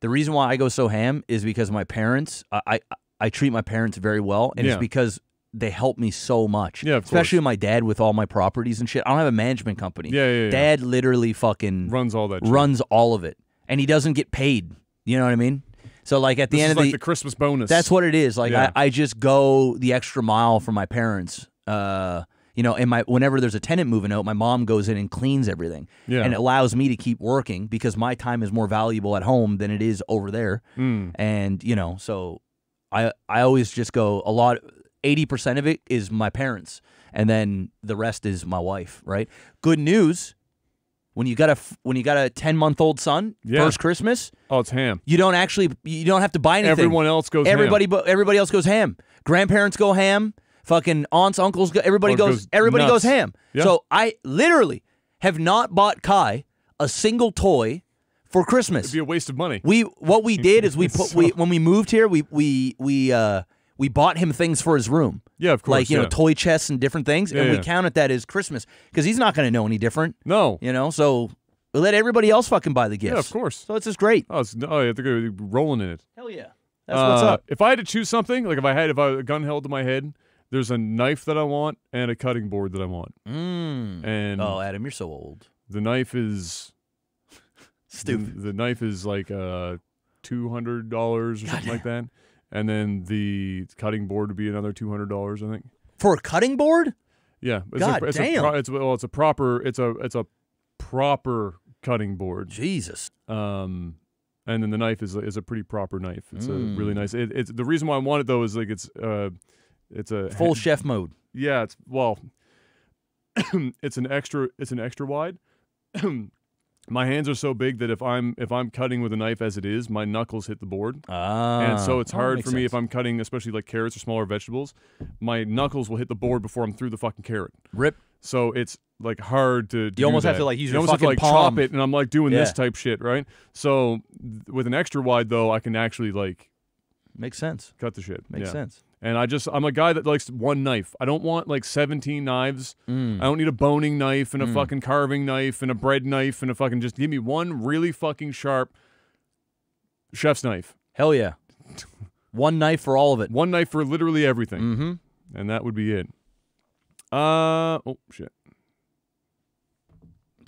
The reason why I go so ham is because my parents. I treat my parents very well, and it's because they help me so much. Yeah, especially my dad with all my properties and shit. I don't have a management company. Yeah. Dad literally fucking runs all that. Shit. Runs all of it, and he doesn't get paid. You know what I mean? So, like, at the end of the Christmas bonus. That's what it is. Like, I just go the extra mile for my parents. And whenever there's a tenant moving out, my mom goes in and cleans everything. Yeah. And it allows me to keep working because my time is more valuable at home than it is over there. And, so I always just go 80% of it is my parents. And then the rest is my wife, right? Good news. When you got a 10-month-old son, first Christmas, it's ham. You don't have to buy anything. Everyone else goes ham. Everybody else goes ham. Grandparents go ham. Fucking aunts, uncles, everybody goes ham. Yeah. So I literally have not bought Kai a single toy for Christmas. It'd be a waste of money. What we did is when we moved here, we bought him things for his room. Yeah, of course. Like, toy chests and different things. And we counted that as Christmas because he's not going to know any different. No. So we let everybody else fucking buy the gifts. Yeah, of course. So it's just great. They're going to be rolling in it. Hell yeah. That's what's up. If I had to choose something, like if I had a gun held to my head, there's a knife that I want and a cutting board that I want. And Adam, you're so old. The knife is stupid. The knife is like $200 or something like that. And then the cutting board would be another $200, I think. For a cutting board? Yeah. Damn. It's a proper cutting board. Jesus. And then the knife is a pretty proper knife. It's a really nice. It's the reason why I want it though is like it's a full chef mode. Yeah. It's an extra wide. My hands are so big that if I'm cutting with a knife as it is, my knuckles hit the board. And so it's hard for me if I'm cutting, especially like carrots or smaller vegetables, my knuckles will hit the board before I'm through the fucking carrot. Rip. So it's like hard to You almost do have that. to like use you your almost fucking have to like palm. chop it, and I'm like doing this type shit, right? So with an extra wide though, I can actually like makes sense. Cut the shit. Makes sense. And I'm a guy that likes one knife. I don't want like 17 knives. I don't need a boning knife and a fucking carving knife and a bread knife and a fucking just give me one really fucking sharp chef's knife. Hell yeah. One knife for all of it. One knife for literally everything. And that would be it. Oh shit.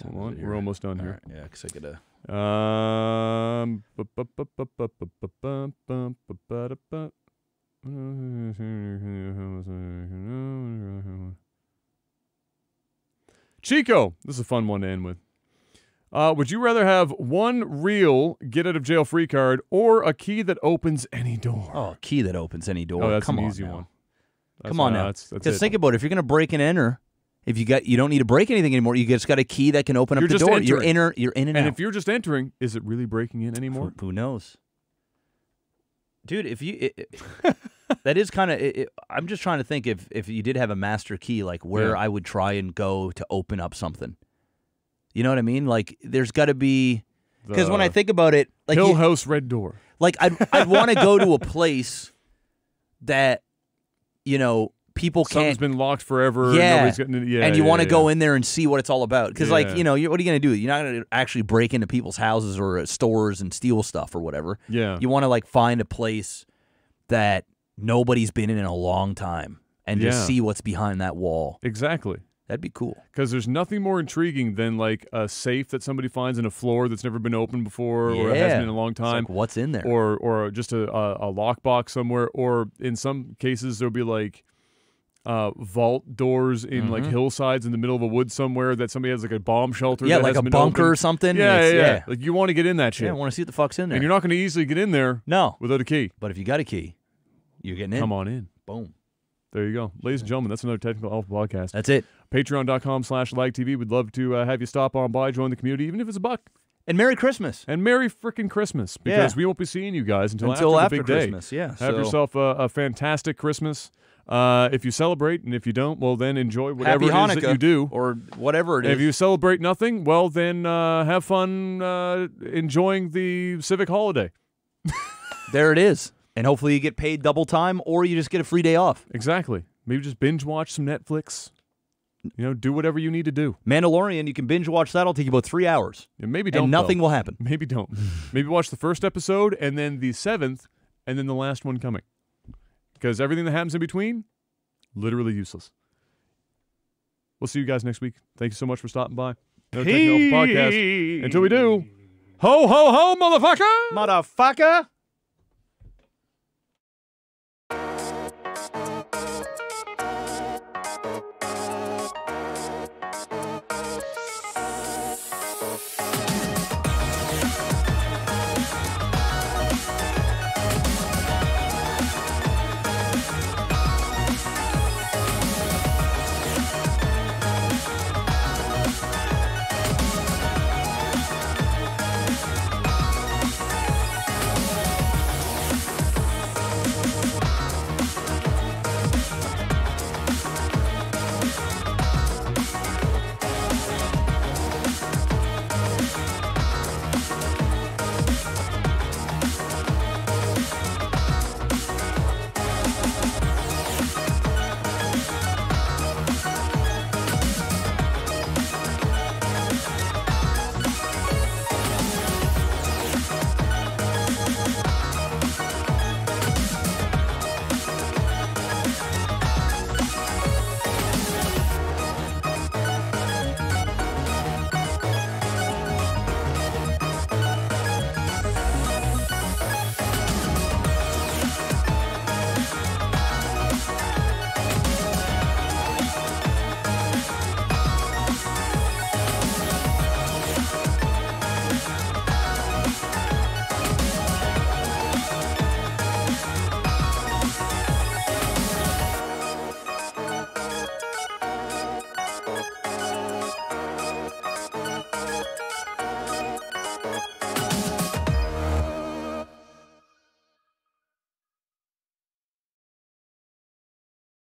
Hold on, we're almost done here. Right, yeah, because I gotta. Chico, this is a fun one to end with. Would you rather have one real get out of jail free card or a key that opens any door? Oh, a key that opens any door. Oh, that's Come an on easy now. one. Come on now. That's Just think about it. If you're gonna break and enter, you don't need to break anything anymore. You just got a key that can open up the door. You're in and out. And if you're just entering, is it really breaking in anymore? Who knows? Dude, if you that is kind of I'm just trying to think if you did have a master key, like where I would try and go to open up something. You know what I mean? Like there's got to be, because when I think about it, like Hill House Red Door. Like I'd want to go to a place that people can't. Something's been locked forever. Yeah, and you want to go in there and see what it's all about. Because what are you going to do? You're not going to actually break into people's houses or stores and steal stuff or whatever. Yeah, you want to like find a place that nobody's been in a long time and just see what's behind that wall. Exactly. That'd be cool. Because there's nothing more intriguing than like a safe that somebody finds in a floor that's never been opened before or hasn't been in a long time. It's like, what's in there? Or just a lockbox somewhere. Or in some cases there'll be like vault doors in like hillsides in the middle of a wood somewhere that somebody has like a bomb shelter. Yeah, that like a hasn't been bunker opened. or something. Yeah. Like you want to get in that shit. Yeah, I want to see what the fuck's in there. And you're not going to easily get in there No. without a key. But if you got a key, you're getting in. Come on in. Boom. There you go. Ladies and gentlemen, that's another Technical Alpha podcast. That's it. Patreon.com/LagTV. We'd love to have you stop on by, join the community, even if it's $1. And Merry Christmas. And Merry freaking Christmas, because we won't be seeing you guys until after the big Christmas. day. Yeah. Have yourself a fantastic Christmas. If you celebrate, and if you don't, well, then enjoy whatever Happy it is Hanukkah, that you do. or whatever it is. If you celebrate nothing, well, then have fun enjoying the civic holiday. There it is. And hopefully you get paid double time, or you just get a free day off. Exactly. Maybe just binge watch some Netflix. Do whatever you need to do. Mandalorian, you can binge watch that. It'll take you about 3 hours. Yeah, maybe don't. And nothing though. will happen. Maybe don't. Maybe watch the first episode and then the 7th and then the last one coming. Because everything that happens in between, literally useless. We'll see you guys next week. Thank you so much for stopping by. Another Technical Alpha podcast. Until we do, ho, ho, ho, motherfucker! Motherfucker!